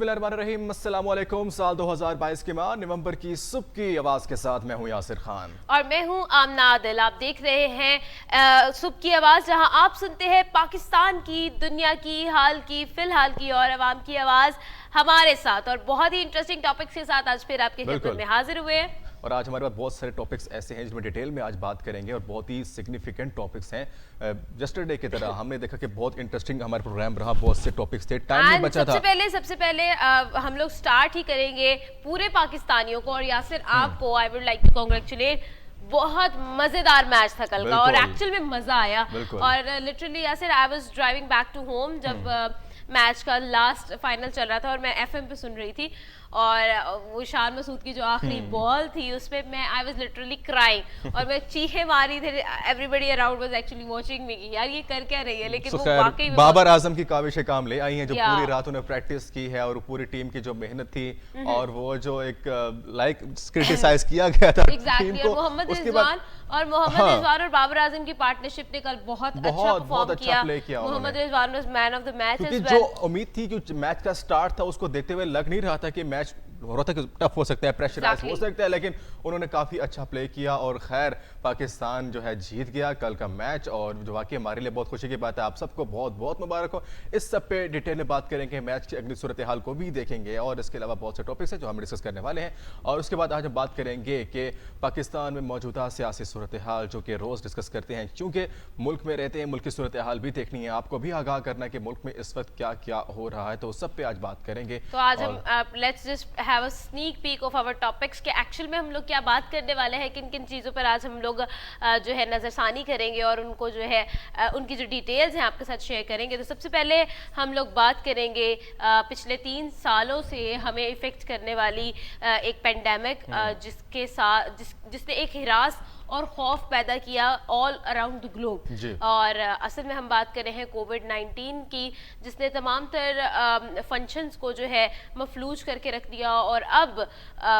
बिस्मिल्लाहिर्रहमानिर्रहीम, अस्सलामु अलैकुम। साल 2022 के माह नवंबर की सुबह की आवाज़ के साथ मैं हूं यासिर खान और मैं हूं आमना आदिल। आप देख रहे हैं सुबह की आवाज़, जहां आप सुनते हैं पाकिस्तान की, दुनिया की, हाल की, फिलहाल की और अवाम की आवाज़ हमारे साथ। और बहुत ही इंटरेस्टिंग टॉपिक्स के साथ आज फिर आपके खिदमत में हाजिर हुए हैं। और आज हमारे पास बहुत सारे टॉपिक्स ऐसे हैं जिसमें डिटेल में आज बात करेंगे और बहुत ही सिग्निफिकेंट टॉपिक्स हैं। यस्टरडे की तरह हमने देखा कि बहुत इंटरेस्टिंग हमारा प्रोग्राम रहा, बहुत से टॉपिक्स थे, टाइम नहीं बचा था। सबसे पहले हम लोग स्टार्ट ही करेंगे पूरे पाकिस्तानियों को और यासिर आपको I would like to congratulate. बहुत मजेदार मैच था कल का और एक्चुअल में मजा आया। और literally Yasir I was driving back to home जब मैच का लास्ट फाइनल चल रहा था और मैं एफएम पे सुन रही थी और वो शान मसूद की जो आखिरी बॉल थी उस पे मैं आई वाज लिटरली क्राइंग और मैं चीखें मारी थी। Everybody around was actually watching me कि यार ये कर क्या रही है, लेकिन वो वाकई बाबर आजम की काविशें काम ले आई हैं, जो पूरी रात उन्हें प्रैक्टिस की है और पूरी टीम की जो मेहनत थी और वो जो एक क्रिटिसाइज किया गया था एग्जैक्टली। और मोहम्मद रिजवान और बाबर आजम की पार्टनरशिप ने कल बहुत अच्छा परफॉर्म किया। Mohammad Rizwan was man of the match as well. जो उम्मीद थी कि मैच का स्टार्ट था उसको देखते हुए लग नहीं रहा था कि मैच हो रहा था कि टफ हो सकता है, प्रेशराइज हो सकता है, लेकिन उन्होंने काफ़ी अच्छा प्ले किया और खैर पाकिस्तान जो है जीत गया कल का मैच। और जो वाकई हमारे लिए बहुत खुशी की बात है। आप सबको बहुत बहुत मुबारक हो। इस सब पे डिटेल में बात करेंगे, मैच की अगली सूरत हाल को भी देखेंगे और इसके अलावा बहुत से टॉपिक्स हैं जो हम डिस्कस करने वाले हैं। और उसके बाद आज हम बात करेंगे कि पाकिस्तान में मौजूदा सियासी सूरत हाल जो कि रोज़ डिस्कस करते हैं, क्योंकि मुल्क में रहते हैं, मुल्क की सूरत हाल भी देखनी है, आपको भी आगाह करना है कि मुल्क में इस वक्त क्या क्या हो रहा है। तो उस सब पे आज बात करेंगे। तो आज हम let's just have a sneak peek of our topics के एक्चुअल में हम लोग क्या बात करने वाले हैं, किन किन चीज़ों पर आज हम लोग जो है नज़रसानी करेंगे और उनको जो है उनकी जो डिटेल्स हैं आपके साथ शेयर करेंगे। तो सबसे पहले हम लोग बात करेंगे पिछले 3 सालों से हमें इफ़ेक्ट करने वाली एक पेंडेमिक जिसके साथ जिसने एक हिरास और खौफ पैदा किया ऑल अराउंड द ग्लोब। और असल में हम बात कर रहे हैं कोविड-19 की, जिसने तमाम तर फंक्शंस को जो है मफलूज करके रख दिया। और अब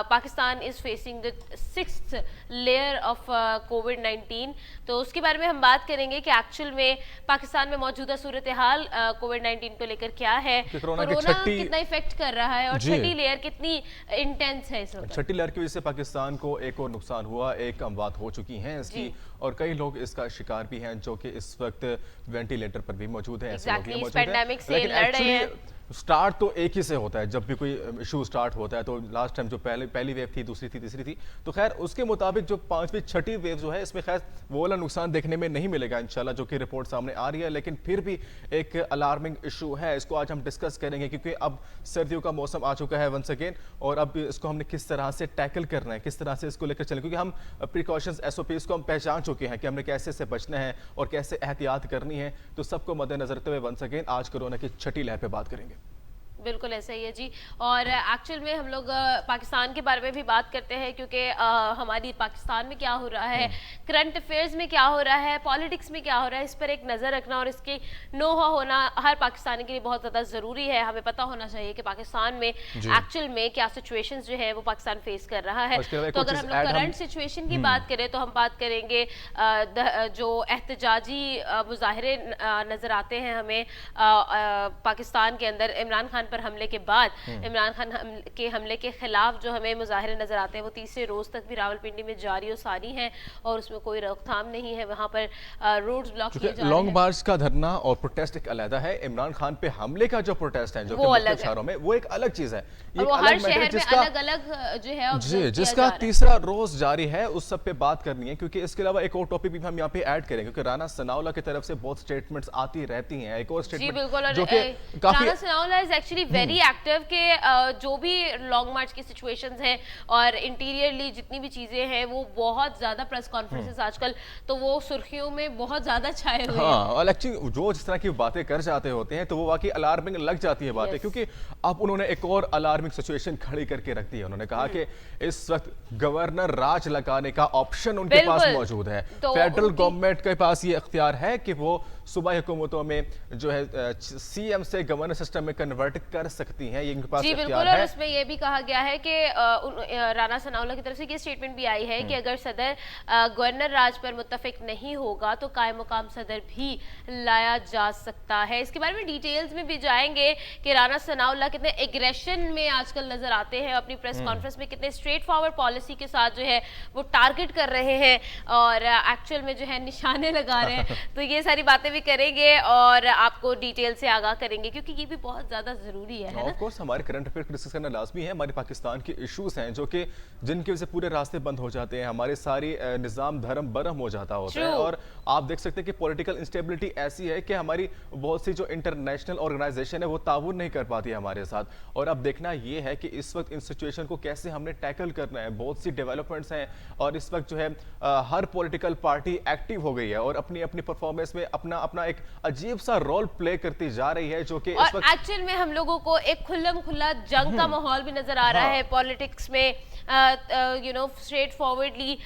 Pakistan is facing the 6th layer of COVID. तो उसके बारे में हम बात करेंगे कि एक्चुअल में पाकिस्तान में मौजूदा सूरत हाल कोविड-19 को लेकर क्या है, कोरोना कितना इफेक्ट कर रहा है और छठी लेयर कितनी इंटेंस है इस वक्त। छठी लेयर की वजह से पाकिस्तान को एक और नुकसान हुआ, एक अमवात हो चुकी हैं इसकी और कई लोग इसका शिकार भी हैं जो कि इस वक्त वेंटिलेटर पर भी मौजूद हैं। स्टार्ट तो एक ही से होता है, जब भी कोई इशू स्टार्ट होता है। तो लास्ट टाइम जो पहली वेव थी, दूसरी थी, तीसरी थी, तो खैर उसके मुताबिक जो 5वीं छठी वेव जो है इसमें खैर वो वाला नुकसान देखने में नहीं मिलेगा इंशाल्लाह, जो कि रिपोर्ट सामने आ रही है। लेकिन फिर भी एक अलार्मिंग इशू है, इसको आज हम डिस्कस करेंगे क्योंकि अब सर्दियों का मौसम आ चुका है वंस अगेन और अब इसको हमने किस तरह से टैकल करना है, किस तरह से इसको लेकर चलें, क्योंकि हम प्रिकॉशंस SOPs को हम पहचान चुके हैं कि हमने कैसे से बचना है और कैसे एहतियात करनी है। तो सबको मद्देनजर रखते हुए वंस अगेन आज कोरोना की छठी लहर पे बात करेंगे। बिल्कुल ऐसा ही है जी। और एक्चुअल में हम लोग पाकिस्तान के बारे में भी बात करते हैं क्योंकि हमारी पाकिस्तान में क्या हो रहा है, करंट अफेयर्स में क्या हो रहा है, पॉलिटिक्स में क्या हो रहा है, इस पर एक नज़र रखना और इसकी नोहा होना हर पाकिस्तानी के लिए बहुत ज़्यादा ज़रूरी है। हमें पता होना चाहिए कि पाकिस्तान में एक्चुअल में क्या सिचुएशंस जो है वो पाकिस्तान फेस कर रहा है। तो अगर हम लोग करंट सिचुएशन की बात करें तो हम बात करेंगे जो एहतजाजी मुजाहरे नज़र आते हैं हमें पाकिस्तान के अंदर इमरान खान पर हमले के बाद, इमरान खान के हमले के खिलाफ जो हमें मुजाहिरे नजर आते हैं वो तीसरे रोज तक भी रावलपिंडी में जारी और सारी हैं और उसमें कोई रोकथाम नहीं है। वहां पर रोड्स ब्लॉक किए जा रहे हैं। लॉन्ग मार्च का धरना और प्रोटेस्ट एक अलग है, इमरान खान पे हमले का जो प्रोटेस्ट है जो कि शहरों में वो एक अलग चीज है। वो हर शहर में अलग-अलग जो है जी, जिसका तीसरा रोज जारी है, उस सब पे बात करनी है। क्योंकि इसके अलावा एक और टॉपिक भी हम यहाँ पे ऐड करेंगे क्योंकि राना सनाउल्लाह की तरफ से बहुत स्टेटमेंट्स आती रहती हैं। एक और स्टेटमेंट जो कि Rana Sanaullah is actually very active के जो भी लॉन्ग मार्च की सिचुएशंस हैं और इंटीरियरली जितनी भी चीजें हैं वो बहुत ज्यादा प्रेस कॉन्फ्रेंसेस आजकल तो वो सुर्खियों में बहुत ज्यादा छाए हुए हैं। और एक्चुअली जो जिस तरह की बातें कर जाते होते हैं तो वो वाकई अलार्मिंग लग जाती है बातें। क्योंकि अब उन्होंने एक और अलार्मिंग सिचुएशन खड़ी करके रख दी है। उन्होंने कहा कि इस वक्त गवर्नर राज लगाने का ऑप्शन उनके पास मौजूद है। फेडरल गवर्नमेंट के पास ये इख्तियार है कि वो सूबाई हुकूमतों में जो है सीएम से गवर्नर सिस्टम में कन्वर्ट कर सकती हैं, ये इनके पास जी बिल्कुल। और उसमें ये भी कहा गया है कि राणा सनाउल्लाह की तरफ से ये स्टेटमेंट भी आई है कि अगर सदर गवर्नर राज पर मुत्तफिक नहीं होगा तो कायम मुकाम सदर भी लाया जा सकता है। इसके बारे में डिटेल्स में भी जाएंगे कि राणा सनाउल्लाह कितने एग्रेशन में आजकल नजर आते हैं, अपनी प्रेस कॉन्फ्रेंस में कितने स्ट्रेट फॉरवर्ड पॉलिसी के साथ जो है वो टारगेट कर रहे हैं और एक्चुअल में जो है निशाने लगा रहे हैं। तो ये सारी बातें भी करेंगे और आपको डिटेल से आगाह करेंगे क्योंकि ये भी बहुत ज्यादा जरूरी है ना? ऑफ कोर्स हमारे करंट अफेयर डिस्कस करना लाजमी है। हमारे पाकिस्तान के इश्यूज हैं जो कि जिनकी वजह से पूरे रास्ते बंद हो जाते हैं, हमारे सारी निज़ाम धर्म बरम हो जाता होता है। और आप देख सकते हैं कि पॉलिटिकल इंस्टेबिलिटी ऐसी है कि हमारी बहुत सी जो इंटरनेशनल ऑर्गेनाइजेशन है वो ताउन नहीं कर पाती है हमारे साथ। और अब देखना ये है कि इस वक्त इन सिचुएशन को कैसे हमने टैकल करना है। बहुत सी डेवलपमेंट्स हैं और इस वक्त जो है हर पॉलिटिकल पार्टी एक्टिव हो गई है और अपनी अपनी परफॉर्मेंस में अपना अपना एक अजीब सा रोल प्ले करती जा रही है, जो कि इस वक्त एक्चुअल में हम लोगों को एक खुल्लम खुल्ला जंग का माहौल भी नजर आ रहा है पॉलिटिक्स में। स्ट्रेट फॉरवर्डली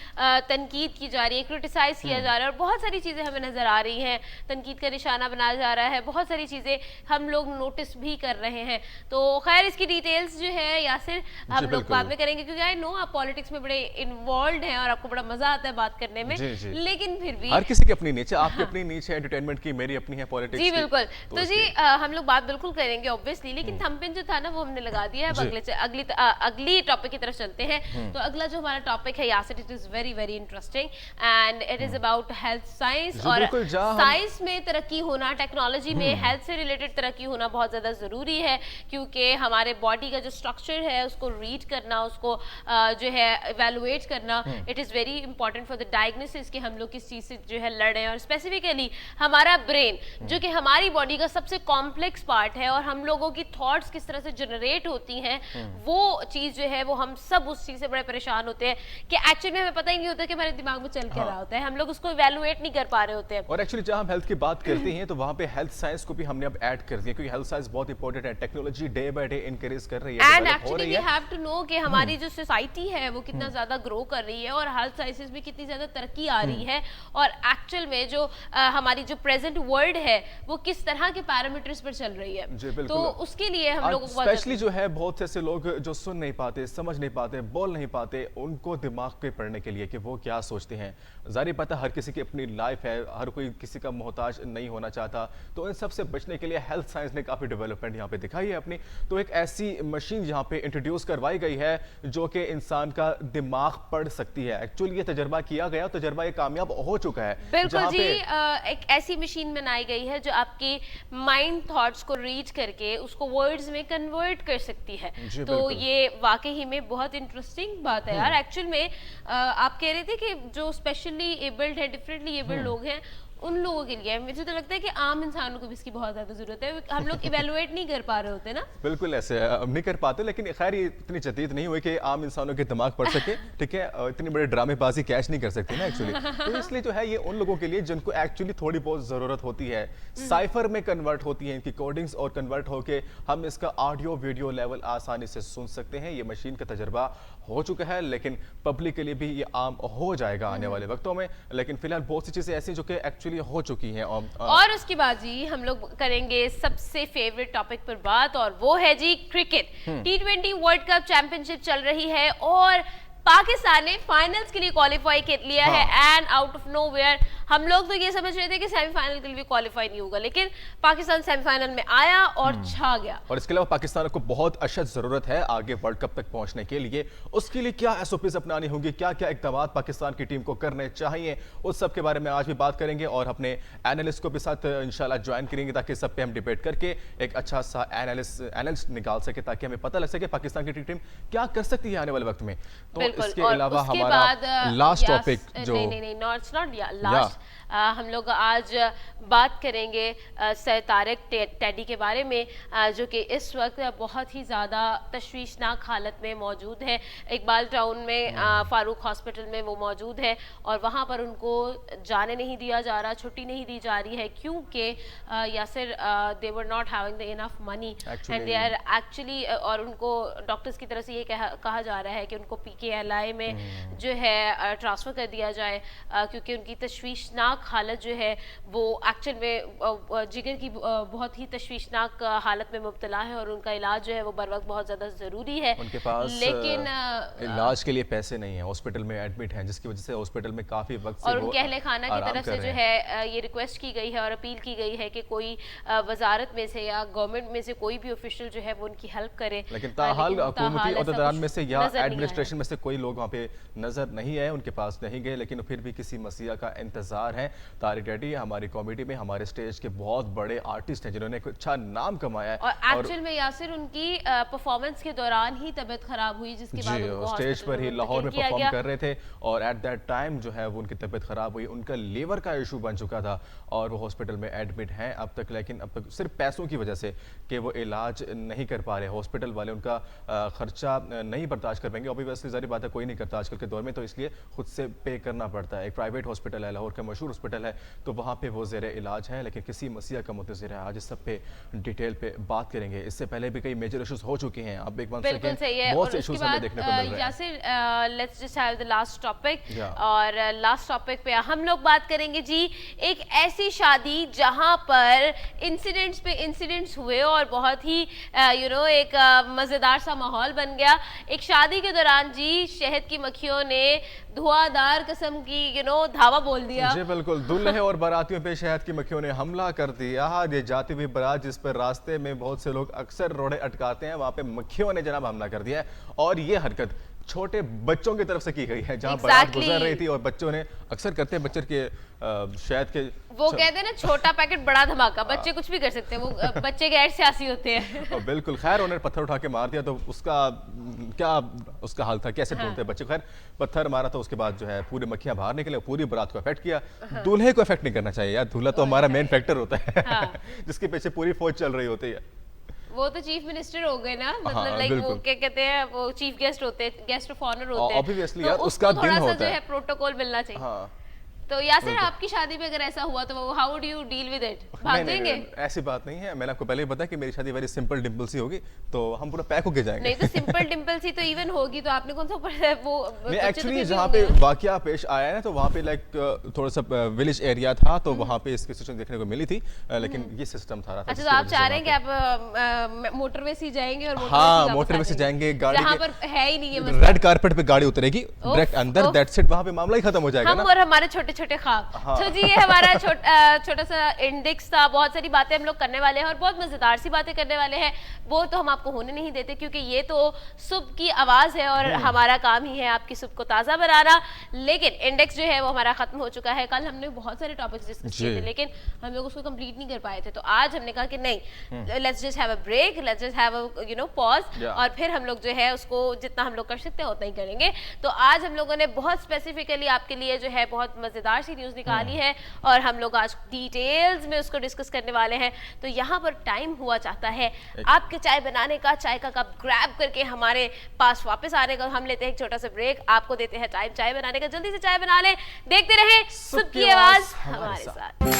तनकीद की जा रही है, क्रिटिसाइज किया जा रहा है और बहुत सारी चीजें हमें नजर आ रही हैं, तनकीद का निशाना बनाया जा रहा है, बहुत सारी चीजें हम लोग नोटिस भी कर रहे हैं। तो खैर इसकी डिटेल्स जो है यासिर हम लोग बाद में करेंगे क्योंकि आई नो आप पॉलिटिक्स में बड़े इन्वॉल्व हैं और आपको बड़ा मजा आता है बात करने में। लेकिन फिर भी हर किसी की अपनी नीचे, आपकी अपनी नीचे एंटरटेनमेंट की, मेरी अपनी है पॉलिटिक्स जी बिल्कुल। तो जी हम लोग बात बिल्कुल करेंगे ऑब्वियसली, लेकिन थंबनेल जो था ना वो हमने लगा दिया है। अब अगली टॉपिक की तरफ चलते हैं। तो अगला जो हमारा टॉपिक है Yasir, it is very very interesting and it is about health science. और साइंस में तरक्की होना, टेक्नोलॉजी में हेल्थ से रिलेटेड तरक्की होना बहुत ज्यादा जरूरी है क्योंकि हमारे बॉडी का जो स्ट्रक्चर है उसको रीड करना, उसको जो है इवेलुएट करना, it is very important for the diagnosis कि हम लोग किस चीज से जो है लड़ रहे हैं। और स्पेसिफिकली हमारा ब्रेन जो कि हमारी बॉडी का सबसे कॉम्प्लेक्स पार्ट है और हम लोगों की थॉट्स किस तरह से जनरेट होती हैं, वो चीज जो है वो हम सब उस चीज से बड़े परेशान होते हैं कि एक्चुअली में हमें पता ही नहीं होता कि हमारे दिमाग में चल क्या रहा होता है, हम लोग उसको इवैल्यूएट नहीं कर पा रहे होते हैं। और एक्चुअली जहां हम हेल्थ की बात करते हैं तो वहां पे हेल्थ साइंस को भी हमने अब ऐड कर दिया क्योंकि हेल्थ साइंस बहुत इंपॉर्टेंट है। Technology day by day encourage कर रही है and actually we have to know कि हमारी जो सोसाइटी है वो कितना ज्यादा ग्रो कर रही है और हेल्थ साइंसेस में कितनी ज्यादा तरक्की आ रही है और एक्चुअल में जो हमारी जो प्रेजेंट वर्ल्ड है वो किस तरह के पैरामीटर्स पर चल रही है। तो उसके लिए हम लोगों को स्पेशली जो है बहुत से ऐसे लोग जो सुन नहीं पाते, समझ नहीं पाते, बोल नहीं पाते, उनको दिमाग पे पढ़ने के लिए कि वो क्या सोचते हैं। जाहिर पता हर किसी की अपनी लाइफ है, हर कोई किसी का मोहताज नहीं होना चाहता, तो इन सब से बचने के लिए हेल्थ साइंस ने काफ़ी डेवलपमेंट यहाँ पे दिखाई है अपनी। तो एक ऐसी मशीन यहाँ पे इंट्रोड्यूस करवाई गई है जो कि इंसान का दिमाग पढ़ सकती है। एक्चुअली ये तजर्बा किया गया, तजर्बा ये कामयाब हो चुका है। बिल्कुल जी, एक ऐसी मशीन बनाई गई है जो आपके माइंड थॉट्स को रीड करके उसको वर्ड्स में कन्वर्ट कर सकती है। तो ये वाकई में बहुत इंटरेस्टिंग बात है यार। एक्चुअल में आप कह रहे थे कि जो स्पेशली एबल्ड है, डिफरेंटली एबल्ड लोग हैं, उन लोगों के लिए मुझे तो लगता है कि आम इंसानों को भी इसकी बहुत ज्यादा जरूरत है। हम लोग इवैल्यूएट नहीं कर पा रहे होते ना। बिल्कुल ऐसे नहीं कर पाते, लेकिन खैर ये इतनी जदीद नहीं हुई कि आम इंसानों के दिमाग पढ़ सके, ठीक है। इतनी बड़े ड्रामेबाजी कैश नहीं कर सकती ना एक्चुअली। तो इसलिए जो है ये उन लोगों के लिए जिनको एक्चुअली थोड़ी बहुत जरूरत होती है, साइफर में कन्वर्ट होती है इनकी कोडिंग्स और कन्वर्ट होके हम इसका ऑडियो वीडियो लेवल आसानी से सुन सकते हैं। ये मशीन का तजर्बा हो चुका है लेकिन पब्लिक के लिए भी ये आम हो जाएगा आने वाले वक्तों में। लेकिन फिलहाल बहुत सी चीजें ऐसी जो कि एक्चुअली हो चुकी हैं। और उसके बाद जी हम लोग करेंगे सबसे फेवरेट टॉपिक पर बात और वो है जी cricket. T20 world cup championship चल रही है और पाकिस्तान ने फाइनल्स के लिए क्वालिफाई कर लिया है एंड आउट ऑफ नोवेयर हम लोग तो ये समझ रहे थे कि सेमीफाइनल के लिए भी क्वालिफाई नहीं होगा, लेकिन पाकिस्तान सेमीफाइनल में आया और छा गया। और इसके अलावा पाकिस्तान को बहुत अशद जरूरत है आगे वर्ल्ड कप तक पहुंचने के लिए। उसके लिए क्या एसओपीज अपनानी होंगी, क्या क्या इकदाम पाकिस्तान की टीम को करने चाहिए, उस सब के बारे में आज भी बात करेंगे और अपने एनालिस्ट को भी साथ इंशाल्लाह ज्वाइन करेंगे ताकि सब पे हम डिबेट करके एक अच्छा सा एनालिस्ट निकाल सके ताकि हमें पता लग सके पाकिस्तान की टीम क्या कर सकती है आने वाले वक्त में। तो इसके अलावा हमारा लास्ट टॉपिक जो लास्ट हम लोग आज बात करेंगे सर तारिक टेडी के बारे में जो कि इस वक्त बहुत ही ज़्यादा तशवीशनाक हालत में मौजूद है। इकबाल टाउन में फारूक हॉस्पिटल में वो मौजूद है और वहाँ पर उनको जाने नहीं दिया जा रहा, छुट्टी नहीं दी जा रही है क्योंकि Yasir they were not having the enough money and they are actually और उनको डॉक्टर्स की तरफ से ये कहा जा रहा है कि उनको PKI PGI में जो है ट्रांसफ़र कर दिया जाए, क्योंकि उनकी तशवीशनाक हालत जो है वो एक्चुअल में जिगर की बहुत ही तशवीशनाक हालत में मुब्तला है और उनका इलाज जो है वो बर वक्त बहुत ज़्यादा ज़रूरी है। उनके पास लेकिन इलाज के लिए पैसे नहीं है, हॉस्पिटल में एडमिट हैं, जिसकी वजह से हॉस्पिटल में काफ़ी वक्त से और उनके अहले खाना की तरफ से जो है ये रिक्वेस्ट की गई है और अपील की गई है कि कोई वजारत में से या गवर्नमेंट में से कोई भी ऑफिशियल जो है वो उनकी हेल्प करे। लेकिन ताहाल हुकूमती अहदेदारान में से या नजर नहीं एडमिनिस्ट्रेशन में से कोई लोग वहाँ पे नजर नहीं आए, उनके पास नहीं गए, लेकिन फिर भी किसी मसीहा का इंतजार है। तारिक डैडी हमारी कॉमेडी में हमारे स्टेज के बहुत बड़े आर्टिस्ट हैं जिन्होंने एक अच्छा नाम कमाया है और एक्चुअल में यासिर उनकी परफॉर्मेंस के दौरान ही तबीयत खराब हुई, जिसके बाद उनको स्टेज पर ही हॉस्पिटल लाहौर में किया परफॉर्म गया। कर रहे थे और एट दैट टाइम जो है वो उनकी तबीयत खराब हुई, उनका लीवर का इशू बन चुका था और वो हॉस्पिटल में एडमिट हैं अब तक। लेकिन अब तक सिर्फ पैसों की वजह से कि वो इलाज नहीं कर पा रहे, हॉस्पिटल वाले उनका खर्चा नहीं बर्दाश्त कर पाएंगे। अभी वैसे सारी बात है, कोई नहीं करता आजकल के दौर में, तो इसलिए खुद से पे करना पड़ता है। एक प्राइवेट हॉस्पिटल है, लाहौर का मशहूर हॉस्पिटल है, तो वहाँ पे वो ज़ेर इलाज है, लेकिन किसी मसीहा का मुतज़िर है। आज इस सब पे डिटेल पे बात करेंगे। इससे पहले भी कई मेजर इश्यूज हो चुके हैं, अब एक बिल्कुल सही है। बहुत और से उसके इश्यूज हमें बाद देखने को मिल रहे हैं। Yasir let's just have the last topic, Yeah. और लास्ट टॉपिक पे हम लोग बात करेंगे जी एक ऐसी शादी जहां पर इंसिडेंट्स पे इंसिडेंट्स हुए और बहुत ही एक मज़ेदार सा माहौल बन गया। एक शादी के दौरान जी शहद की मक्खियों ने धुआंधार किस्म की धावा बोल दिया। जी बिल्कुल, दूल्हे और बारातियों पे शहद की मक्खियों ने हमला कर दिया। ये जाती हुई बारात जिस पर रास्ते में बहुत से लोग अक्सर रोड़े अटकाते हैं, वहाँ पे मक्खियों ने जनाब हमला कर दिया है। और ये हरकत छोटे बच्चों की तरफ से की गई है, जहाँ बारात गुजर रही थी और बच्चों ने अक्सर करते हैं बच्चे के शहद के वो कहते हैं ना छोटा पैकेट बड़ा धमाका, बच्चे कुछ भी कर सकते हैं, वो बच्चे गैर सियासी होते हैं। बिल्कुल, खैर उन्होंने पत्थर उठा के मार दिया, तो उसका क्या उसका हाल था, कैसे ढूंढते बच्चे। खैर पत्थर मारा तो उसके बाद जो है पूरी मक्खियां बाहर निकले, पूरी बारात को अफेक्ट किया। दूल्हे को अफेक्ट नहीं करना चाहिए यार, दूल्हा तो हमारा मेन फैक्टर होता है जिसके पीछे पूरी फौज चल रही होती है। वो तो चीफ मिनिस्टर हो गए ना, मतलब लाइक बिल्कुल। वो क्या कहते हैं, वो चीफ गेस्ट होते हैं, गेस्ट ऑफ ऑनर होते हैं, ऑब्वियसली तो यार, उसका उसको दिन थोड़ा सा होता जो है। है प्रोटोकॉल मिलना चाहिए। हाँ तो यासिर आपकी शादी में अगर ऐसा हुआ तो how do you deal with it? भाग देंगे? ऐसी बात नहीं है, मैंने आपको पहले ही बताया कि मेरी शादी वेरी सिंपल डिम्पल सी होगी, तो हम पूरा पैक होके जाएंगे। नहीं तो सिंपल डिम्पल सी तो इवन होगी, तो आपने कौन सा ऊपर वो नहीं, एक्चुअली जहाँ पे वाकया पेश आया है ना, तो वहाँ पे लाइक थोड़ा सा विलेज एरिया था, तो वहाँ पे इसकी सिचुएशन देखने को मिली थी, लेकिन ये सिस्टम था। अच्छा, तो आप चाह रहे हैं कि आप मोटरवे से जाएंगे और हाँ, मोटरवे से जाएंगे, गाड़ी जहाँ पर है ही नहीं है, रेड कारपेट पे गाड़ी उतरेगी डायरेक्ट अंदर, दैट्स इट, वहाँ पे मामला ही खत्म हो जाएगा हम ना। और हमारे छोटे छोटे ख्वाब। तो जी ये हमारा छोटा सा इंडेक्स था, बहुत सारी बातें हम लोग करने वाले हैं और बहुत मजेदार सी बातें करने वाले हैं, वो तो हम आपको होने नहीं देते क्योंकि ये तो सुबह की आवाज है और हमारा काम ही है आपकी सुबह को ताज़ा बनाना। लेकिन इंडेक्स जो है वो हमारा खत्म हो चुका है। कल हमने बहुत सारे टॉपिक्स डिस्कस किए थे, लेकिन हम लोग उसको कंप्लीट नहीं कर पाए थे, तो आज हमने कहा कि नहीं, let's just have a break, let's just have a pause, और फिर हम लोग जो है उसको जितना हम लोग कर सकते हैं उतना ही करेंगे। तो आज हम लोगों ने बहुत स्पेसिफिकली आपके लिए जो है बहुत मजेदार सी न्यूज़ निकाली है और हम लोग आज डिटेल्स में उसको डिस्कस करने वाले हैं। तो यहाँ पर टाइम हुआ चाहता है आपके चाय बनाने का, चाय का कप ग्रैब करके हमारे पास वापस आने का। हम लेते हैं एक छोटा सा ब्रेक, आपको देते हैं टाइम चाय बनाने का, जल्दी से चाय बना लें, देखते रहें सुबह की आवाज हमारे साथ।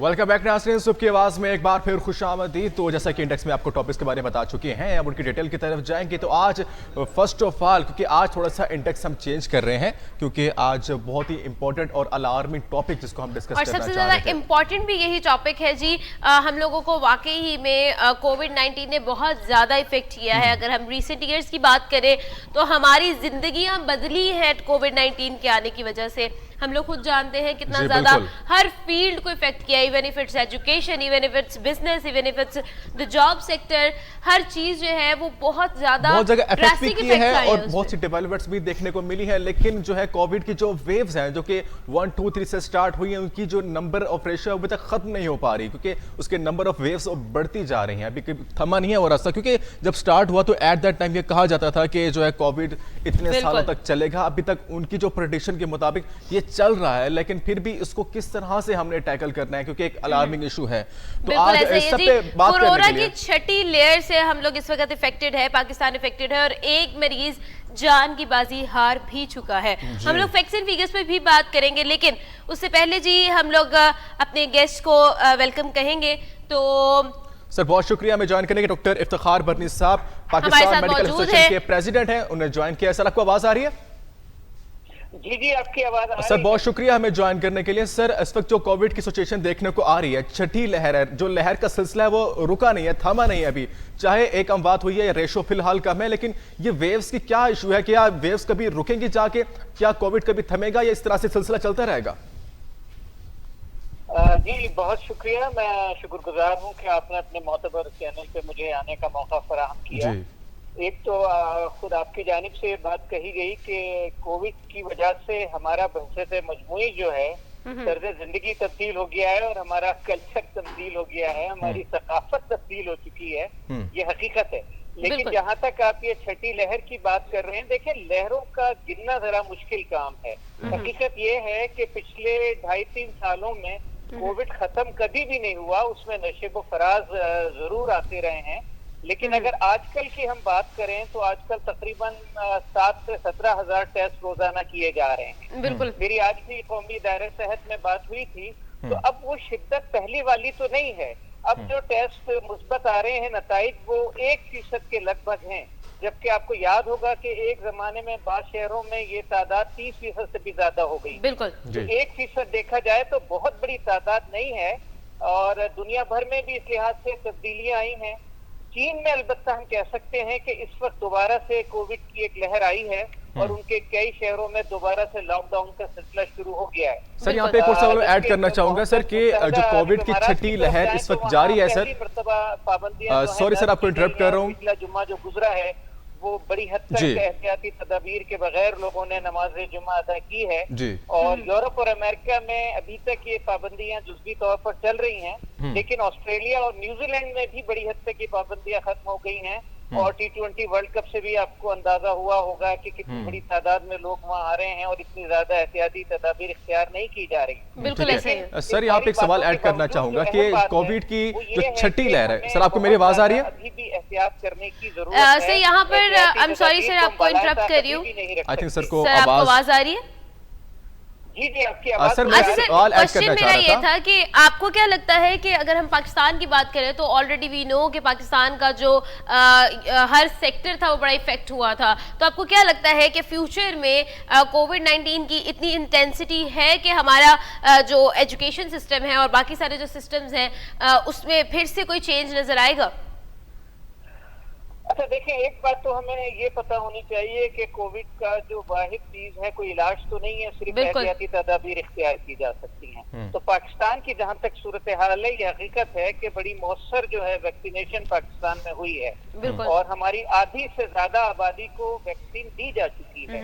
वेलकम बैक नाज़रीन, सुबह की आवाज़ में एक बार फिर खुशामदीद। तो जैसा कि इंडेक्स में आपको टॉपिक्स के बारे में बता चुके हैं, अब उनकी डिटेल की तरफ जाएंगे। तो आज फर्स्ट ऑफ ऑल, क्योंकि आज थोड़ा सा इंडेक्स हम चेंज कर रहे हैं, क्योंकि आज बहुत ही इंपॉर्टेंट और अलार्मिंग टॉपिक जिसको हम डिस्कस करना चाह रहे थे। और सबसे ज़्यादा इम्पॉर्टेंट भी यही टॉपिक है जी। हम लोगों को वाकई ही में कोविड-19 ने बहुत ज़्यादा इफेक्ट किया है। अगर हम रिसेंट ईयर्स की बात करें तो हमारी जिंदगियां बदली हैं कोविड-19 के आने की वजह से। हम लोग खुद जानते हैं कितना ज्यादा हर फील्ड को इफेक्ट किया है, even if it's education, even if it's business, even if it's the job sector, हर चीज जो है वो बहुत जगह इफेक्ट भी किए हैं और उसमें। बहुत सी डेवलपमेंट्स भी देखने को मिली है। लेकिन जो है कोविड की जो वेव्स हैं जो कि 1 2 3 से स्टार्ट हुई हैं, उनकी जो नंबर ऑफ रेशियो अभी तक खत्म नहीं हो पा रही, क्योंकि उसके नंबर ऑफ वेव्स बढ़ती जा रही हैं। अभी थमा नहीं है वो रास्ता, क्योंकि जब स्टार्ट हुआ तो एट दैट टाइम ये कहा जाता था कि जो है कोविड इतने सालों तक चलेगा। अभी तक उनकी जो प्रेडिक्शन के मुताबिक ये चल रहा है, लेकिन फिर भी इसको किस तरह से हमने टैकल करना है, क्योंकि एक अलार्मिंग इशू है। तो आज इस सब पे बात करने कोरोना के लिए की छठी लेयर से हम लोग इस वक्त इफेक्टेड है, पाकिस्तान इफेक्टेड है और एक मरीज जान की बाजी हार भी चुका है। हम लोग फैक्ट्स एंड फिगर्स पे भी बात करेंगे, लेकिन उससे पहले जी हम लोग अपने गेस्ट को वेलकम कहेंगे। तो सर बहुत शुक्रिया हमें ज्वाइन करने के। डॉक्टर इफ्तिखार बरनी साहब पाकिस्तान मेडिकल एसोसिएशन के प्रेसिडेंट हैं, उन्हें ज्वाइन किया। सर आपको आवाज आ रही है? जी जी आपकी आवाज आ रही है। सर बहुत शुक्रिया हमें ज्वाइन करने के लिए। सर इस वक्त जो कोविड की सिचुएशन देखने को आ रही है, छठी लहर है, जो लहर का सिलसिला है वो रुका नहीं है, थमा नहीं है अभी। चाहे एक अमवात हुई है या रेशो फिलहाल कम है, लेकिन ये वेव्स की क्या इशू है? क्या वेव्स कभी रुकेंगी जाके? क्या कोविड कभी थमेगा या इस तरह से सिलसिला चलता रहेगा? जी बहुत शुक्रिया। मैं शुक्रगुजार हूँ कि आपने अपने मोतबर चैनल पे मुझे आने का मौका फराहम किया। एक तो खुद आपकी जानिब से बात कही गई कि कोविड की वजह से हमारा बहसत मजमूई जो है तर्ज जिंदगी तब्दील हो गया है और हमारा कल्चर तब्दील हो गया है, हमारी सकाफत तब्दील हो चुकी है, ये हकीकत है। लेकिन जहाँ तक आप ये छठी लहर की बात कर रहे हैं, देखिए लहरों का गिनना जरा मुश्किल काम है। हकीकत ये है कि पिछले 2.5-3 सालों में कोविड खत्म कभी भी नहीं हुआ, उसमें नशेब फराज जरूर आते रहे हैं। लेकिन अगर आजकल की हम बात करें तो आजकल तकरीबन 7 से 17 हजार टेस्ट रोजाना किए जा रहे हैं। बिल्कुल। मेरी आज भी कौमी दायरे सेहत में बात हुई थी, तो अब वो शिद्दत पहली वाली तो नहीं है। अब जो टेस्ट मुस्बत आ रहे हैं नताइज वो 1% के लगभग हैं, जबकि आपको याद होगा कि एक जमाने में बाद शहरों में ये तादाद 30% से भी ज्यादा हो गई। बिल्कुल। तो 1% देखा जाए तो बहुत बड़ी तादाद नहीं है और दुनिया भर में भी इस लिहाज से तब्दीलियां आई हैं। चीन में अलबत्ता हम कह सकते हैं कि इस वक्त दोबारा से कोविड की एक लहर आई है और उनके कई शहरों में दोबारा से लॉकडाउन का सिलसिला शुरू हो गया है। सर यहाँ पे एक और सवाल ऐड करना चाहूंगा सर कि जो कोविड की छठी लहर इस वक्त जारी है सर, सॉरी सर आपको इंटरप्ट कर रहा हूँ। पिछला जुम्मा जो गुजरा है वो बड़ी हद तक एहतियाती तदाबीर के बगैर लोगों ने नमाज जुम्मा अदा की है और यूरोप और अमेरिका में अभी तक ये पाबंदियां जुज़वी तौर पर चल रही हैं, लेकिन ऑस्ट्रेलिया और न्यूजीलैंड में भी बड़ी हद तक ये पाबंदियां खत्म हो गई हैं। और T20 वर्ल्ड कप से भी आपको अंदाजा हुआ होगा कि कितनी बड़ी तादाद में लोग वहाँ आ रहे हैं और इतनी ज्यादा एहतियाती तदाबीर इख्तियार नहीं की जा रही। बिल्कुल ऐसे ही। सर यहाँ पे एक सवाल ऐड करना चाहूंगा कि कोविड की जो छठी लहर है, सर आपको मेरी आवाज आ रही है? अभी भी एहतियात करने की जरूरत है। सर यहाँ पर आई एम सॉरी सर आपको इंटरप्ट कर रही हूँ। आई थिंक सर को आपको आवाज आ रही है? जी जी आपकी आवाज। सर मैं सवाल ऐड करना चाह रहा था कि आपको क्या लगता है कि अगर हम पाकिस्तान की बात करें तो ऑलरेडी वी नो कि पाकिस्तान का जो हर सेक्टर था वो बड़ा इफेक्ट हुआ था, तो आपको क्या लगता है कि फ्यूचर में कोविड-19 की इतनी इंटेंसिटी है कि हमारा जो एजुकेशन सिस्टम है और बाकी सारे जो सिस्टम्स हैं उसमें फिर से कोई चेंज नजर आएगा? अच्छा देखिए, एक बात तो हमें ये पता होनी चाहिए कि कोविड का जो वाहिद चीज है कोई इलाज तो नहीं है, सिर्फ एहतियाती तदाबीर इख्तियार की जा सकती हैं। तो पाकिस्तान की जहाँ तक सूरत हाल है, ये हकीकत है कि बड़ी मौसर जो है वैक्सीनेशन पाकिस्तान में हुई है और हमारी आधी से ज्यादा आबादी को वैक्सीन दी जा चुकी है।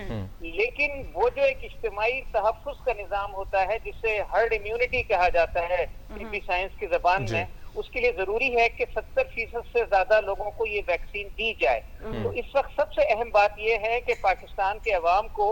लेकिन वो जो एक इज्तिमाई तहफ़्फ़ुज़ का निज़ाम होता है जिसे हर्ड इम्यूनिटी कहा जाता है तिब्बी साइंस की जबान में, उसके लिए जरूरी है कि 70% से ज्यादा लोगों को ये वैक्सीन दी जाए। तो इस वक्त सबसे अहम बात यह है कि पाकिस्तान के अवाम को,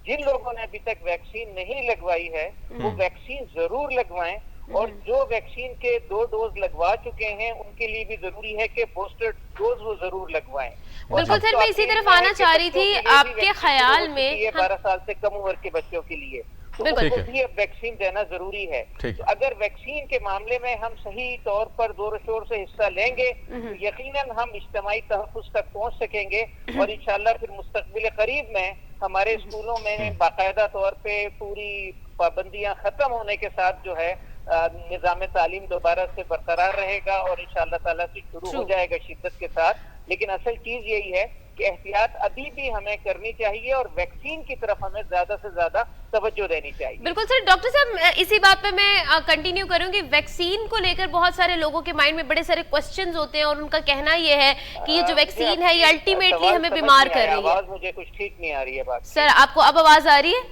जिन लोगों ने अभी तक वैक्सीन नहीं लगवाई है, वो वैक्सीन जरूर लगवाएं और जो वैक्सीन के 2 डोज लगवा चुके हैं उनके लिए भी जरूरी है कि बूस्टर डोज वो जरूर लगवाएं। बिल्कुल सर, मैं इसी तरफ आना चाह रही थी। आपके ख्याल में 12 साल से कम उम्र के बच्चों के लिए तो उनको भी अब वैक्सीन देना जरूरी है। तो अगर वैक्सीन के मामले में हम सही तौर पर जोर शोर से हिस्सा लेंगे तो यकीनन हम इज्तिमाई तहफ़्फ़ुज़ तक पहुंच सकेंगे और इंशाल्लाह फिर मुस्तक़बिल करीब में हमारे स्कूलों में बाकायदा तौर पे पूरी पाबंदियां खत्म होने के साथ जो है निज़ाम तालीम दोबारा से बरकरार रहेगा और इंशाल्लाह ताला से शुरू हो जाएगा शिद्दत के साथ। लेकिन असल चीज यही है कि एहतियात अभी भी हमें करनी चाहिए और वैक्सीन की तरफ हमें ज्यादा से ज्यादा तवज्जो देनी चाहिए। बिल्कुल सर। डॉक्टर साहब, इसी बात पे मैं कंटिन्यू करूंगी। वैक्सीन को लेकर बहुत सारे लोगों के माइंड में बड़े सारे क्वेश्चंस होते हैं और उनका कहना ये है कि ये जो वैक्सीन है ये अल्टीमेटली हमें बीमार कर रही है। आवाज मुझे कुछ ठीक नहीं आ रही है बात। सर आपको अब आवाज आ रही है?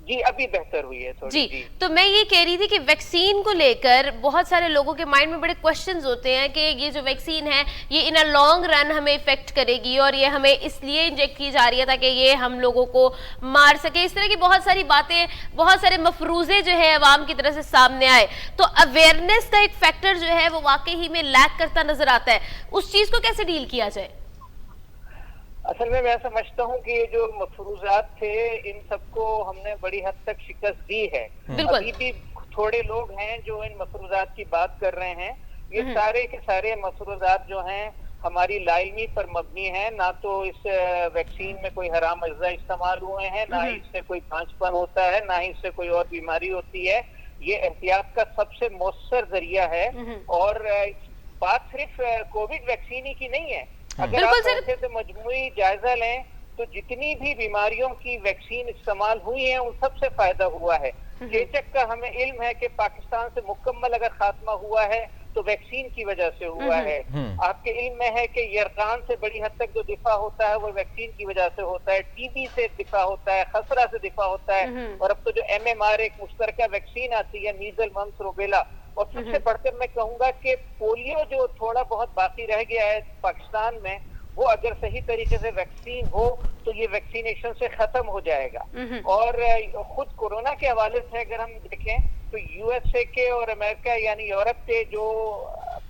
जी अभी बेहतर हुई है थोड़ी। जी तो मैं ये कह रही थी कि वैक्सीन को लेकर बहुत सारे लोगों के माइंड में बड़े क्वेश्चंस होते हैं कि ये जो वैक्सीन है ये इन अ लॉन्ग रन हमें इफेक्ट करेगी और ये हमें इसलिए इंजेक्ट की जा रही है ताकि ये हम लोगों को मार सके। इस तरह की बहुत सारी बातें, बहुत सारे मफरूजे जो है अवाम की तरफ से सामने आए। तो अवेयरनेस का एक फैक्टर जो है वो वाकई ही में लैक करता नजर आता है। उस चीज को कैसे डील किया जाए? असल में मैं समझता हूँ कि ये जो मफरूजात थे इन सबको हमने बड़ी हद तक शिकस्त दी है। अभी भी थोड़े लोग हैं जो इन मफरूजात की बात कर रहे हैं। ये सारे के सारे मफरूजात जो हैं हमारी लाइलमी पर मबनी है। ना तो इस वैक्सीन में कोई हराम अज्जा इस्तेमाल हुए हैं, ना ही इससे कोई पांचपन होता है, ना ही इससे कोई और बीमारी होती है। ये एहतियात का सबसे मौसर जरिया है। और बात सिर्फ कोविड वैक्सीन ही की नहीं है। अगर आप ऐसे से मजमूई जायजा लें तो जितनी भी बीमारियों की वैक्सीन इस्तेमाल हुई है उन सबसे फायदा हुआ है। चेचक का हमें इल्म है कि पाकिस्तान से मुकम्मल अगर खात्मा हुआ है तो वैक्सीन की वजह से हुआ है। आपके इल्म में है कि यरकान से बड़ी हद तक जो दिफा होता है वो वैक्सीन की वजह से होता है। टीबी से दिफा होता है, खसरा से दिफा होता है। और अब तो जो MMR एक मुश्तरका वैक्सीन आती है, मीजल, मम्स, रूबेला। और सबसे बढ़कर मैं कहूंगा कि पोलियो जो थोड़ा बहुत बाकी रह गया है पाकिस्तान में, वो अगर सही तरीके से वैक्सीन हो तो ये वैक्सीनेशन से खत्म हो जाएगा। और खुद कोरोना के हवाले से अगर हम देखें तो USA के और अमेरिका यानी यूरोप के जो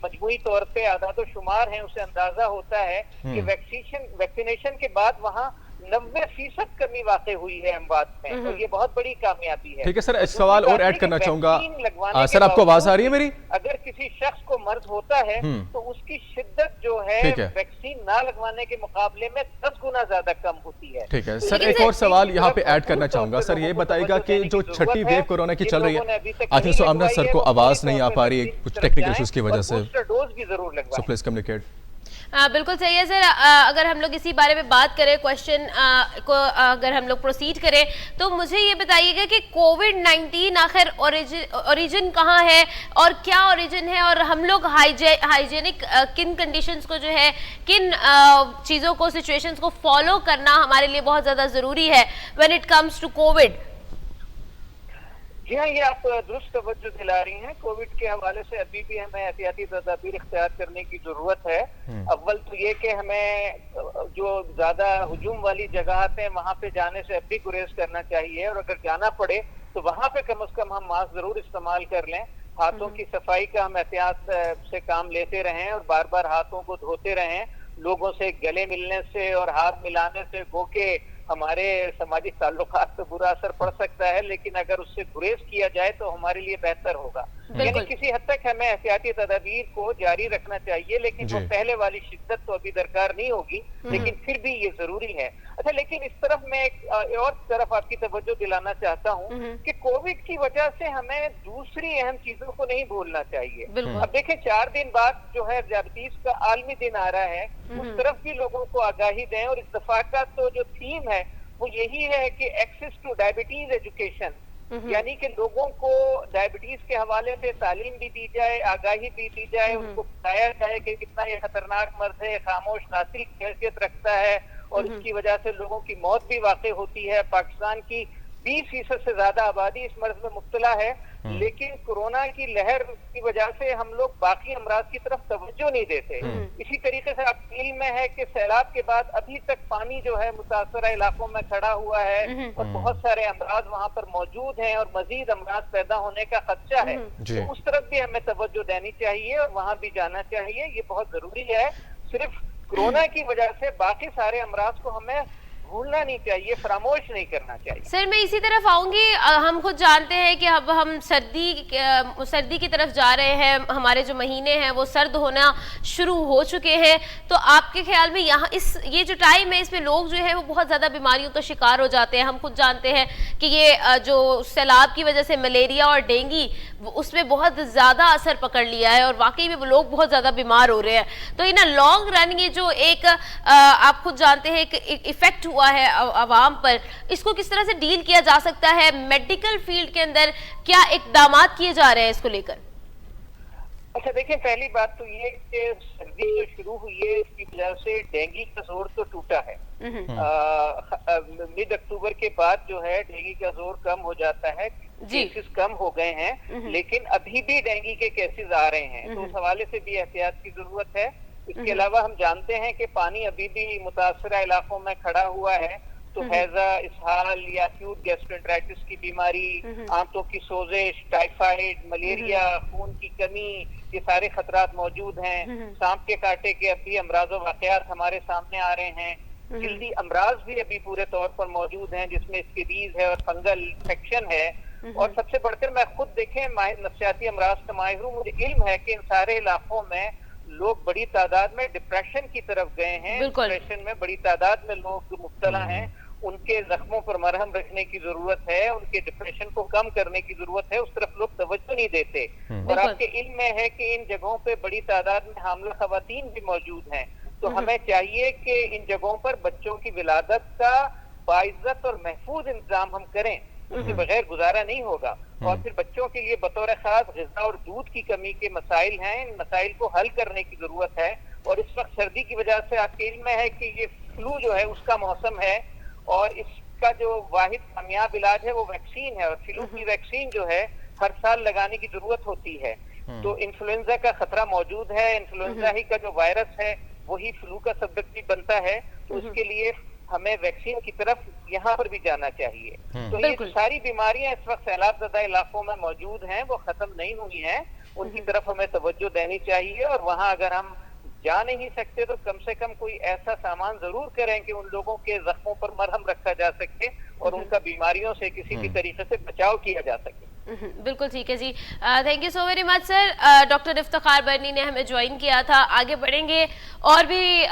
मजमूई तौर पे आदाद शुमार हैं उसे अंदाजा होता है कि वैक्सीनेशन के बाद वहाँ 90% कमी वाक़ई हुई है अमवात में। और ये बहुत बड़ी कामयाबी है। ठीक है सर, एक सवाल और ऐड करना चाहूंगा। सर आपको आवाज आ रही है मेरी? अगर किसी शख्स को मर्ज होता है तो उसकी शिद्दत जो है वैक्सीन ना लगवाने के मुकाबले में 10 गुना ज्यादा कम होती है। ठीक है सर, एक और सवाल यहाँ पे ऐड करना चाहूंगा। सर ये बताइएगा कि जो छठी वेव कोरोना की चल रही है, I think so Amna sir को आवाज नहीं आ पा रही है कुछ टेक्निकल इश्यूज की वजह से। डोज भी जरूर लगवाएं। So please communicate. बिल्कुल सही है सर। अगर हम लोग इसी बारे में बात करें, क्वेश्चन को अगर हम लोग प्रोसीड करें तो मुझे ये बताइएगा कि कोविड-19 आखिर ओरिजिन कहाँ है और क्या ओरिजिन है, और हम लोग हाइजेनिक किन कंडीशंस को जो है, किन चीज़ों को, सिचुएशंस को फॉलो करना हमारे लिए बहुत ज़्यादा ज़रूरी है when it comes to COVID. जी हाँ, ये आप दुरुस्त तवज्जो दिला रही हैं। कोविड के हवाले से अभी भी हमें एहतियाती तदाबीर इख्तियार करने की जरूरत है। अव्वल तो ये कि हमें जो ज्यादा हुजूम वाली जगह हैं वहां पे जाने से अभी गुरेज करना चाहिए। और अगर जाना पड़े तो वहां पे कम से कम हम मास्क जरूर इस्तेमाल कर लें। हाथों की सफाई का हम एहतियात से काम लेते रहें और बार बार हाथों को धोते रहें। लोगों से गले मिलने से और हाथ मिलाने से गो के हमारे समाजी ताल्लुकात पे बुरा असर पड़ सकता है, लेकिन अगर उससे गुरेज किया जाए तो हमारे लिए बेहतर होगा। यानी किसी हद तक हमें एहतियाती तदाबीर को जारी रखना चाहिए, लेकिन वो पहले वाली शिद्दत तो अभी दरकार नहीं होगी, लेकिन फिर भी ये जरूरी है। अच्छा, लेकिन इस तरफ मैं एक और तरफ आपकी तवज्जो दिलाना चाहता हूँ कि कोविड की वजह से हमें दूसरी अहम चीजों को नहीं भूलना चाहिए। अब देखें, 4 दिन बाद जो है डायबिटीज का आलमी दिन आ रहा है, उस तरफ भी लोगों को आगाही दें। और इस दफा का तो जो थीम है वो यही है कि एक्सेस टू डायबिटीज एजुकेशन, यानी कि लोगों को डायबिटीज के हवाले से तालीम भी दी जाए, आगाही भी दी जाए, उनको बताया जाए कि कितना ये खतरनाक मर्ज है, खामोश नासिल की हैसियत रखता है और इसकी वजह से लोगों की मौत भी वाक़ई होती है। पाकिस्तान की 20% से ज्यादा आबादी इस मर्ज में मुब्तला है, लेकिन कोरोना की लहर की वजह से हम लोग बाकी अमराज की तरफ तवज्जो नहीं देते। इसी तरीके से आपके इल्म में है कि सैलाब के बाद अभी तक पानी जो है मुतासरा इलाकों में खड़ा हुआ है और बहुत सारे अमराज वहाँ पर मौजूद हैं और मजीद अमराज पैदा होने का खदशा है। तो उस तरफ भी हमें तवज्जो देनी चाहिए और वहाँ भी जाना चाहिए। ये बहुत जरूरी है। सिर्फ कोरोना की वजह से बाकी सारे अमराज को हमें भूलना नहीं चाहिए, फरामोश नहीं करना चाहिए। सर मैं इसी तरफ आऊंगी। हम खुद जानते हैं कि अब हम सर्दी की तरफ जा रहे हैं, हमारे जो महीने हैं वो सर्द होना शुरू हो चुके हैं। तो आपके ख्याल में यहाँ ये जो टाइम है इसमें लोग जो है वो बहुत ज़्यादा बीमारियों का शिकार हो जाते हैं। हम खुद जानते हैं कि ये जो सैलाब की वजह से मलेरिया और डेंगू उसमें बहुत ज़्यादा असर पकड़ लिया है और वाकई में वो लोग बहुत ज़्यादा बीमार हो रहे हैं। तो इन लॉन्ग रन ये जो एक आप खुद जानते हैं एक इफेक्ट हुआ है आवाम पर, इसको किस तरह से डील किया जा सकता है? मेडिकल फील्ड के अंदर क्या इकदाम किए जा रहे हैं इसको लेकर? अच्छा देखिए, पहली बात तो ये कि सर्दी जो शुरू हुई है इसकी वजह से डेंगू का जोर तो टूटा है। मिड अक्टूबर के बाद जो है डेंगू का जोर कम हो जाता है, केसेस कम हो गए हैं, लेकिन अभी भी डेंगू के केसेस आ रहे हैं, तो उस हवाले से भी एहतियात की जरूरत है। इसके अलावा हम जानते हैं कि पानी अभी भी मुतासरा इलाकों में खड़ा हुआ है, तो हैजा, इसहाल या एक्यूट गैस्ट्रोएंटेराइटिस की बीमारी, आंतों की सोजिश, टाइफाइड, मलेरिया, खून की कमी, ये सारे खतरात मौजूद हैं। सांप के कांटे के अभी अमराज व वाक़यात हमारे सामने आ रहे हैं। जल्दी अमराज भी अभी पूरे तौर पर मौजूद हैं, जिसमें स्कैबीज है और फंगल इन्फेक्शन है। और सबसे बढ़कर मैं खुद देखें नफ्सियाती अमराज का माहिर हूँ, मुझे इल्म है कि इन सारे इलाकों में लोग बड़ी तादाद में डिप्रेशन की तरफ गए हैं। डिप्रेशन में बड़ी तादाद में लोग मुब्तला हैं। उनके जख्मों पर मरहम रखने की जरूरत है, उनके डिप्रेशन को कम करने की जरूरत है, उस तरफ लोग तवज्जो नहीं देते। और आपके इल्म में है कि इन जगहों पे बड़ी तादाद में हामिला खवातीन भी मौजूद हैं, तो हमें चाहिए कि इन जगहों पर बच्चों की विलादत का बाइज्जत और महफूज इंतजाम हम करें, उसके बगैर गुजारा नहीं होगा। और फिर बच्चों के लिए बतौर खास ग़िज़ा और दूध की कमी के मसाइल हैं, इन मसाइल को हल करने की जरूरत है। और इस वक्त सर्दी की वजह से आपके इल्म में है कि ये फ्लू जो है उसका मौसम है, और इसका जो वाहिद कामयाब इलाज है वो वैक्सीन है, और फ्लू की वैक्सीन जो है हर साल लगाने की जरूरत होती है। तो इन्फ्लुएंजा का खतरा मौजूद है, इन्फ्लुएंजा ही का जो वायरस है वही फ्लू का सबब भी बनता है, तो उसके लिए हमें वैक्सीन की तरफ यहाँ पर भी जाना चाहिए। तो ये सारी बीमारियां इस वक्त सैलाब ज़दा इलाकों में मौजूद हैं, वो खत्म नहीं हुई हैं, उनकी तरफ हमें तवज्जो देनी चाहिए। और वहाँ अगर हम जा नहीं सकते तो कम से कम कोई ऐसा सामान जरूर करें कि उन लोगों के जख्मों पर मरहम रखा जा सके और उनका बीमारियों से किसी भी तरीके से बचाव किया जा सके। बिल्कुल ठीक है जी, thank you so very much sir. Doctor Iftikhar Barni ने हमें ज्वाइन किया था। आगे बढ़ेंगे और भी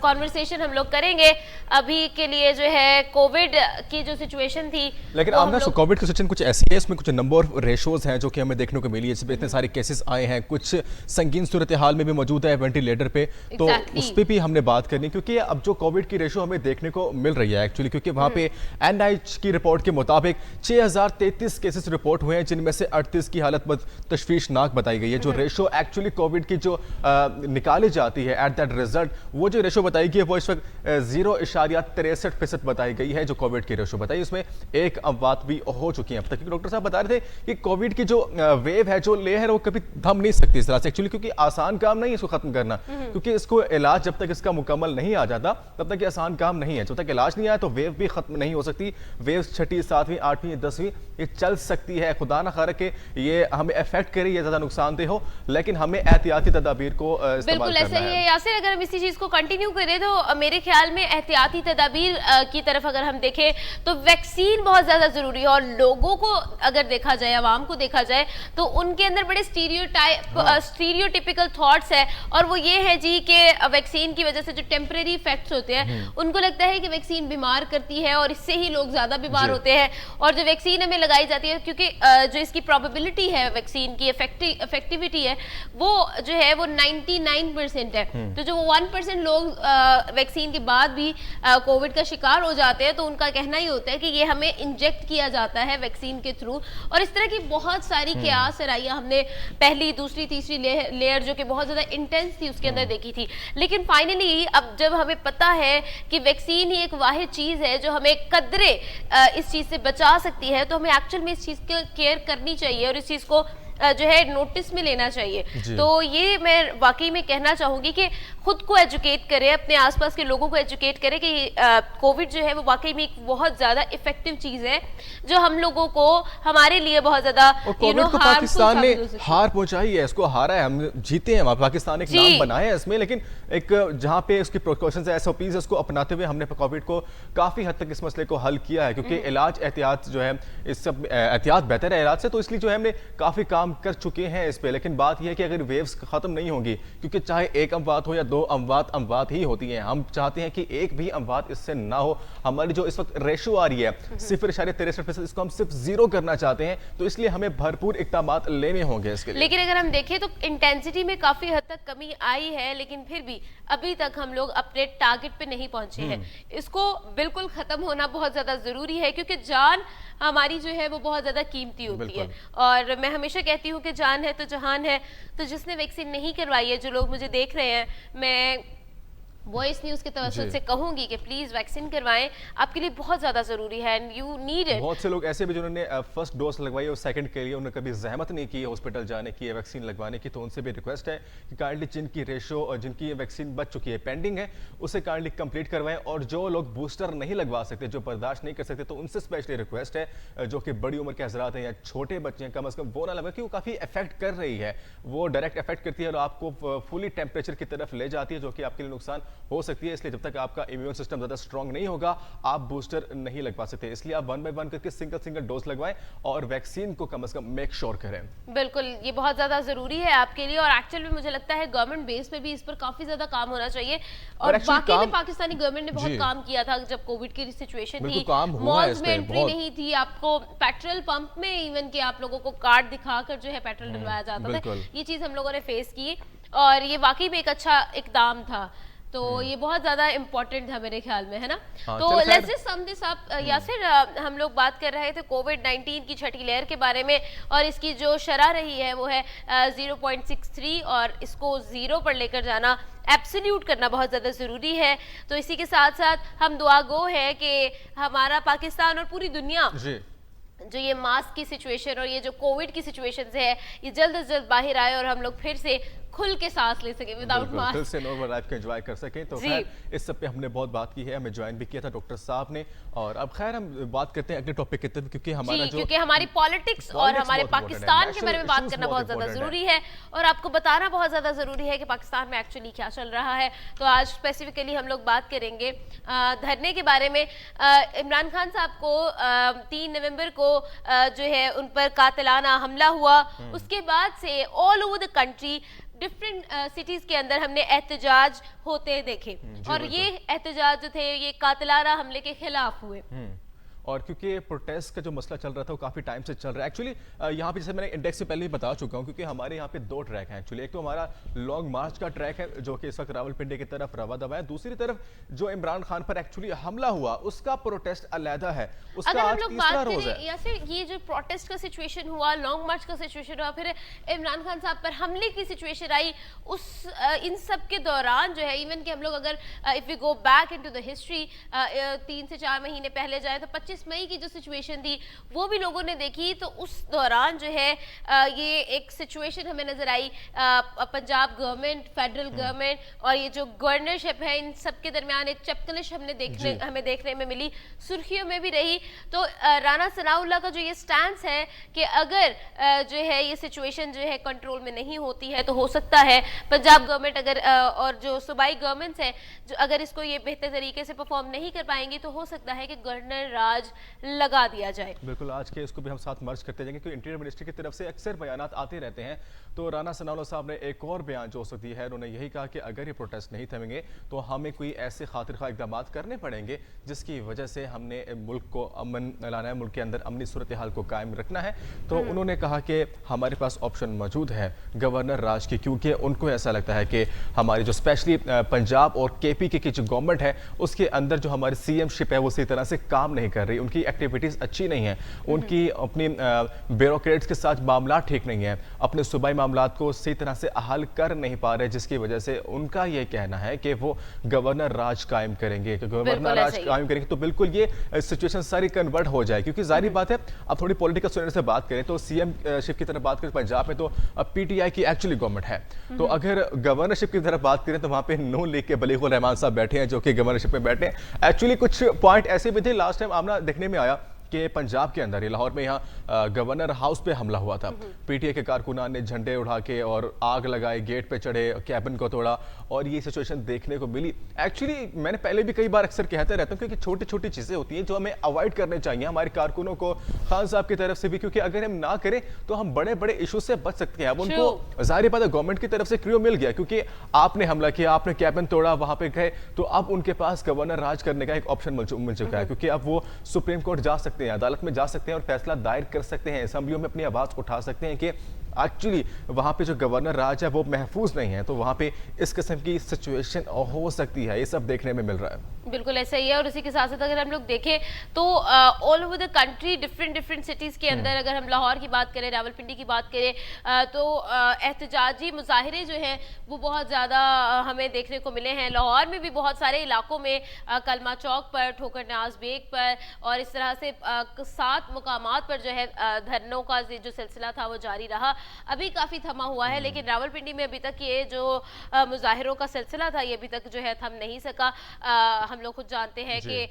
कॉन्वर्सेशन हम लोग करेंगे। अभी के लिए जो है कोविड की जो सिचुएशन थी, लेकिन आमना कोविड की सिचुएशन कुछ ऐसी है, इसमें कुछ नंबर और रेशोज हैं जो कि हमें देखने को मिली है, जिसमें इतने सारे केसेस आए हैं, कुछ संगीन सूरत हाल में भी मौजूद है वेंटिलेटर पे, तो उस पर भी हमने बात करनी, क्योंकि अब जो कोविड की रेशो हमें देखने को मिल रही है एक्चुअली, क्योंकि वहाँ पे NIH की रिपोर्ट के मुताबिक 6033 केसेस रिपोर्ट हुए हैं, जिनमें से 38 की हालत तशवीशनाक बताई गई है। जो रेशो एक्चुअली कोविड की जो निकाली जाती है एट दैट रिजल्ट, वो जो रेशो बताई गई है वो इस वक्त 0.63% बताई गई है, जो कोविड की रेशो बताई। उसमें एक अफवात भी हो चुकी है अब तक, क्योंकि डॉक्टर साहब बता रहे थे कि कोविड की जो वेव है, जो लेयर है, वो कभी थम नहीं सकती इस तरह से एक्चुअली, क्योंकि आसान काम नहीं है इसको खत्म करना, क्योंकि इसको इलाज जब तक इसका मुकम्मल नहीं आ जाता तब तक ये आसान काम नहीं है। जब तक इलाज नहीं आया तो वेव भी खत्म नहीं हो सकती। वेव 6वीं 7वीं 8वीं 10वीं ये चल सकती है, खुदा ना खारा के ये हमें अफेक्ट करे, ये ज्यादा नुकसानदेह हो, लेकिन हमें एहतियाती तदाबीर को बिल्कुल ऐसा ही है यासिर। अगर हम इसी चीज को कंटिन्यू करें तो मेरे ख्याल में एहतियाती तदाबीर की तरफ अगर हम देखें तो वैक्सीन बहुत ज्यादा जरूरी है। और लोगों को अगर देखा जाए, आवाम को देखा जाए, तो उनके अंदर बड़े स्टीरियोटिपिकल थॉट्स है, और वो ये है जी कि वैक्सीन की वजह से जो टेम्परेरी इफेक्ट्स होते हैं, उनको लगता है कि वैक्सीन बीमार करती है और इससे ही लोग ज्यादा बीमार होते हैं। और जो वैक्सीन हमें लगाई जाती है, क्योंकि जो इसकी प्रोबेबिलिटी है वैक्सीन की इफेक्टिविटी है वो जो है वो 99% है। तो जो 1% लोग वैक्सीन के बाद भी कोविड का शिकार हो जाते हैं, तो उनका कहना ही होता है कि ये हमें इंजेक्ट किया जाता है वैक्सीन के थ्रू। और इस तरह की बहुत सारी कयास सराइयां हमने पहली, दूसरी, तीसरी लेयर जो कि बहुत ज्यादा इंटेंस थी उसके अंदर देखी थी। लेकिन फाइनली अब जब हमें पता है कि वैक्सीन ही एक वाहिद चीज है जो हमें कदरे इस चीज से बचा सकती है, तो हमें एक्चुअल में इस चीज की केयर करनी चाहिए और इस चीज को जो है नोटिस में लेना चाहिए। तो ये मैं वाकई में कहना चाहूंगी कि खुद को एजुकेट करें, अपने आसपास के लोगों को एजुकेट करें कि कोविड जो है वो वाकई में एक बहुत ज्यादा इफेक्टिव चीज है जो हम लोगों को, हमारे लिए बहुत ज्यादा पाकिस्तान ने हार पहुंचाई है, इसको हारा है, हम जीते हैं, पाकिस्तान एक नाम बनाया है इसमें, लेकिन एक जहां पे उसकी प्रिकॉशंस एसओपीज उसको अपनाते हुए हमने कोविड को काफी हद तक इस मसले को हल किया है, क्योंकि इलाज एहतियात जो है इस सब एहतियात बेहतर है इलाज से, तो इसलिए जो है हमने काफी काम कर चुके हैं इस पे। लेकिन बात यह है कि अगर वेव्स खत्म नहीं होंगी, क्योंकि चाहे एक अमवात हो या 2 अमवात ही होती हैं, हम चाहते हैं कि एक भी अमवात इससे ना हो। हमारी जो इस वक्त रेशो आ रही है 0.63%, इसको हम सिर्फ 0 करना चाहते हैं, तो इसलिए हमें भरपूर इकदामात लेने होंगे इसके लिए। लेकिन अगर हम देखें तो इंटेंसिटी में काफी हद तक कमी आई है, लेकिन फिर भी अभी तक हम लोग अपने टारगेट पे नहीं पहुंचे हैं। इसको बिल्कुल खत्म होना बहुत ज्यादा जरूरी है, क्योंकि जान हमारी जो है वो बहुत ज्यादा कीमती होती है। और मैं हमेशा कहती हूँ कि जान है तो जहान है। तो जिसने वैक्सीन नहीं करवाई है, जो लोग मुझे देख रहे हैं, मैं वॉइस न्यूज के तवज्जुह से कहूंगी कि प्लीज वैक्सीन करवाएं, आपके लिए बहुत ज्यादा जरूरी है एंड यू नीड इट। बहुत से लोग ऐसे भी जिन्होंने फर्स्ट डोज लगवाई और सेकंड के लिए उन्होंने कभी जहमत नहीं की हॉस्पिटल जाने की, वैक्सीन लगवाने की, तो उनसे भी रिक्वेस्ट है कि काइंडली जिनकी रेशो और जिनकी वैक्सीन बच चुकी है, पेंडिंग है, उसे काइंडली कंप्लीट करवाएं। और जो लोग बूस्टर नहीं लगवा सकते, जो बर्दाश्त नहीं कर सकते, तो उनसे स्पेशली रिक्वेस्ट है जो कि बड़ी उम्र के हजरात हैं या छोटे बच्चे हैं, कम अज कम वो ना लगवाएं, क्योंकि वो काफी इफेक्ट कर रही है, वो डायरेक्ट इफेक्ट करती है और आपको फुली टेम्परेचर की तरफ ले जाती है, जो कि आपके लिए नुकसान हो सकती है। इसलिए जब तक आपका इम्यून सिस्टम ज्यादा स्ट्रांग नहीं होगा, आप बूस्टर नहीं लगवा सकते। इसलिए आप 1 बाय 1 करके सिंगल डोज लगवाएं और वैक्सीन को कम से कम मेक श्योर करें। बिल्कुल, ये बहुत ज्यादा जरूरी है आपके लिए। और एक्चुअल में मुझे लगता है गवर्नमेंट बेस पे भी इस पर काफी ज्यादा काम होना चाहिए। और बाकी में पाकिस्तानी गवर्नमेंट ने बहुत काम किया था जब कोविड की सिचुएशन थी, मॉल्स में एंट्री नहीं थी, आपको पेट्रोल पंप में इवन के आप लोगों को कार्ड दिखाकर जो है पेट्रोल डलवाया जाता था। ये चीज हम लोगों ने फेस की और ये वाकई में एक अच्छा इकदाम था। तो ये बहुत ज्यादा इंपॉर्टेंट था मेरे ख्याल में, है ना। तो let's just sum this up. Yasir, हम लोग बात कर रहे थे कोविड-19 की छठी लहर के बारे में और इसकी जो शरह रही है वो है 0.63 और इसको 0 पर लेकर जाना, एब्सोल्यूट करना बहुत ज़्यादा ज़रूरी है। तो इसी के साथ साथ हम दुआ गो है कि हमारा पाकिस्तान और पूरी दुनिया जो ये मास्क की सिचुएशन और ये जो कोविड की सिचुएशन है, ये जल्द से जल्द बाहर आए और हम लोग फिर से खुल के सांस ले सके विदाउट मास्क, फिर से नॉर्मल लाइफ को एंजॉय कर सकें। तो खैर इस सब पे हमने बहुत बात की है, हमें ज्वाइन भी किया था डॉक्टर साहब ने। और अब खैर हम बात करते हैं अगले टॉपिक की तरफ, क्योंकि हमारी पॉलिटिक्स और हमारे पाकिस्तान के बारे में बात करना बहुत ज्यादा जरूरी है और आपको बताना बहुत ज्यादा जरूरी है कि पाकिस्तान में एक्चुअली क्या चल रहा है। तो आज स्पेसिफिकली हम लोग बात करेंगे धरने के बारे में। इमरान खान साहब को 3 नवंबर को जो है उन पर कातिलाना हमला हुआ, उसके बाद से all over the country different cities के अंदर हमने एहतजाज होते देखे और ये एहतजाज जो थे ये कातिलाना हमले के खिलाफ हुए। और क्योंकि प्रोटेस्ट का जो मसला चल रहा था वो काफ़ी टाइम से चल रहा है। एक्चुअली यहाँ पे जैसे मैंने इंडेक्स से पहले ही बता चुका हूँ, क्योंकि हमारे यहाँ पे 2 ट्रैक हैं एक्चुअली। एक तो हमारा लॉन्ग मार्च का ट्रैक है जो कि इस वक्त रावलपिंडी की तरफ रवा दवा है, दूसरी तरफ जो इमरान खान पर एक्चुअली हमला हुआ उसका प्रोटेस्ट अलहदा है, उसका आज तीसरा रोज है। या फिर ये जो प्रोटेस्ट का सिचुएशन हुआ, लॉन्ग मार्च का सिचुएशन हुआ, फिर इमरान खान साहब पर हमले की सिचुएशन आई, इन सब के दौरान जो है इवन कि हम लोग अगर if we go back into the history 3 से 4 महीने पहले जाए तो 25 मई की जो सिचुएशन थी वो भी लोगों ने देखी। तो उस दौरान जो है ये एक सिचुएशन हमें नजर आई, पंजाब गवर्नमेंट, फेडरल गवर्नमेंट और ये जो गवर्नरशिप है, इन सब के दरमियान एक चपकलिश हमें देखने में मिली, सुर्खियों में भी रही। तो राना सनाउल्लाह का जो ये स्टैंस है कि अगर जो है ये सिचुएशन जो है कंट्रोल में नहीं होती है तो हो सकता है पंजाब गवर्नमेंट अगर और जो सूबाई गवर्नमेंट्स है जो अगर इसको ये बेहतर तरीके से परफॉर्म नहीं कर पाएंगी तो हो सकता है कि गवर्नर राज लगा दिया जाए। बिल्कुल, आज के इसको भी हम साथ मर्ज करते जाएंगे, क्योंकि इंटीरियर मिनिस्ट्री की तरफ से अक्सर बयानात आते रहते हैं। तो राना सनाउल्लाह साहब ने एक और बयान जो दी है, उन्होंने यही कहा कि अगर ये प्रोटेस्ट नहीं थमेंगे तो हमें कोई ऐसे खातिर-खा इक़दाम करने पड़ेंगे जिसकी वजह से हमने मुल्क को अमन लाना है, मुल्क के अंदर अमनी सूरत हाल को कायम रखना है। तो उन्होंने कहा कि हमारे पास ऑप्शन मौजूद है गवर्नर राज की, क्योंकि उनको ऐसा लगता है कि हमारी जो स्पेशली पंजाब और KP की जो गवर्नमेंट है उसके अंदर जो हमारी CM शिप है वो उसी तरह से काम नहीं कर रही। रही, उनकी एक्टिविटीज़ अच्छी नहीं है, उनकी अपनी ब्यूरोक्रेट्स के साथ मामला ठीक नहीं है, अपने सूबाई मामला को सही तरह से हल कर नहीं पा रहे, जिसकी वजह से उनका ये कहना है कि वो गवर्नर राज कायम करेंगे। गवर्नर राज कायम करेंगे तो बिल्कुल ये सिचुएशन सारी कन्वर्ट हो जाए, क्योंकि जाहिर बात है अब थोड़ी पॉलिटिकल सोचने से बात करें तो सीएमशिप की तरफ बात करें पंजाब में तो पीटीआई की एक्चुअली गवर्नमेंट है, तो अगर गवर्नरशिप की तरफ बात करें तो वहां पे नून लीग के बलीगुल रहमान साहब बैठे हैं जो कि गवर्नरशिप में बैठे हैं। एक्चुअली कुछ पॉइंट ऐसे भी थे, लास्ट टाइम आमना देखने में आया कि पंजाब के अंदर लाहौर में यहाँ गवर्नर हाउस पे हमला हुआ था, पीटीआई के कारकुनान ने झंडे उठा के और आग लगाई, गेट पे चढ़े, कैबिन को तोड़ा और ये सिचुएशन देखने को मिली। एक्चुअली मैंने पहले भी कई बार अक्सर कहते रहता हूँ क्योंकि छोटी छोटी चीज़ें होती हैं जो हमें अवॉइड करने चाहिए हमारे कारकुनों को, खान साहब की तरफ से भी, क्योंकि अगर हम ना करें तो हम बड़े बड़े इशू से बच सकते हैं। अब उनको जाहिर बात है गवर्नमेंट की तरफ से क्रियो मिल गया क्योंकि आपने हमला किया, आपने कैबिन तोड़ा, वहां पे गए, तो अब उनके पास गवर्नर राज करने का एक ऑप्शन मिल चुका है, क्योंकि अब वो सुप्रीम कोर्ट जा सकते हैं, अदालत में जा सकते हैं और फैसला दायर कर सकते हैं, असेंबलियों में अपनी आवाज उठा सकते हैं कि एक्चुअली वहां पे जो गवर्नर राज है वो महफूज नहीं है, तो वहां पे इस किस्म की सिचुएशन हो सकती है। ये सब देखने में मिल रहा है। बिल्कुल ऐसा ही है। और इसी के साथ साथ अगर हम लोग देखें तो all over the country different cities के अंदर, अगर हम लाहौर की बात करें, रावलपिंडी की बात करें, तो एहतजाजी मुजाहिरे जो हैं वो बहुत ज़्यादा हमें देखने को मिले हैं। लाहौर में भी बहुत सारे इलाकों में कलमा चौक पर, ठोकर न्याज बेग पर और इस तरह से 7 मुकामात पर जो है धरनों का जो सिलसिला था वो जारी रहा। अभी काफ़ी थमा हुआ है, लेकिन रावलपिंडी में अभी तक ये जो मुजाहिरों का सिलसिला था ये अभी तक जो है थम नहीं सका। हम लोग खुद जानते हैं कि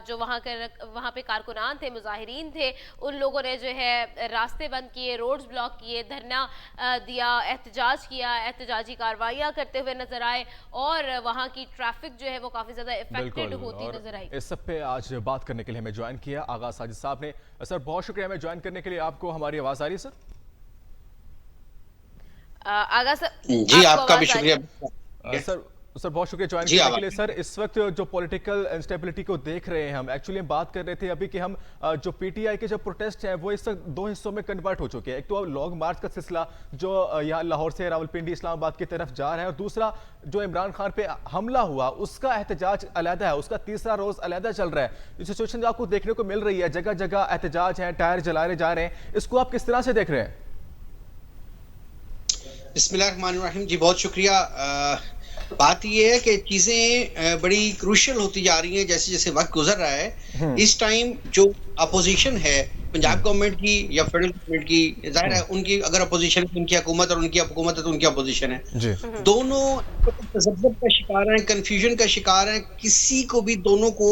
जो वहाँ पे कारकुनान थे, मुजाहिरीन थे, उन लोगों ने जो है रास्ते बंद किए, रोड्स ब्लॉक किए, धरना दिया, एहतजाज किया, एहतजाजी कार्रवाइयाँ करते हुए नजर आए और वहाँ की ट्रैफिक जो है वो काफ़ी ज़्यादा इफेक्टेड होती नजर आई। इस सब पे आज बात करने के लिए हमें ज्वाइन किया आगा साजिद साहब ने। सर बहुत शुक्रिया हमें ज्वाइन करने के लिए। आपको हमारी आवाज़ आ रही है सर? आगा सर जी आपका भी शुक्रिया सर बहुत शुक्रिया ज्वाइन करने के लिए। सर इस वक्त जो पॉलिटिकल इंस्टेबिलिटी को देख रहे हैं हम, एक्चुअली हम बात कर रहे थे अभी कि हम जो पीटीआई के जो प्रोटेस्ट है वो इस वक्त 2 हिस्सों में कन्वर्ट हो चुके हैं। एक तो लॉन्ग मार्च का सिलसिला जो यहाँ लाहौर से रावलपिंडी इस्लामाबाद की तरफ जा रहा है, और दूसरा जो इमरान खान पे हमला हुआ उसका एहतजाज अलहदा है, उसका तीसरा रोज अलहदा चल रहा है। ये सिचुएशन जो आपको देखने को मिल रही है, जगह जगह एहतजाज है, टायर जलाए जा रहे हैं, इसको आप किस तरह से देख रहे हैं? बिस्मिल्लाहिर्रहमानिर्रहीम जी बहुत शुक्रिया। बात ये है कि चीजें बड़ी क्रूशियल होती जा रही हैं जैसे जैसे वक्त गुजर रहा है। इस टाइम जो अपोजिशन है पंजाब गवर्नमेंट की या फेडरल गवर्नमेंट की, जाहिर है उनकी अगर अपोजिशन है उनकी हुकूमत और उनकी हुकूमत है तो उनकी अपोजिशन है, दोनों तशद्दुद का शिकार हैं, कंफ्यूजन का शिकार हैं। किसी को भी दोनों को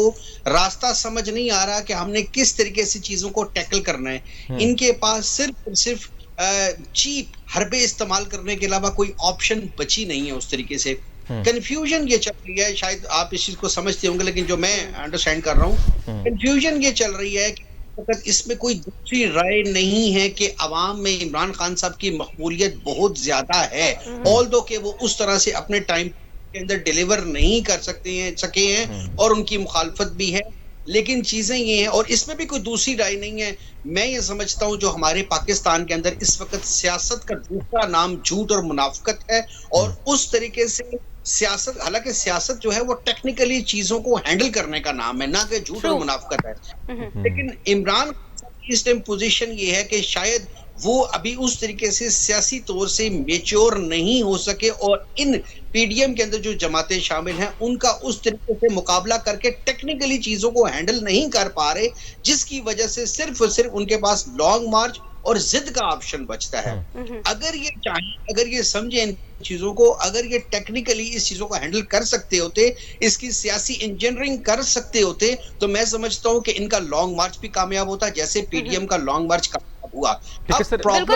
रास्ता समझ नहीं आ रहा कि हमने किस तरीके से चीजों को टैकल करना है। इनके पास सिर्फ और सिर्फ चीप हरबे इस्तेमाल करने के अलावा कोई ऑप्शन बची नहीं है। उस तरीके से कंफ्यूजन ये चल रही है, शायद आप इस चीज को समझते होंगे, लेकिन जो मैं अंडरस्टैंड कर रहा हूँ, कंफ्यूजन ये चल रही है कि इसमें कोई दूसरी राय नहीं है कि अवाम में इमरान खान साहब की मकबूलियत बहुत ज्यादा है, ऑल्दो कि वो उस तरह से अपने टाइम के अंदर डिलीवर नहीं कर सके हैं और उनकी मुखालफत भी है। लेकिन चीजें ये हैं और इसमें भी कोई दूसरी राय नहीं है। मैं ये समझता हूं जो हमारे पाकिस्तान के अंदर इस वक्त सियासत का दूसरा नाम झूठ और मुनाफिकत है, और उस तरीके से सियासत, हालांकि सियासत जो है वो टेक्निकली चीजों को हैंडल करने का नाम है, ना कि झूठ और मुनाफिकत है। लेकिन इमरान की इस टाइम पोजीशन ये है कि शायद वो अभी उस तरीके से सियासी तौर से मेच्योर नहीं हो सके और इन पीडीएम के अंदर जो जमातें शामिल हैं उनका उस तरीके से मुकाबला करके टेक्निकली चीजों को हैंडल नहीं कर पा रहे, जिसकी वजह से सिर्फ और सिर्फ उनके पास लॉन्ग मार्च और जिद का ऑप्शन बचता है। अगर ये चाहे, अगर ये समझे इन चीजों को, अगर ये टेक्निकली इस चीजों को हैंडल कर सकते होते, इसकी सियासी इंजीनियरिंग कर सकते होते, तो मैं समझता हूं कि इनका लॉन्ग मार्च भी कामयाब होता जैसे पीडीएम का लॉन्ग मार्च हुआ। बिल्कुल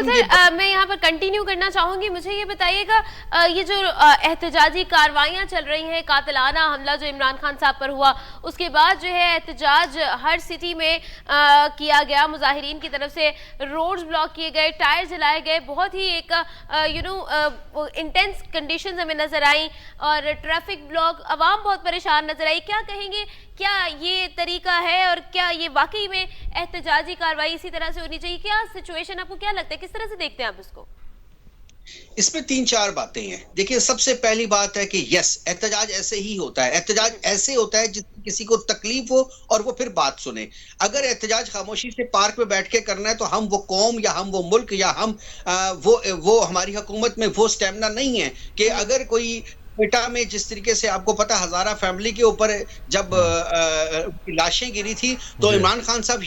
सर, मैं यहाँ पर कंटिन्यू करना चाहूंगी। मुझे ये बताइएगा, ये जो एहतजाजी कार्रवाइयाँ चल रही हैं, कातिलाना हमला जो इमरान खान साहब पर हुआ, उसके बाद जो है एहतजाज हर सिटी में किया गया, मुजाहिरीन की तरफ से रोड्स ब्लॉक किए गए, टायर जलाए गए, बहुत ही एक इंटेंस कंडीशंस हमें नजर आई और ट्रैफिक ब्लॉक, आवाम बहुत परेशान नजर आई। क्या कहेंगे, क्या ये तरीका है और क्या ये वाकई में एहतजाजी कार्रवाई इसी तरह से होनी चाहिए? क्या सिचुएशन, आपको क्या लगता है, किस तरह से देखते हैं आप इसको? इसमें 3-4 बातें हैं। देखिए, सबसे पहली बात है कि यस, एहतजाज ऐसे ही होता है। एहतजाज ऐसे होता है जिसमें किसी को तकलीफ हो और वो फिर बात सुने। अगर एहतजाज खामोशी से पार्क में बैठ के करना है तो हम वो कौम या हम वो मुल्क या हम वो हमारी हुकूमत में वो स्टेमिना नहीं है कि अगर कोई क्वेटा में जिस तरीके से आपको पता हजारा फैमिली के ऊपर जब लाशें गिरी थी तो इमरान खान साहब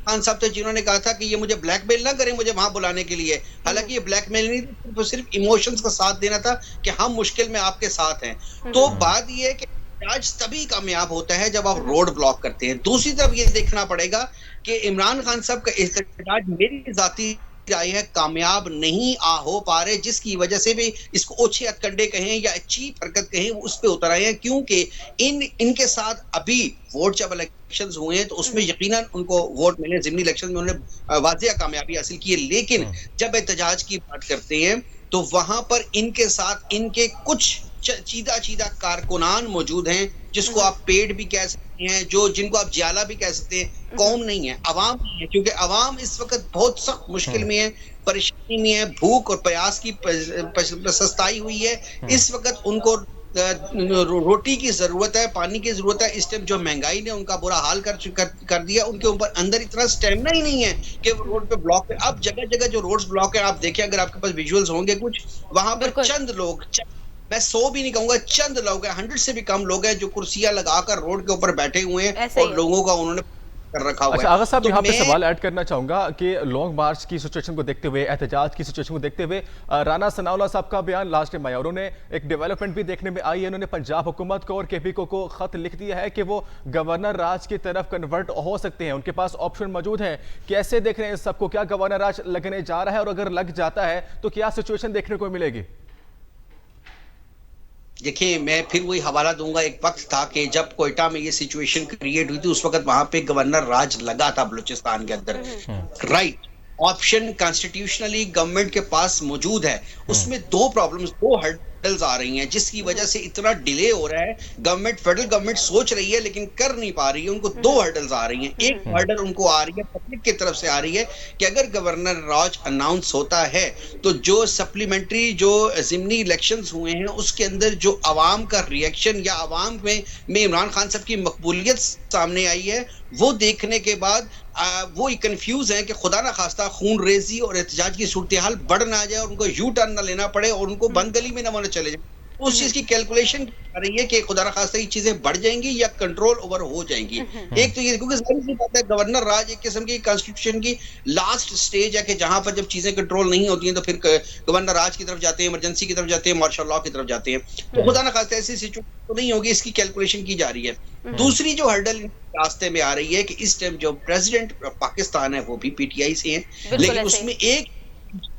खान साहब थे जिन्होंने कहा था कि ये मुझे ब्लैकमेल ना करें मुझे वहां बुलाने के लिए। हालांकि ये ब्लैकमेल नहीं थी, तो सिर्फ इमोशंस का साथ देना था कि हम मुश्किल में आपके साथ हैं। तो बात ये है कि एहतजाज तभी कामयाब होता है जब आप रोड ब्लॉक करते हैं। दूसरी तरफ ये देखना पड़ेगा कि इमरान खान साहब का एहतजाज मेरी जाती राय है कामयाब नहीं हो पा रहे, जिसकी वजह से भी इसको ओछे हथकंडे कहें या अच्छी हरकत कहें उस पे उतर आए हैं, क्योंकि इनके साथ अभी वोट जब इलेक्शंस हुए हैं तो उसमें यकीनन उनको वोट मिले, ज़िमनी इलेक्शन में उन्होंने वाजिया कामयाबी हासिल की है। लेकिन जब एहतजाज की बात करते हैं तो वहां पर इनके साथ इनके कुछ चीदा कारकुनान मौजूद हैं जिसको आप पेड भी कह सकते हैं, जिनको आप जियाला भी कह सकते हैं। कौम नहीं है, अवाम नहीं है, क्योंकि अवाम इस वक्त बहुत सख्त मुश्किल में है, परेशानी में है, भूख और प्यास की सस्ताई हुई है। इस वक्त उनको रोटी की जरूरत है, पानी की जरूरत है। इस टाइम जो महंगाई ने उनका बुरा हाल कर दिया, उनके ऊपर अंदर इतना स्टेमिना ही नहीं है कि वो रोड पे ब्लॉक है। अब जगह जगह जो रोड्स ब्लॉक है, आप देखिए, अगर आपके पास विजुअल्स होंगे कुछ, वहां पर चंद लोग, मैं 100 भी नहीं कहूंगा, चंद लोग हैं, 100 से भी कम लोग हैं जो कुर्सियां लगाकर रोड के ऊपर बैठे हुए हैं और लोगों का उन्होंने कर रखा हुआ है। अच्छा, आगा साहब, यहाँ पे सवाल ऐड करना चाहूंगा कि लॉन्ग मार्च की सिचुएशन को देखते हुए, एहतजाज की सिचुएशन को देखते हुए, राना सनाउल्लाह साहब का बयान लास्ट टाइम आया, उन्होंने एक डेवलपमेंट भी देखने में आई है। उन्होंने पंजाब हुकूमत को और केपीको को खत लिख दिया है कि वो गवर्नर राज की तरफ कन्वर्ट हो सकते हैं, उनके पास ऑप्शन मौजूद है। कैसे देख रहे हैं इस सबको? क्या गवर्नर राज लगने जा रहा है, और अगर लग जाता है तो क्या सिचुएशन देखने को मिलेगी? देखिए, मैं फिर वही हवाला दूंगा, एक वक्त था कि जब कोयटा में ये सिचुएशन क्रिएट हुई थी, उस वक्त वहां पे गवर्नर राज लगा था बलूचिस्तान के अंदर, राइट। ऑप्शन कॉन्स्टिट्यूशनली गवर्नमेंट के पास मौजूद है। उसमें दो हर्डल्स आ रही हैं जिसकी वजह से इतना डिले हो रहा है। फेडरल गवर्नमेंट सोच रही है लेकिन कर नहीं पा रही है। उनको दो हर्डल्स आ रही हैं। एक हर्डल उनको आ रही है, पब्लिक की तरफ से आ रही है कि अगर गवर्नर राज अनाउंस होता है तो जो सप्लीमेंट्री जो ज़िमनी इलेक्शंस हुए हैं उसके अंदर जो अवाम का रिएक्शन या अवाम में इमरान खान साहब की मकबूलियत सामने आई है, वो देखने के बाद वो कंफ्यूज है कि खुदा ना खास्ता खून रेजी और एहतजाज की सूरत हाल बढ़ ना जाए और उनको यू टर्न ना लेना पड़े और उनको बंद गली में ना चले जाए। उस चीज की कैलकुलेशन आ रही है कि खुदा ना खास्ता ये चीजें बढ़ जाएंगी या कंट्रोल ओवर हो जाएंगी। एक तो ये, क्योंकि जाहिर सी बात है गवर्नर राज एक किस्म की कॉन्स्टिट्यूशन की लास्ट स्टेज है कि जहां पर जब चीजें कंट्रोल नहीं होती हैं तो फिर गवर्नर राज की तरफ जाते हैं, इमरजेंसी की तरफ जाते हैं, मार्शल लॉ की तरफ जाते हैं। तो खुदा ना खास्ता ऐसी सिचुएशन तो नहीं होगी, इसकी कैलकुलेशन की जा रही है। दूसरी जो हर्डल रास्ते में आ रही है कि इस टाइम जो प्रेसिडेंट पाकिस्तान है वो भी पीटीआई से है, लेकिन उसमें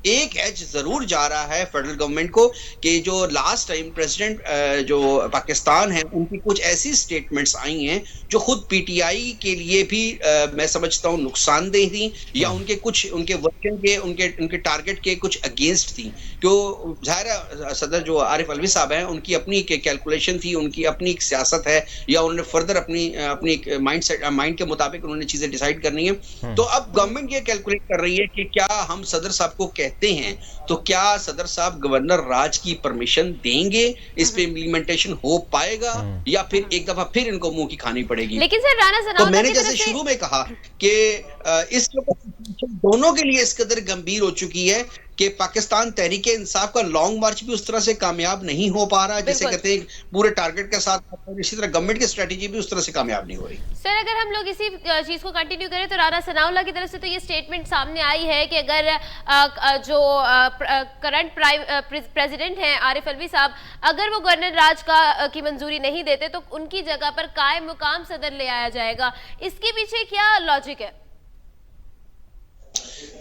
एक एज जरूर जा रहा है फेडरल गवर्नमेंट को कि जो लास्ट टाइम प्रेसिडेंट जो पाकिस्तान है उनकी कुछ ऐसी स्टेटमेंट्स आई हैं जो खुद पीटीआई के लिए भी मैं समझता हूं नुकसानदेह थी या उनके वर्जन के उनके टारगेट के कुछ अगेंस्ट थी। तो ज़ाहिर सदर जो आरिफ अलवी साहब हैं उनकी अपनी कैलकुलेशन थी, उनकी अपनी एक सियासत है या उन्होंने फर्दर अपनी माइंड के मुताबिक उन्होंने चीजें डिसाइड करनी है। तो अब गवर्नमेंट ये कैलकुलेट कर रही है कि क्या हम सदर साहब को कहते हैं तो क्या सदर साहब गवर्नर राज की परमिशन देंगे, इस पे इम्प्लीमेंटेशन हो पाएगा या फिर एक दफा फिर इनको मुंह की खानी पड़ेगी। लेकिन सर राना सनाउल्लाह तो मैंने जैसे शुरू में कहा कि इस दोनों के लिए इस कदर गंभीर हो चुकी है कि पाकिस्तान तहरीक इंसाफ का लॉन्ग मार्च भी उस तरह से कामयाब नहीं हो पा रहा जैसे कहते हैं पूरे टारगेट के साथ, इसी तरह गवर्नमेंट की स्ट्रेटेजी भी उस तरह से कामयाब नहीं हो रही। सर अगर हम लोग इसी चीज को कंटिन्यू करें तो राना सनाउल्लाह की तरफ से तो ये स्टेटमेंट सामने आई है कि अगर जो करंट प्रेसिडेंट हैं आरिफ अलवी साहब, अगर वो गवर्नर राज की मंजूरी नहीं देते तो उनकी जगह पर कायम मुकाम सदर ले आया जाएगा। इसके पीछे क्या लॉजिक है?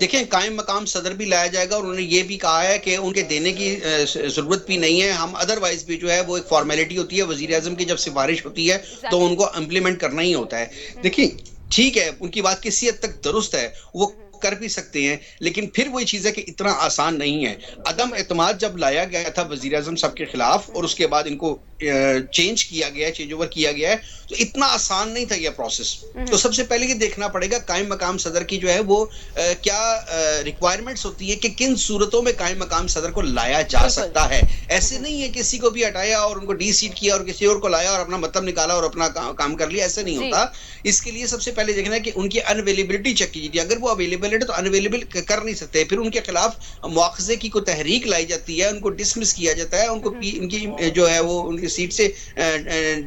देखिए, कायम मकाम सदर भी लाया जाएगा और उन्होंने ये भी कहा है कि उनके देने की जरूरत भी नहीं है, हम अदरवाइज भी जो है वो एक फॉर्मेलिटी होती है, वजीर आजम की जब सिफारिश होती है तो उनको इम्प्लीमेंट करना ही होता है। देखिए ठीक है, उनकी बात किसी हद तक दुरुस्त है, वो कर भी सकते हैं, लेकिन फिर वही चीज है कि इतना आसान नहीं है। अदम एतमाद जब लाया गया था वजीर आजम साहब के खिलाफ और उसके बाद इनको चेंज किया गया है, चेंज ओवर किया गया है, तो इतना आसान नहीं था यह प्रोसेस। तो सबसे पहले ये देखना पड़ेगा कायम मकाम सदर की जो है वो क्या रिक्वायरमेंट्स होती है कि किन सूरतों में कायम मकाम सदर को लाया जा सकता है। ऐसे नहीं है किसी को भी हटाया और उनको डी सीट किया और किसी और को लाया और अपना मतलब निकाला और अपना काम कर लिया, ऐसे नहीं होता। इसके लिए सबसे पहले देखना है कि उनकी अनअवेलेबिलिटी चेक कीजिए। अगर वो अवेलेबल है तो अनअवेलेबल कर नहीं सकते, फिर उनके खिलाफ मुआवजे की कोई तहरीक लाई जाती है, उनको डिसमिस किया जाता है, उनको उनकी जो है वो उनकी सीट से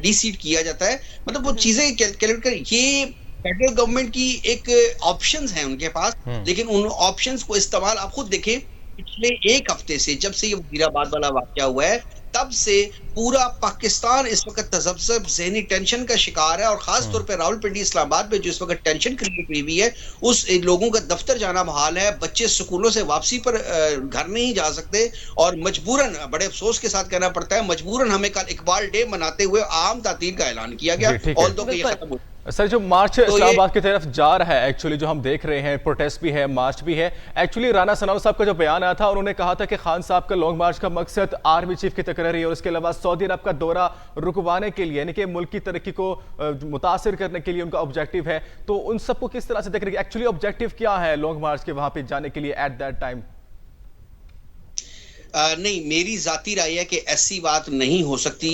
डी सीट किया जाता है। मतलब वो चीजें कैलकुलेट कर, ये फेडरल गवर्नमेंट की एक ऑप्शंस हैं उनके पास, लेकिन उन ऑप्शंस को इस्तेमाल आप खुद देखें। पिछले एक हफ्ते से जब से ये वजीराबाद वाला वाकया हुआ है तब से पूरा पाकिस्तान इस वक्त तजब्जब ज़हनी टेंशन का शिकार है, और खास तौर पे रावलपिंडी इस्लामाबाद में जो इस वक्त टेंशन क्रिएट हुई है, उस लोगों का दफ्तर जाना मुहाल है, बच्चे स्कूलों से वापसी पर घर नहीं जा सकते, और मजबूरन, बड़े अफसोस के साथ कहना पड़ता है, मजबूरन हमें कल इकबाल डे मनाते हुए आम तातील का ऐलान किया गया, और तो ये खत्म हो। सर, जो मार्च इस्लामाबाद की तरफ जा रहा है, एक्चुअली जो हम देख रहे हैं, प्रोटेस्ट भी है, मार्च भी है। एक्चुअली राना सनाउल्लाह साहब का जो बयान आया था, उन्होंने कहा था कि खान साहब का लॉन्ग मार्च का मकसद आर्मी चीफ की तकरीर और इसके अलावा सऊदी अरब का दौरा रुकवाने के लिए, यानी कि मुल्क की तरक्की को मुतासिर करने के लिए उनका ऑब्जेक्टिव है। तो उन सबको किस तरह से देख रहे हैं, एक्चुअली ऑब्जेक्टिव क्या है लॉन्ग मार्च के वहां पे जाने के लिए एट दैट टाइम? नहीं, मेरी जाती राय है कि ऐसी बात नहीं हो सकती,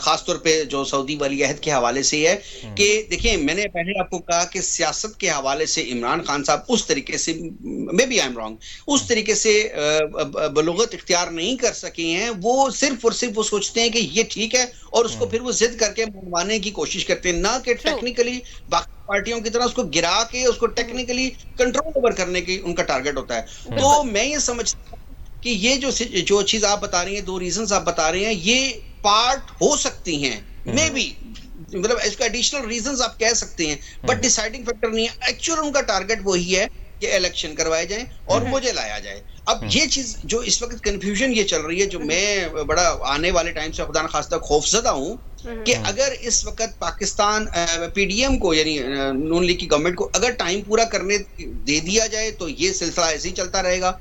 खासतौर पे जो सऊदी वली अहद के हवाले से है कि देखिए, मैंने पहले आपको कहा कि सियासत के हवाले से इमरान खान साहब उस तरीके से, maybe I am wrong, उस तरीके से बलूगत इख्तियार नहीं कर सके हैं। वो सिर्फ और सिर्फ वो सोचते हैं कि ये ठीक है और उसको फिर वो जिद करके मनवाने की कोशिश करते हैं, ना कि टेक्निकली बाकी पार्टियों की तरह उसको गिरा के उसको टेक्निकली कंट्रोल ओवर करने की उनका टारगेट होता है। तो मैं ये समझता हूँ कि ये जो चीज आप बता रही हैं, दो रीजंस आप बता रहे हैं, ये पार्ट हो सकती हैं, मे बी, मतलब इसका एडिशनल रीजंस आप कह सकते हैं, बट डिसाइडिंग फैक्टर नहीं है। एक्चुअल उनका टारगेट वही है कि इलेक्शन करवाए जाएं और मुझे लाया जाए। अब ये चीज जो इस वक्त कंफ्यूजन ये चल रही है, जो मैं बड़ा आने वाले टाइम से खुदा न खास्ता खौफजदा हूं कि अगर इस वक्त पाकिस्तान पीडीएम को, यानी नून लीग की गवर्नमेंट को, अगर टाइम पूरा करने दे दिया जाए तो ये सिलसिला ऐसे ही चलता रहेगा।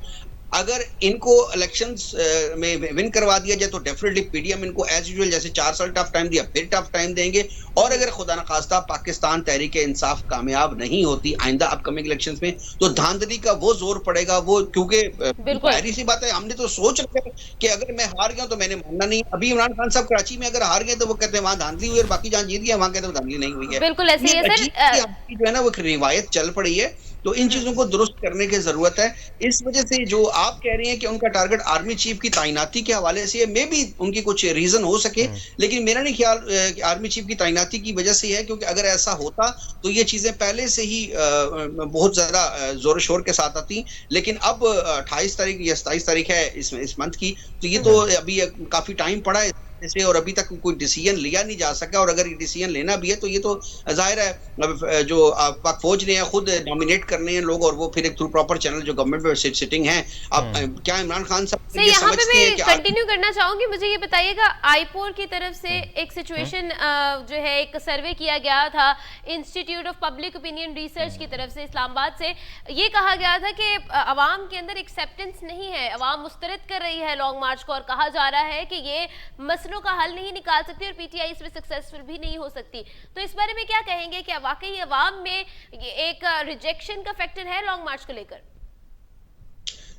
अगर इनको इलेक्शंस में विन करवा दिया जाए तो डेफिनेटली पीडीएम इनको एज यूजुअल जैसे 4 साल टफ टाइम दिया, फिर टफ टाइम देंगे। और अगर खुदा न खास्ता पाकिस्तान तहरीक इंसाफ कामयाब नहीं होती आइंदा अपकमिंग इलेक्शंस में, तो धांधली का वो जोर पड़ेगा, वो क्योंकि जाहिर सी बात है, हमने तो सोच रखा है कि अगर मैं हार गया तो मैंने मानना नहीं। अभी इमरान खान साहब कराची में अगर हार गए तो वो कहते हैं वहां धांधली हुई, और बाकी जहां जीत गया वहां कहते हैं धांधली नहीं हुई है। बिल्कुल ऐसे ही है सर, जो है ना वो रिवायत चल पड़ी है, तो इन चीजों को दुरुस्त करने की जरूरत है। इस वजह से जो आप कह रहे हैं कि उनका टारगेट आर्मी चीफ की तैनाती के हवाले से, मे भी उनकी कुछ रीजन हो सके, लेकिन मेरा नहीं ख्याल कि आर्मी चीफ की तैनाती की वजह से है, क्योंकि अगर ऐसा होता तो ये चीजें पहले से ही बहुत ज्यादा जोर शोर के साथ आती। लेकिन अब 28 तारीख या 27 तारीख है इस मंथ की, तो ये तो अभी काफी टाइम पड़ा है से, और अभी तक कोई डिसीजन लिया नहीं जा सका। और अगर ये डिसीजन लेना भी है तो ये तो जाहिर है जो पाक फौज ने खुद नॉमिनेट करने हैं लोग, और वो फिर एक थ्रू प्रॉपर चैनल जो गवर्नमेंट में सिटिंग है। अब क्या इमरान खान साहब ये समझते हैं कि कंटिन्यू करना चाहूंगी, मुझे ये बताइएगा, आईपोर की तरफ से एक सिचुएशन जो है, एक सर्वे किया गया था institute of public opinion research की तरफ से इस्लामाबाद से, ये कहा गया था कि अवाम के अंदर एक्सेप्टेंस नहीं है, अवाम मुस्तरद कर रही है लॉन्ग मार्च को, और कहा जा रहा है कि ये मसलों का हल नहीं निकाल सकती और पीटीआई इसमें सक्सेसफुल भी नहीं हो सकती। तो इस बारे में क्या कहेंगे, क्या वाकई अवाम में एक रिजेक्शन का फैक्टर है लॉन्ग मार्च को लेकर?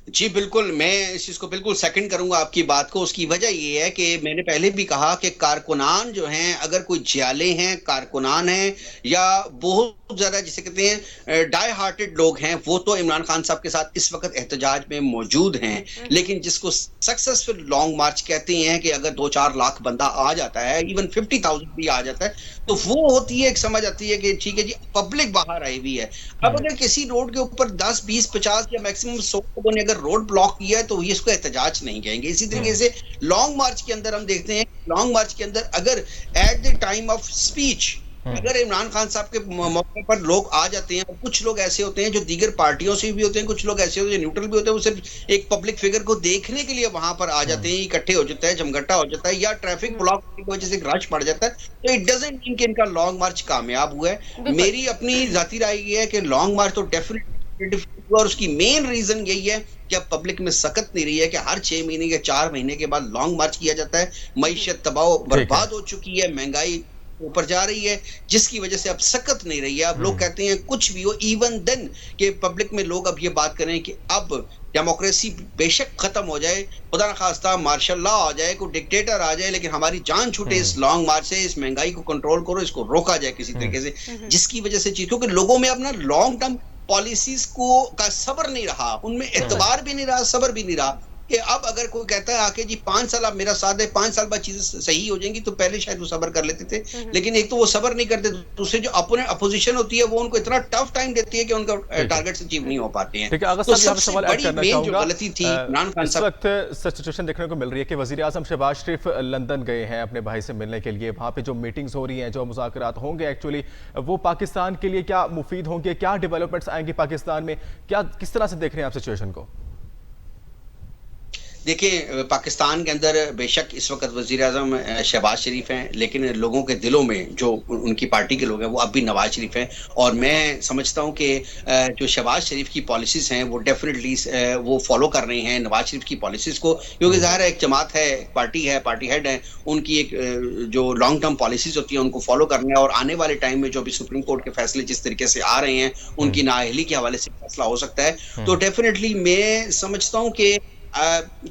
जी बिल्कुल, मैं इस चीज को बिल्कुल सेकंड करूंगा आपकी बात को। उसकी वजह ये है कि मैंने पहले भी कहा कि कारकुनान जो हैं, अगर कोई जियाले हैं, कारकुनान हैं, या बहुत ज्यादा जिसे कहते हैं डाई हार्टेड लोग हैं, वो तो इमरान खान साहब के साथ इस वक्त एहतजाज में मौजूद हैं। लेकिन जिसको सक्सेसफुल लॉन्ग मार्च कहते हैं कि अगर 2-4 लाख बंदा आ जाता है, इवन 50,000 भी आ जाता है, तो वो होती है, एक समझ आती है कि ठीक है जी, पब्लिक बाहर आई हुई है। अब अगर किसी रोड के ऊपर 10, 20, 50 या मैक्सिमम 100 लोगों ने अगर रोड ब्लॉक किया है तो ये इसको एहतजाज नहीं कहेंगे। इसी तरीके से लॉन्ग मार्च के अंदर हम देखते हैं, लॉन्ग मार्च के अंदर अगर at the time of speech अगर इमरान खान साहब के मौके पर लोग आ जाते हैं, और कुछ लोग ऐसे होते हैं जो दीगर पार्टियों से भी होते हैं, कुछ लोग ऐसे होते हैं जो न्यूट्रल भी होते हैं, वो सिर्फ एक पब्लिक फिगर को देखने के लिए वहां पर आ जाते हैं, इकट्ठे हो जाता है, जमघटा हो जाता है, या ट्रैफिक ब्लॉक की वजह से रश पड़ जाता है, तो इट डजंट मीन कि इनका लॉन्ग मार्च कामयाब हुआ है। मेरी अपनी जाती राय ये है कि लॉन्ग मार्च तो डेफिनेटली और उसकी मेन रीजन यही है कि अब पब्लिक में सकत नहीं रही है कि हर 6 महीने के 4 महीने के बाद लॉन्ग मार्च किया जाता है। मईशत तबाह बर्बाद हो चुकी है, महंगाई ऊपर जा रही है, जिसकी वजह से अब सकत नहीं रही है। अब लोग कहते हैं कुछ भी हो, इवन देन कि पब्लिक में लोग अब ये बात करें कि अब डेमोक्रेसी बेशक खत्म हो जाए, खुदा न खास्ता मार्शल लॉ आ जाए, कोई डिक्टेटर आ जाए, लेकिन हमारी जान छूटे इस लॉन्ग मार्च से, इस महंगाई को कंट्रोल करो, इसको रोका जाए किसी तरीके से, जिसकी वजह से चीज, क्योंकि लोगों में अपना लॉन्ग टर्म पॉलिसीज का सब्र नहीं रहा, उनमें एतबार भी नहीं रहा, सब्र भी नहीं रहा कि अब अगर कोई कहता है आके जी 5 साल आप मेरा साथ दे, 5 साल बाद चीजें सही हो जाएंगी, तो पहले शायद वो सब्र कर लेते थे, लेकिन एक तो वो सब्र नहीं करते, दूसरे जो अपने अपोजिशन होती है वो उनको इतना टफ टाइम देती है कि उनका टारगेट अचीव नहीं हो पाते हैं। तो सबसे बड़ी मेन जो गलती थी इमरान खान साहब, इस वक्त सिचुएशन देखने को मिल रही है कि वजीर आजम शहबाज शरीफ लंदन गए हैं अपने भाई से मिलने के लिए, वहां पे जो मीटिंग्स हो रही हैं, जो मुज़ाकरात होंगे, एक्चुअली वो पाकिस्तान के लिए क्या मुफीद होंगे, क्या डेवलपमेंट्स आएंगी पाकिस्तान में, क्या किस तरह से देख रहे हैं आप सिचुएशन को? देखिए, पाकिस्तान के अंदर बेशक इस वक्त वज़ीर आज़म शहबाज शरीफ हैं, लेकिन लोगों के दिलों में जो उनकी पार्टी के लोग हैं वो अब भी नवाज शरीफ हैं, और मैं समझता हूं कि जो शहबाज शरीफ की पॉलिसीज़ हैं वो डेफिनेटली वो फॉलो कर रहे हैं नवाज शरीफ की पॉलिसीज़ को, क्योंकि ज़ाहिर है एक जमात है, एक पार्टी है, पार्टी हेड है, उनकी एक जो लॉन्ग टर्म पॉलिसीज़ होती हैं उनको फॉलो करना है, और आने वाले टाइम में जो अभी सुप्रीम कोर्ट के फैसले जिस तरीके से आ रहे हैं, उनकी नाअहली के हवाले से फैसला हो सकता है। तो डेफिनेटली मैं समझता हूँ कि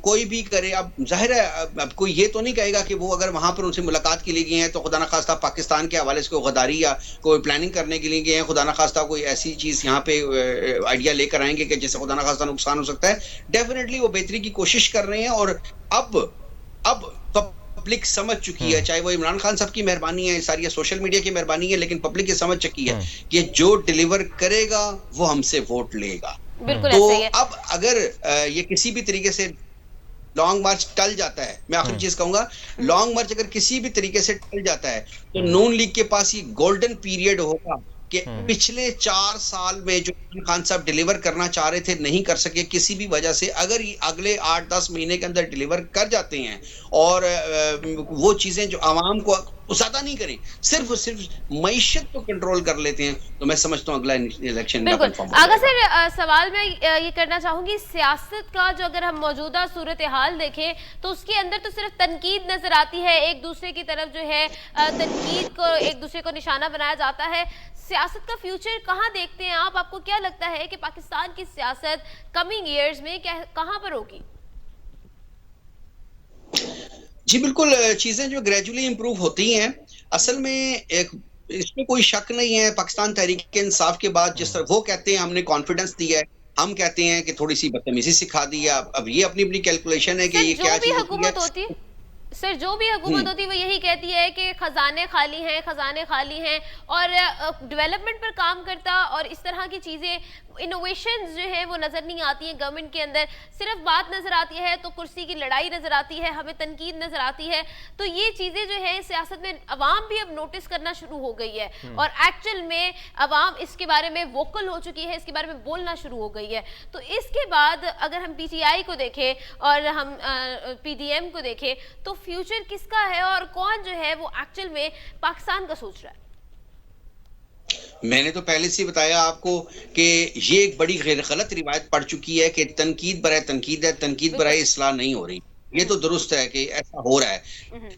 कोई भी करे, अब जाहिर है अब कोई ये तो नहीं कहेगा कि वो अगर वहां पर उनसे मुलाकात के लिए गए हैं तो खुदा न खास्ता पाकिस्तान के हवाले से कोई गद्दारी या कोई प्लानिंग करने के लिए गए हैं, खुदा न खास्ता कोई ऐसी चीज यहाँ पे आइडिया लेकर आएंगे कि जिससे खुदा न खास्ता नुकसान हो सकता है। डेफिनेटली वो बेहतरी की कोशिश कर रहे हैं, और अब पब्लिक समझ चुकी है, चाहे वो इमरान खान साहब की मेहरबानी है, सारी सोशल मीडिया की मेहरबानी है, लेकिन पब्लिक ये समझ चुकी है कि जो डिलीवर करेगा वो हमसे वोट लेगा। तो अब अगर ये किसी भी तरीके से लॉन्ग मार्च टल जाता है, मैं आखिरी चीज कहूंगा, लॉन्ग मार्च अगर किसी भी तरीके से टल जाता है तो नून लीग के पास ये गोल्डन पीरियड होगा कि पिछले 4 साल में जो इमरान खान साहब डिलीवर करना चाह रहे थे नहीं कर सके किसी भी वजह से, अगर अगले 8-10 महीने के अंदर डिलीवर कर जाते हैं और वो चीजें जो आवाम को ज्यादा नहीं करें, सिर्फ और सिर्फ मईशत को कंट्रोल कर लेते हैं, तो मैं समझता हूँ अगला इलेक्शन आगा सर सवाल मैं ये करना चाहूंगी, सियासत का जो अगर हम मौजूदा सूरत हाल देखें तो उसके अंदर तो सिर्फ तनकीद नजर आती है, एक दूसरे की तरफ जो है तनकीद को एक दूसरे को निशाना बनाया जाता है। सियासत का फ्यूचर कहाँ देखते हैं आप? आपको क्या लगता है कि पाकिस्तान की सियासत कमिंग ईयर्स में कहाँ पर होगी? जी बिल्कुल, चीजें जो ग्रेजुअली इंप्रूव होती हैं, असल में एक इसमें कोई शक नहीं है, पाकिस्तान तहरीक इंसाफ के बाद जिस तरह वो कहते हैं हमने कॉन्फिडेंस दिया है, हम कहते हैं कि थोड़ी सी बदतमीजी सिखा दी है। अब ये अपनी अपनी कैलकुलेशन है कि ये क्या चीज होती है। सर जो भी हुकूमत होती है वो यही कहती है कि खजाने खाली हैं, खजाने खाली हैं, और डेवलपमेंट पर काम करता और इस तरह की चीज़ें, इनोवेशंस जो है वो नज़र नहीं आती हैं गवर्नमेंट के अंदर, सिर्फ बात नज़र आती है तो कुर्सी की लड़ाई नज़र आती है, हमें तनकीद नज़र आती है। तो ये चीज़ें जो है सियासत में अवाम भी अब नोटिस करना शुरू हो गई है, और एक्चुअल में अवाम इसके बारे में वोकल हो चुकी है, इसके बारे में बोलना शुरू हो गई है। तो इसके बाद अगर हम PTI को देखें और हम PDM को देखें तो फ्यूचर किसका है और कौन जो है वो एक्चुअल में पाकिस्तान का सोच रहा है? मैंने तो पहले से बताया आपको कि ये एक बड़ी गलत रिवायत पड़ चुकी है कि तनकीद बराए तनकीद है, तनकीद बराए इस्लाह नहीं हो रही। ये तो दुरुस्त है कि ऐसा हो रहा है,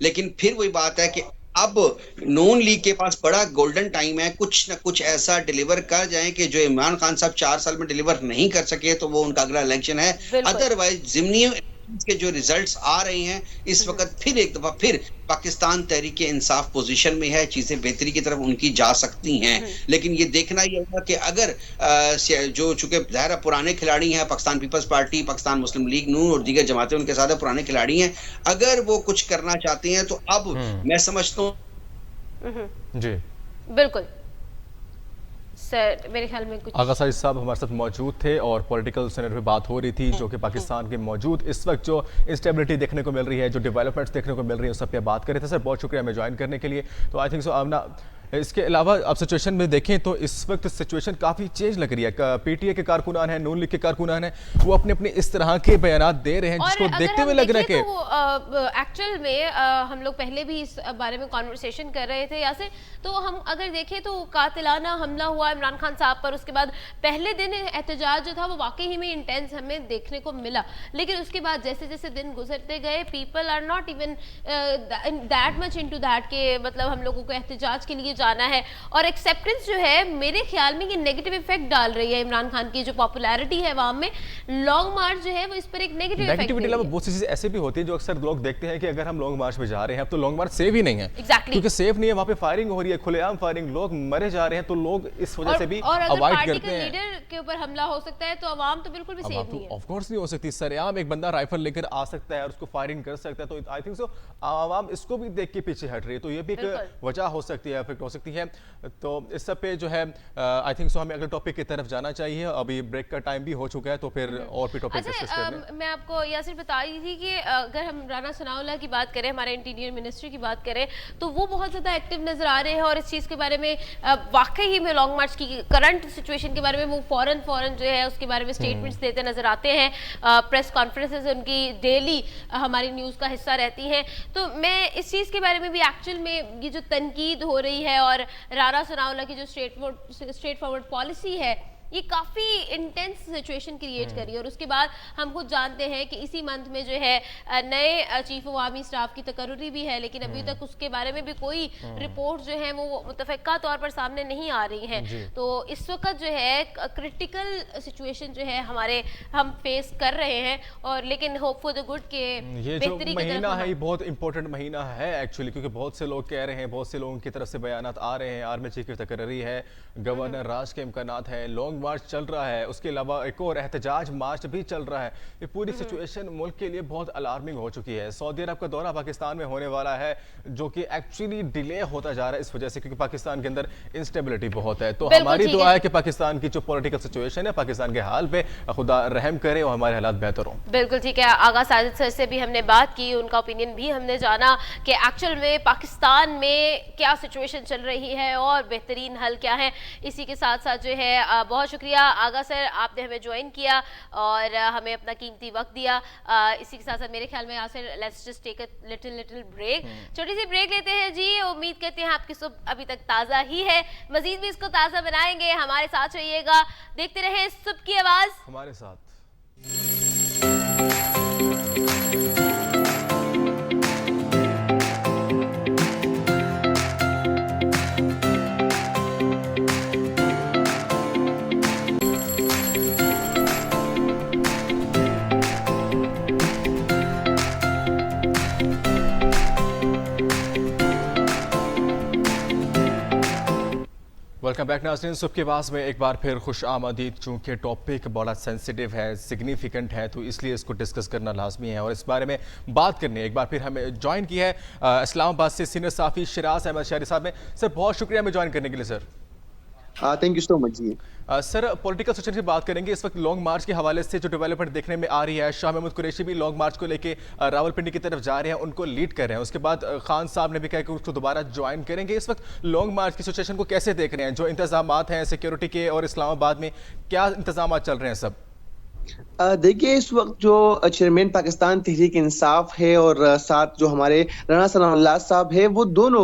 लेकिन फिर वही बात है कि अब नून लीग के पास बड़ा गोल्डन टाइम है, कुछ ना कुछ ऐसा डिलीवर कर जाए कि जो इमरान खान साहब 4 साल में डिलीवर नहीं कर सके तो वो उनका अगला इलेक्शन है। अदरवाइज जिमनी के जो रिजल्ट्स आ रहे हैं इस वक्त फिर एक दफा फिर पाकिस्तान तहरीक इंसाफ पोजीशन में है, चीजें बेहतरी की तरफ उनकी जा सकती हैं, लेकिन ये देखना ही होगा कि अगर जो चूंकि ज़ाहिर पुराने खिलाड़ी हैं, पाकिस्तान पीपल्स पार्टी, पाकिस्तान मुस्लिम लीग नून और दीगर जमातें उनके साथ पुराने खिलाड़ी हैं, अगर वो कुछ करना चाहते हैं तो अब मैं समझता हूँ जी बिल्कुल सर, मेरे ख्याल में कुछ आगा साहब हमारे साथ मौजूद थे और पॉलिटिकल सिनेरियो पे बात हो रही थी, जो कि पाकिस्तान के मौजूद इस वक्त जो इंस्टेबिलिटी देखने को मिल रही है, जो डेवलपमेंट्स देखने को मिल रही है, उस सब पे बात कर रहे थे। सर बहुत शुक्रिया हमें ज्वाइन करने के लिए। तो आई थिंक सो आमना इसके अलावा आप सिचुएशन में देखें तो इस वक्त सिचुएशन काफ़ी चेंज लग रही है। पीटीए के कारकुनान हैं, नून लीग के कारकुनान हैं, वो अपने अपने इस तरह के बयानात दे रहे हैं जिसको देखते हुए लग रहा है कि एक्चुअल में हम लोग पहले भी इस बारे में कॉन्वर्सेशन कर रहे थे यासिर, तो हम अगर देखें तो कातिलाना हमला हुआ इमरान खान साहब पर, उसके बाद पहले दिन एहतजाज जो था वो वाकई ही में इंटेंस हमें देखने को मिला, लेकिन उसके बाद जैसे जैसे दिन गुजरते गए people are not even that much into that के मतलब हम लोगों को एहतजाज के लिए जाना है, और एक्सेप्टेंस जो है मेरे ख्याल में ये नेगेटिव इफेक्ट डाल रही है इमरान खान की जो पॉपुलैरिटी है वहां में, लॉन्ग मार्च जो है वो इस पर एक नेगेटिव इफेक्ट बहुत सी चीजें ऐसे भी होती है जो अक्सर लोग देखते हैं कि अगर हम लॉन्ग मार्च में जा रहे हैं तो लॉन्ग मार्च सेफ ही नहीं है। क्योंकि सेफ नहीं है, वहां पे फायरिंग हो रही है, खुलेआम फायरिंग, लोग मरे जा रहे हैं, तो लोग इस वजह से भी अवॉइड करते हैं। लीडर के ऊपर हमला हो सकता है तो आवाम तो बिल्कुल भी सेफ नहीं है। ऑफ कोर्स नहीं हो सकती, सरेआम एक बंदा राइफल लेकर आ सकता है और उसको फायरिंग कर सकता है, तो आई थिंक सो आवाम इसको भी देख के पीछे हट रही है, तो ये भी एक वजह हो सकती है, इफेक्ट हो सकती है। तो इस सब पे जो है आई थिंक सो हमें अगले टॉपिक की तरफ जाना चाहिए, अभी ब्रेक का टाइम भी हो चुका है, तो फिर और भी टॉपिक डिस्कस करते हैं। मैं आपको यासिर बता रही थी कि अगर हम राना सनाउल्लाह की बात करें, हमारे इंटीरियर मिनिस्ट्री की बात करें, तो वो बहुत ज़्यादा एक्टिव नजर आ रहे हैं और इस चीज़ के बारे में वाकई ही में लॉन्ग मार्च की करंट सिचुएशन के बारे में वो फौरन जो है उसके बारे में स्टेटमेंट्स देते नजर आते हैं। प्रेस कॉन्फ्रेंसेस उनकी डेली हमारी न्यूज़ का हिस्सा रहती हैं, तो मैं इस चीज़ के बारे में भी एक्चुअल में ये जो तनकीद हो रही है और राना सनाउल्लाह की जो स्ट्रेट फॉरवर्ड पॉलिसी है ये काफ़ी इंटेंस सिचुएशन क्रिएट करी, और उसके बाद हम खुद जानते हैं कि इसी मंथ में जो है नए चीफ ऑफ आर्मी स्टाफ की तकर्री भी है, लेकिन अभी तक उसके बारे में भी कोई रिपोर्ट जो है वो मुतफ़क्का तौर पर सामने नहीं आ रही हैं। तो इस वक्त जो है क्रिटिकल सिचुएशन जो है हम फेस कर रहे हैं, और लेकिन होप फॉर द गुड के ये जो महीना है ये बहुत इंपॉर्टेंट महीना है एक्चुअली, क्योंकि बहुत से लोग कह रहे हैं, बहुत से लोगों की तरफ से बयानात आ रहे हैं, आर्मी चीफ की तकर्री है, गवर्नर राज के इम्कानात है, लॉन्ग मार्च चल रहा है, उसके अलावा एक और एहतजाज मार्च भी चल रहा है। ये पूरी सिचुएशन मुल्क के लिए बहुत अलार्मिंग हो चुकी है। सऊदी अरब का दौरा पाकिस्तान में होने वाला है जो कि एक्चुअली डिले होता जा रहा है इस वजह से, क्योंकि पाकिस्तान के अंदर इंस्टेबिलिटी बहुत है। तो हमारी दुआ है कि पाकिस्तान की जो पॉलिटिकल सिचुएशन है, पाकिस्तान के हाल पे खुदा रहम करे और हमारे हालात बेहतर हों। बिल्कुल ठीक है, आगा साजिद सर से भी हमने बात की, उनका ओपिनियन भी हमने जाना कि एक्चुअल में पाकिस्तान में क्या सिचुएशन चल रही है और बेहतरीन हल क्या है। इसी के साथ साथ जो है बहुत शुक्रिया आगा सर, आपने हमें ज्वाइन किया और हमें अपना कीमती वक्त दिया। इसी के साथ साथ मेरे ख्याल में यहाँ से let's just take a little break, छोटी सी ब्रेक लेते हैं जी। उम्मीद करते हैं आपकी सुबह अभी तक ताज़ा ही है, मजीद भी इसको ताज़ा बनाएंगे, हमारे साथ रहिएगा, देखते रहें सुबह की आवाज़ हमारे साथ। वेलकम बैक नाज़रीन, सुबह के बाद में एक बार फिर खुश आमदीद। चूँकि टॉपिक बड़ा सेंसिटिव है, सिग्निफिकेंट है, तो इसलिए इसको डिस्कस करना लाजमी है और इस बारे में बात करने एक बार फिर हमें ज्वाइन की है इस्लामाबाद से सीनियर साफ़ी शिराज अहमद शहरी साहब ने। सर बहुत शुक्रिया हमें ज्वाइन करने के लिए। Sir thank you so much जी। सर पॉलिटिकल सिचुएशन की बात करेंगे। इस वक्त लॉन्ग मार्च के हवाले से जो डेवलपमेंट देखने में आ रही है, शाह महमूद कुरैशी भी लॉन्ग मार्च को लेके रावलपिंडी की तरफ जा रहे हैं, उनको लीड कर रहे हैं। उसके बाद खान साहब ने भी कहा कि उसको दोबारा ज्वाइन करेंगे। इस वक्त लॉन्ग मार्च की सिचुएशन को कैसे देख रहे हैं? जो इंतजामात हैं सिक्योरिटी के और इस्लामाबाद में क्या इंतजाम चल रहे हैं सब? देखिए इस वक्त जो चेयरमैन पाकिस्तान तहरीक इंसाफ है और साथ जो हमारे राना सनाउल्लाह साहब है, वो दोनों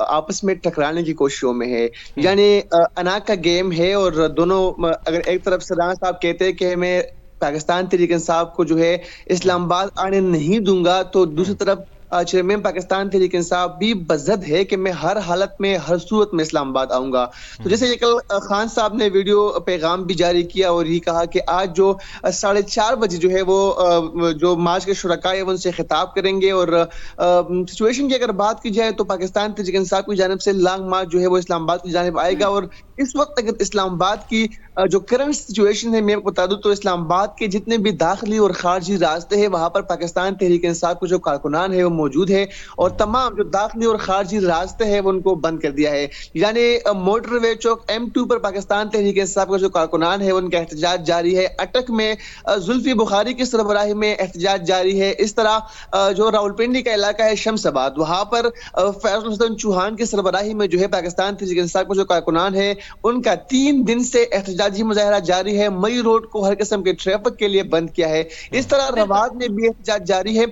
आपस में टकराने की कोशिशों में है, यानी अना का गेम है। और दोनों अगर एक तरफ से राना साहब कहते हैं कि मैं पाकिस्तान तहरीक इंसाफ को जो है इस्लामाबाद आने नहीं दूंगा, तो दूसरी तरफ चेयरमैन पाकिस्तान तहरीक इंसाफ भी बज़द है कि मैं हर हालत में हर सूरत में इस्लामाबाद आऊंगा। तो जैसे ये कल खान साहब ने वीडियो पैगाम भी जारी किया और ये कहा कि आज जो 4:30 बजे जो है वो जो मार्च के शुरका है उनसे खिताब करेंगे। और सिचुएशन की अगर बात की जाए तो पाकिस्तान तहरीक इंसाफ की जानिब से लॉन्ग मार्च जो है वो इस्लामाबाद की जानिब आएगा और इस वक्त अगर इस्लामाबाद की जो करंट सिचुएशन है, मैं बता दूं तो इस्लामाबाद के जितने भी दाखिली और खारजी रास्ते हैं वहां पर पाकिस्तान तहरीक इंसाफ के जो कारकुनान है वो मौजूद है, और तमाम जो दाखिली और खारजी रास्ते हैं वो उनको बंद कर दिया है। यानी मोटरवे चौक M2 पर पाकिस्तान तहरीक इंसाफ का जो कारकुनान है उनका एहतजाज जारी है। अटक में जुल्फी बुखारी की सरबराही में एहतजाज जारी है। इस तरह जो रावलपिंडी का इलाका है शमशाबाद, वहां पर फैसल हसन चौहान की सरबराही में जो है पाकिस्तान तहरीक इंसाफ का जो कारकुनान है उनका 3 दिन से एहतजाजी मुजाहरा जारी है। मई रोड को हर किस्म के ट्रैफिक के लिए बंद किया है। इस तरह रवाद में भी एहतजाज जारी है।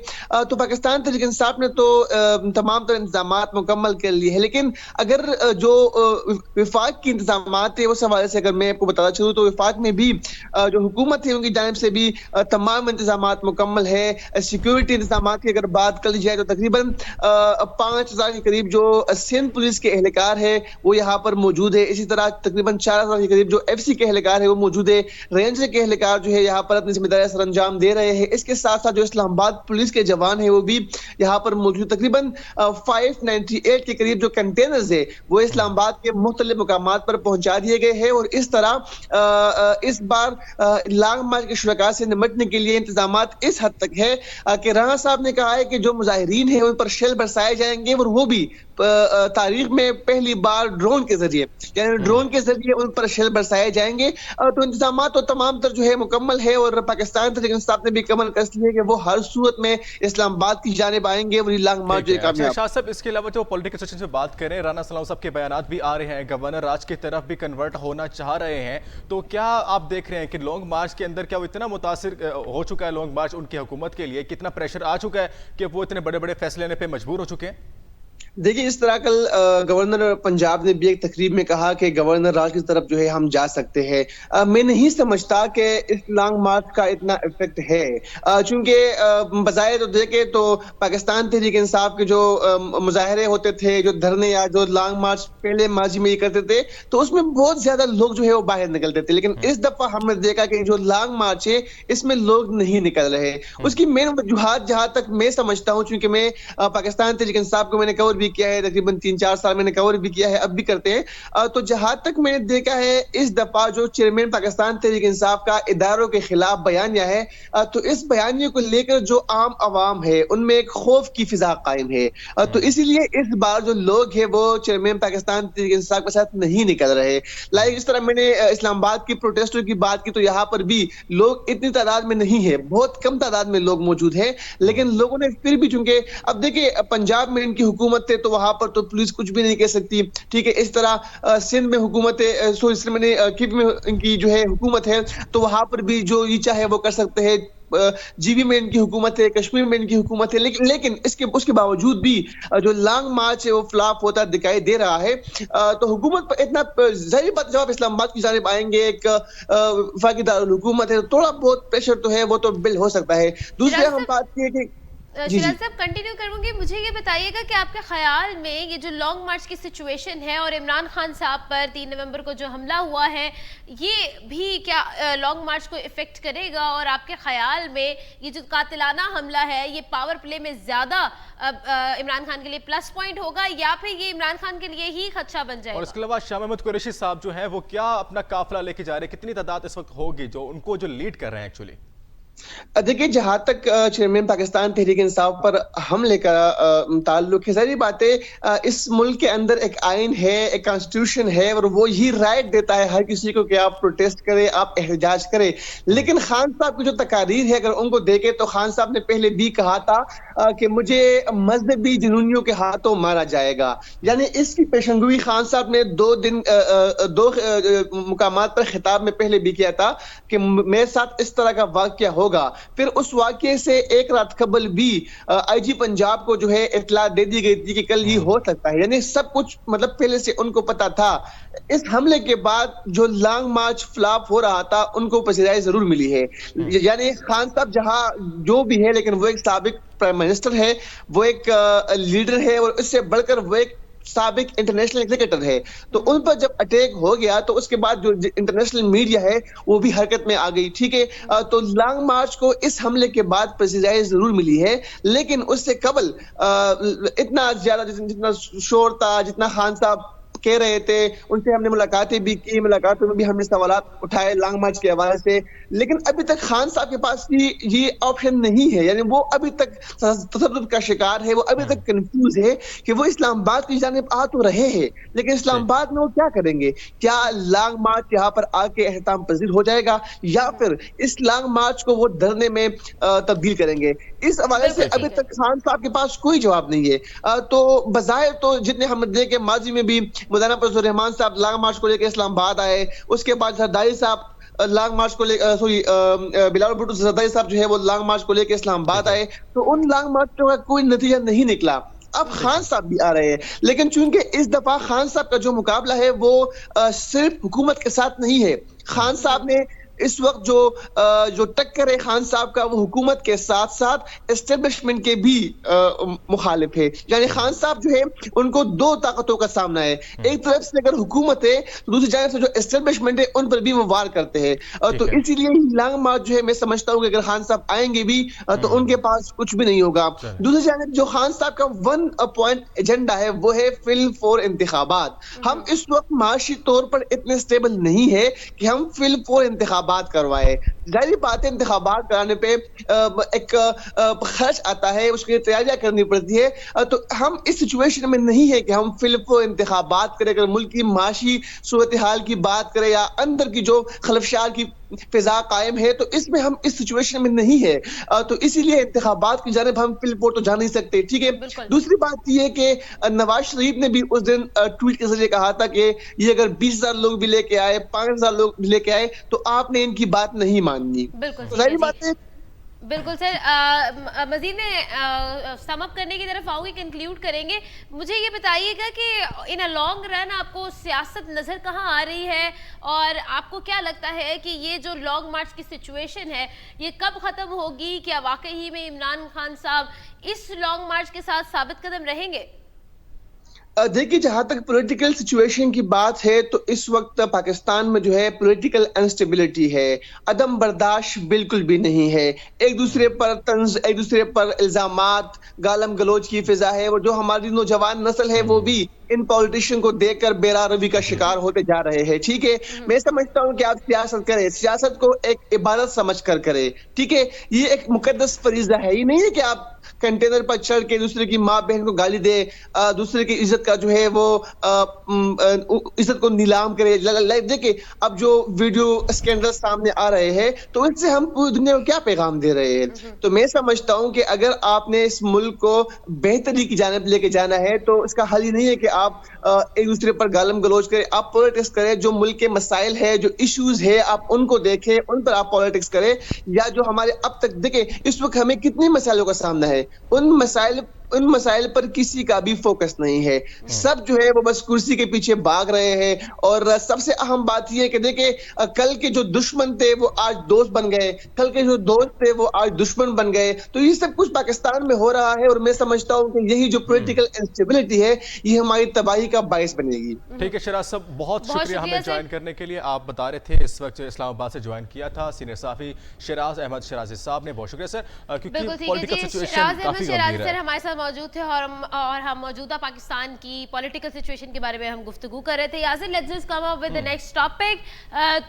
तो पाकिस्तान तहरीक इंसाफ ने तो तमाम तरह इंतजाम मुकम्मल कर लिए हैं, लेकिन अगर जो विफाक की इंतजाम है उस हवाले से अगर मैं आपको बताना चाहूँ तो विफाक में भी जो हुकूमत है उनकी जानिब से भी तमाम इंतजाम मुकम्मल है। सिक्योरिटी इंतजाम की अगर बात कर ली जाए तो तकरीबन 5000 के करीब जो सिंध पुलिस के एहलकार है वो यहाँ पर मौजूद है। इसी तरह तकरीबन 4000 के करीब जो FC के एहलकार है वो मौजूद है। रेंज के एहलकार जो है यहाँ पर अपनी जिम्मेदारी सर अंजाम दे रहे हैं। इसके साथ साथ जो इस्लामाबाद पुलिस के जवान है वो भी यहाँ पर मौजूद। तकरीबन 598 के करीब जो कंटेनर्स है वो इस्लामाबाद के मुख्तलिफ मुकामात पर पहुंचा दिए गए हैं। और इस तरह इस बार लॉन्ग मार्च के शुरका से निपटने के लिए इंतजाम इस हद तक है कि राणा साहब ने कहा है कि जो मुजाहिरीन है उन पर शेल बरसाए जाएंगे, और वो भी तारीख में पहली बार ड्रोन के जरिए, यानी ड्रोन के जरिए उन पर शेल बरसाए जाएंगे। तो इंतजाम तो तमाम तर जो है मुकम्मल है, और पाकिस्तान तहरीक इंसाफ ने भी कमल कस ली है कि वो हर सूरत में इस्लामाबाद की जानिब आएंगे। वही लॉन्ग मार्च जो कामयाब। शाह साहब, इसके अलावा जो पॉलिटिकल सिचुएशन से बात करें, राणा सलाम साहब के बयानात भी आ रहे हैं, गवर्नर राज की तरफ भी कन्वर्ट होना चाह रहे हैं, तो क्या आप देख रहे हैं कि लॉन्ग मार्च के अंदर क्या वो इतना मुतासिर हो चुका है लॉन्ग मार्च उनकी हुकूमत के लिए, कितना प्रेशर आ चुका है कि वो इतने बड़े बड़े फैसले लेने पर मजबूर हो चुके हैं? देखिए, इस तरह कल गवर्नर पंजाब ने भी एक तकरीब में कहा कि गवर्नर राज की तरफ जो है हम जा सकते हैं। मैं नहीं समझता कि इस लॉन्ग मार्च का इतना इफेक्ट है, चूंकि बजाय तो देखे तो पाकिस्तान तहरीक इंसाफ के जो मुजाहरे होते थे, जो धरने या जो लॉन्ग मार्च पहले माजी में ये करते थे, तो उसमें बहुत ज्यादा लोग जो है वो बाहर निकलते थे। लेकिन इस दफा हमने देखा कि जो लॉन्ग मार्च है इसमें लोग नहीं निकल रहे। उसकी मेन वजूहात जहां तक मैं समझता हूं, चूंकि मैं पाकिस्तान तहरीक इंसाफ को मैंने कवर किया है, तकरीबन 3-4 साल मैंने कवर भी किया है, अब भी करते हैं। तो जहां तक मैंने देखा है इस दफा जो चेयरमैन पाकिस्तान तहरीक इंसाफ का इदारों के खिलाफ बयानिया है, तो इस बयानिया को लेकर जो आम आवाम है उनमें एक खौफ की फिजा कायम है। तो इसीलिए इस बार जो लोग हैं वो चेयरमैन पाकिस्तान तहरीक इंसाफ के साथ नहीं निकल रहे। लाइक इस तरह मैंने इस्लामाबाद की प्रोटेस्टों की बात की तो यहाँ पर भी लोग इतनी तादाद में नहीं है, बहुत कम तादाद में लोग मौजूद है, लेकिन लोगों ने फिर भी, चूंकि अब देखिए पंजाब में इनकी हुकूमत है तो वहां पर तो पुलिस कुछ भी नहीं कह सकती, ठीक है। इस तरह सिंध में हुकूमत है, किप में इनकी जो है हुकूमत है, तो वहां पर भी जो ये चाहे वो कर सकते हैं। GB में इनकी हुकूमत है, कश्मीर में इनकी हुकूमत है, लेकिन उसके बावजूद भी जो लॉन्ग मार्च है वो फ्लॉप होता दिखाई दे रहा है। तो हुकूमत पर इतना जाहिर बात, जब आप इस्लामाबाद की जानिब आएंगे, एक वफाकी दारुल हुकूमत है, थोड़ा बहुत प्रेशर तो है, वो तो बिल हो सकता है। दूसरी हम बात की है कि शिराज साहब कंटिन्यू करूंगी, मुझे ये बताइएगा कि आपके ख्याल में ये जो लॉन्ग मार्च की सिचुएशन है और इमरान खान साहब पर 3 नवंबर को जो हमला हुआ है, ये भी क्या लॉन्ग मार्च को इफेक्ट करेगा? और आपके ख्याल में ये जो कातिलाना हमला है ये पावर प्ले में ज्यादा इमरान खान के लिए प्लस पॉइंट होगा या फिर ये इमरान खान के लिए ही खदशा बन जाएगा? और इसके अलावा शाह महमूद कुरैशी साहब जो है वो क्या अपना काफिला लेके जा रहे हैं, कितनी तादाद इस वक्त होगी जो उनको जो लीड कर रहे हैं एक्चुअली? देखिए, जहां तक चेयरमैन पाकिस्तान तहरीक इंसाफ पर हमले का ताल्लुक है, सारी बातें इस मुल्क के अंदर एक आइन है, एक कॉन्स्टिट्यूशन है, और वो ही राइट देता है हर किसी को कि आप प्रोटेस्ट करें, आप एहतजाज करें। लेकिन खान साहब की जो तकारीर है अगर उनको देखे तो खान साहब ने पहले भी कहा था कि मुझे मजहबी जुनूनियों के हाथों मारा जाएगा। यानी इसकी पेशंगोई खान साहब ने 2 मुकामात पर खिताब में पहले भी किया था कि मेरे साथ इस तरह का वाकया होगा। फिर उस वाकये से एक रात कबल भी IG पंजाब को जो है इत्तला दे दी गई थी कि कल ये हो सकता है। यानी सब कुछ मतलब पहले से उनको पता था। इस हमले के बाद जो लॉन्ग मार्च फ्लॉप हो रहा था उनको पसीराई जरूर मिली है। यानी खान साहब जहां जो भी है, लेकिन वो एक साबिक प्राइम मिनिस्टर है, वो एक लीडर है, और इससे बढ़कर वो एक साबिक इंटरनेशनल क्रिकेटर है। तो उन पर जब अटैक हो गया तो उसके बाद जो इंटरनेशनल मीडिया है वो भी हरकत में आ गई, ठीक है। तो लॉन्ग मार्च को इस हमले के बाद पसीराई जरूर मिली है, लेकिन उससे कबल इतना ज्यादा जितना शोर था, जितना खान साहब कह रहे थे, उनसे हमने मुलाकातें भी की, मुलाकातों में भी हमने सवालात उठाए लॉन्ग मार्च के हवाले से, लेकिन अभी तक खान साहब के पास ये ऑप्शन नहीं है। यानी वो अभी तक तसद्दुद का शिकार है, वो अभी तक कंफ्यूज है कि वो इस्लामाबाद की जानिब आ तो रहे हैं, लेकिन इस्लामाबाद में वो क्या करेंगे? क्या लॉन्ग मार्च यहाँ पर आके एहतमाम पजीर हो जाएगा या फिर इस लॉन्ग मार्च को वो धरने में तब्दील करेंगे? इस हवाले से अभी तक खान साहब के पास कोई जवाब नहीं है। तो बजाय तो जितने हम देखे माजी में भी मौलाना फजल रहमान साहब लॉन्ग मार्च को लेकर इस्लामाबाद आए, उसके बाद जरदारी साहब लॉन्ग मार्च को लेकर बिलावल भुट्टो जरदारी साहब जो है वो लॉन्ग मार्च को लेकर इस्लामाबाद आए, तो उन लॉन्ग मार्चों का कोई नतीजा नहीं निकला। अब खान साहब भी आ रहे हैं, लेकिन चूंकि इस दफा खान साहब का जो मुकाबला है वो सिर्फ हुकूमत के साथ नहीं है। खान साहब ने इस वक्त जो टक्कर है खान साहब का, वो हुकूमत के साथ साथ एस्टेब्लिशमेंट के भी मुखालिफ है। यानी खान साहब जो है उनको दो ताकतों का सामना है, एक तरफ से अगर हुकूमत है तो दूसरी जानब से जो एस्टेब्लिशमेंट है उन पर भी वो वार करते हैं। तो इसीलिए लॉन्ग मार्च जो है मैं समझता हूँ कि अगर खान साहब आएंगे भी तो उनके पास कुछ भी नहीं होगा। दूसरी जानब जो खान साहब का 1 पॉइंट एजेंडा है वो है फिल फॉर इंतखाबात। हम इस वक्त माशी तौर पर इतने स्टेबल नहीं है कि हम फिल फॉर इंतखाबात करवाए। जाहिर बात है इंतखाबात कराने पे एक खर्च आता है, उसके लिए तैयारियां करनी पड़ती है। तो हम इस सिचुएशन में नहीं है कि हम फिल्म इंतखाबात करें, अगर मुल्क की माशी सूरत हाल की बात करें या अंदर की जो खलफशार की फिजा कायम है, तो इसमें हम इस सिचुएशन में नहीं है। तो इसीलिए इंतखाबात की जानिब हम फिल्म तो जा नहीं सकते। ठीक है, दूसरी बात यह है कि नवाज शरीफ ने भी उस दिन ट्वीट के जरिए कहा था कि ये अगर 20,000 लोग भी लेके आए, 5,000 लोग भी लेके आए तो आपने इनकी बात नहीं माननी। बिल्कुल बात है। बिल्कुल सर, मजीद में सम अप करने की तरफ आऊंगी, कंक्लूड करेंगे। मुझे ये बताइएगा कि इन अ लॉन्ग रन आपको सियासत नज़र कहाँ आ रही है और आपको क्या लगता है कि ये जो लॉन्ग मार्च की सिचुएशन है ये कब ख़त्म होगी? क्या वाकई में इमरान खान साहब इस लॉन्ग मार्च के साथ साबित कदम रहेंगे? देखिए, जहां तक पॉलिटिकल सिचुएशन की बात है तो इस वक्त पाकिस्तान में जो है पॉलिटिकल अनस्टेबिलिटी है, अदम बर्दाश्त बिल्कुल भी नहीं है। एक दूसरे पर तंज, एक दूसरे पर इल्जामात, गालम गलोच की फिजा है। वो जो हमारी नौजवान नस्ल है वो भी इन पॉलिटिशियन को देखकर बेरा रवि का शिकार होते जा रहे हैं। ठीक है, मैं समझता हूं कि आप सियासत करें, सियासत को एक इबादत समझ कर करें। ठीक है, ये एक मुकद्दस फरीजा है, ये नहीं है कि आप कंटेनर पर चढ़ के दूसरे की माँ बहन को गाली दे, दूसरे की इज्जत का जो है वो इज्जत को नीलाम करे। देखिए, अब जो वीडियो स्कैंडल सामने आ रहे हैं तो इससे हम पूरी दुनिया को क्या पैगाम दे रहे हैं? तो मैं समझता हूं कि अगर आपने इस मुल्क को बेहतरी की जानिब लेके जाना है तो इसका हल ही नहीं है कि आप एक दूसरे पर गालम गलोच करें। आप पॉलिटिक्स करें, जो मुल्क के मसाइल है, जो इश्यूज है, आप उनको देखें, उन पर आप पॉलिटिक्स करें। या जो हमारे अब तक देखें इस वक्त हमें कितने मसाइलों का सामना है, उन मसाइल पर किसी का भी फोकस नहीं है। सब जो है वो बस कुर्सी के पीछे भाग रहे हैं। और सबसे अहम बात यह है कि देखिए, कल के जो दुश्मन थे वो आज दोस्त बन गए, कल के जो दोस्त थे वो आज दुश्मन बन गए। तो ये सब कुछ पाकिस्तान में हो रहा है और मैं समझता हूं कि यही जो पॉलिटिकल इंस्टेबिलिटी है ये हमारी तबाही का बायस बनेगी। ठीक है शराज साहब, बहुत शुक्रिया हमें ज्वाइन करने के लिए। आप बता रहे थे इस वक्त इस्लामाबाद से ज्वाइन किया था सीनियर साफी शराज अहमद शराजी साहब ने। बहुत शुक्रिया सर, क्योंकि पॉलिटिकल सिचुएशन काफी गंभीर है। हमारे साथ मौजूद थे और हम मौजूदा पाकिस्तान की पॉलिटिकल सिचुएशन के बारे में हम गुफ्तगू कर रहे थे। Yasir, let's just come up with the next topic.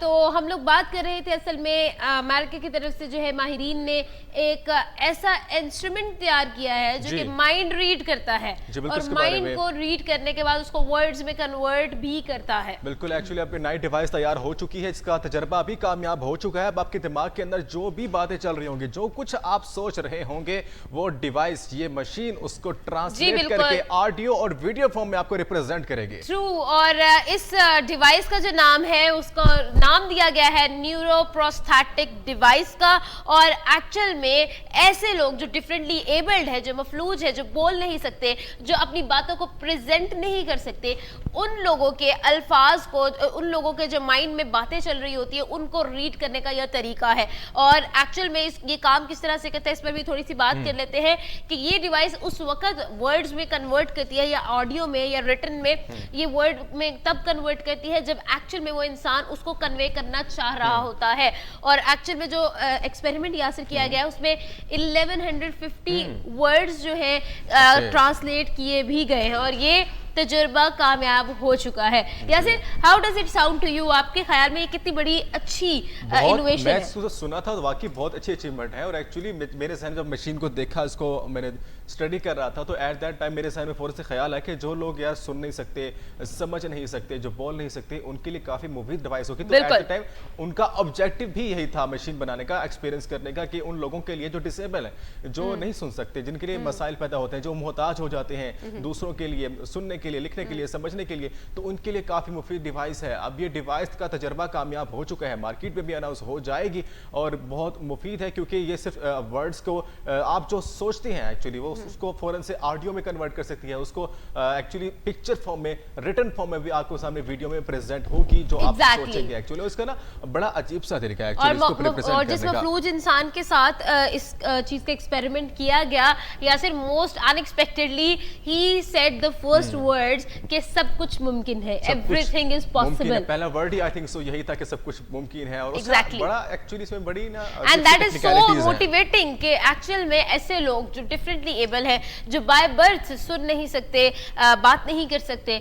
तो हम लोग बात कर रहे थे असल में अमेरिका की तरफ से जो है माहिरीन ने एक ऐसा इंस्ट्रूमेंट तैयार किया है जो कि माइंड रीड करता है और माइंड को रीड करने के बाद उसको वर्ड्स में कन्वर्ट भी करता है। बिल्कुल, एक्चुअली अब नई डिवाइस तैयार हो चुकी है, इसका तजर्बा भी कामयाब हो चुका है। अब आपके दिमाग के अंदर जो भी बातें चल रही होंगी, जो कुछ आप सोच रहे होंगे, वो डिवाइस, ये मशीन उसको ट्रांसलेट करके ऑडियो और वीडियो फॉर्म में आपको रिप्रेजेंट करेगी। ट्रू, और इस डिवाइस का जो नाम है उसका नाम दिया गया है न्यूरो प्रोस्थेटिक डिवाइस का। और एक्चुअल में ऐसे लोग जो डिफरेंटली एबल्ड है, जो मफलूज है, जो बोल नहीं सकते, जो अपनी बातों को प्रेजेंट नहीं कर सकते, उन लोगों के अल्फाज को, उन लोगों के जो माइंड में बातें चल रही होती है उनको रीड करने का यह तरीका है। और एक्चुअल में ये काम किस तरह से करता है इस पर भी थोड़ी सी बात कर लेते हैं कि ये डिवाइस उस वक्त वर्ड्स में कन्वर्ट करती है या ऑडियो में या रिटन में, ये वर्ड में तब कन्वर्ट करती है जब एक्चुअल में वो इंसान उसको कन्वे करना चाह रहा होता है। और एक्चुअल में जो एक्सपेरिमेंट यासिर किया गया है उसमें 1150 वर्ड्स जो है ट्रांसलेट किए भी गए हैं। और ये तजुर्बा कामयाब हो चुका है। Yasir, how does it sound to you? आपके ख्याल में ये कितनी बड़ी अच्छी इनोवेशन है? मैं सुना था तो वाकई बहुत अच्छी अचीवमेंट है, और एक्चुअली मेरे जहन में जब मशीन को देखा, इसको मैंने स्टडी कर रहा था, तो एट दैट टाइम मेरे जहन में फौरन से ख्याल है कि जो लोग यार सुन नहीं सकते, समझ नहीं सकते, जो बोल नहीं सकते, उनके लिए काफी मुफीद डिवाइस होगी। तो एट द टाइम उनका ऑब्जेक्टिव भी यही था मशीन बनाने का, एक्सपीरियंस करने का, कि उन लोगों के लिए जो डिसेबल है, जो नहीं सुन सकते, जिनके लिए मसाइल पैदा होते हैं, जो मोहताज हो जाते हैं दूसरों के लिए, सुनने के लिए, लिखने के लिए, समझने के लिए, तो उनके लिए काफी मुफीद डिवाइस है। अब ये डिवाइस का तजर्बा कामयाब हो चुका है, मार्केट में भी अनाउंस हो जाएगी, और बहुत मुफीद है, क्योंकि ये सिर्फ वर्ड्स को आप जो सोचते हैं एक्चुअली वो उसको फौरन से ऑडियो में कन्वर्ट कर सकती है, उसको एक्चुअली पिक्चर फॉर्म में, रिटन फॉर्म में भी आपको सामने वीडियो में प्रेजेंट होगी, जो आप सोचेंगे एक्चुअली। उसका ना बड़ा अजीब सा तरीका है एक्चुअली इसको रिप्रेजेंट करने का। जिस मफलूज इंसान के साथ इस चीज का एक्सपेरिमेंट किया गया, या सिर्फ most unexpectedly he said the first words कि सब कुछ मुमकिन है, एवरीथिंग इज पॉसिबल। पहला word he I think so यही था कि सब कुछ मुमकिन है, और exactly. बड़ा एक्चुअली इसमें बड़ी ना, and that is so motivating कि एक्चुअल में ऐसे लोग जो डिफरेंटली एबल है, जो बाय बर्थ सुन नहीं सकते, बात नहीं कर सकते,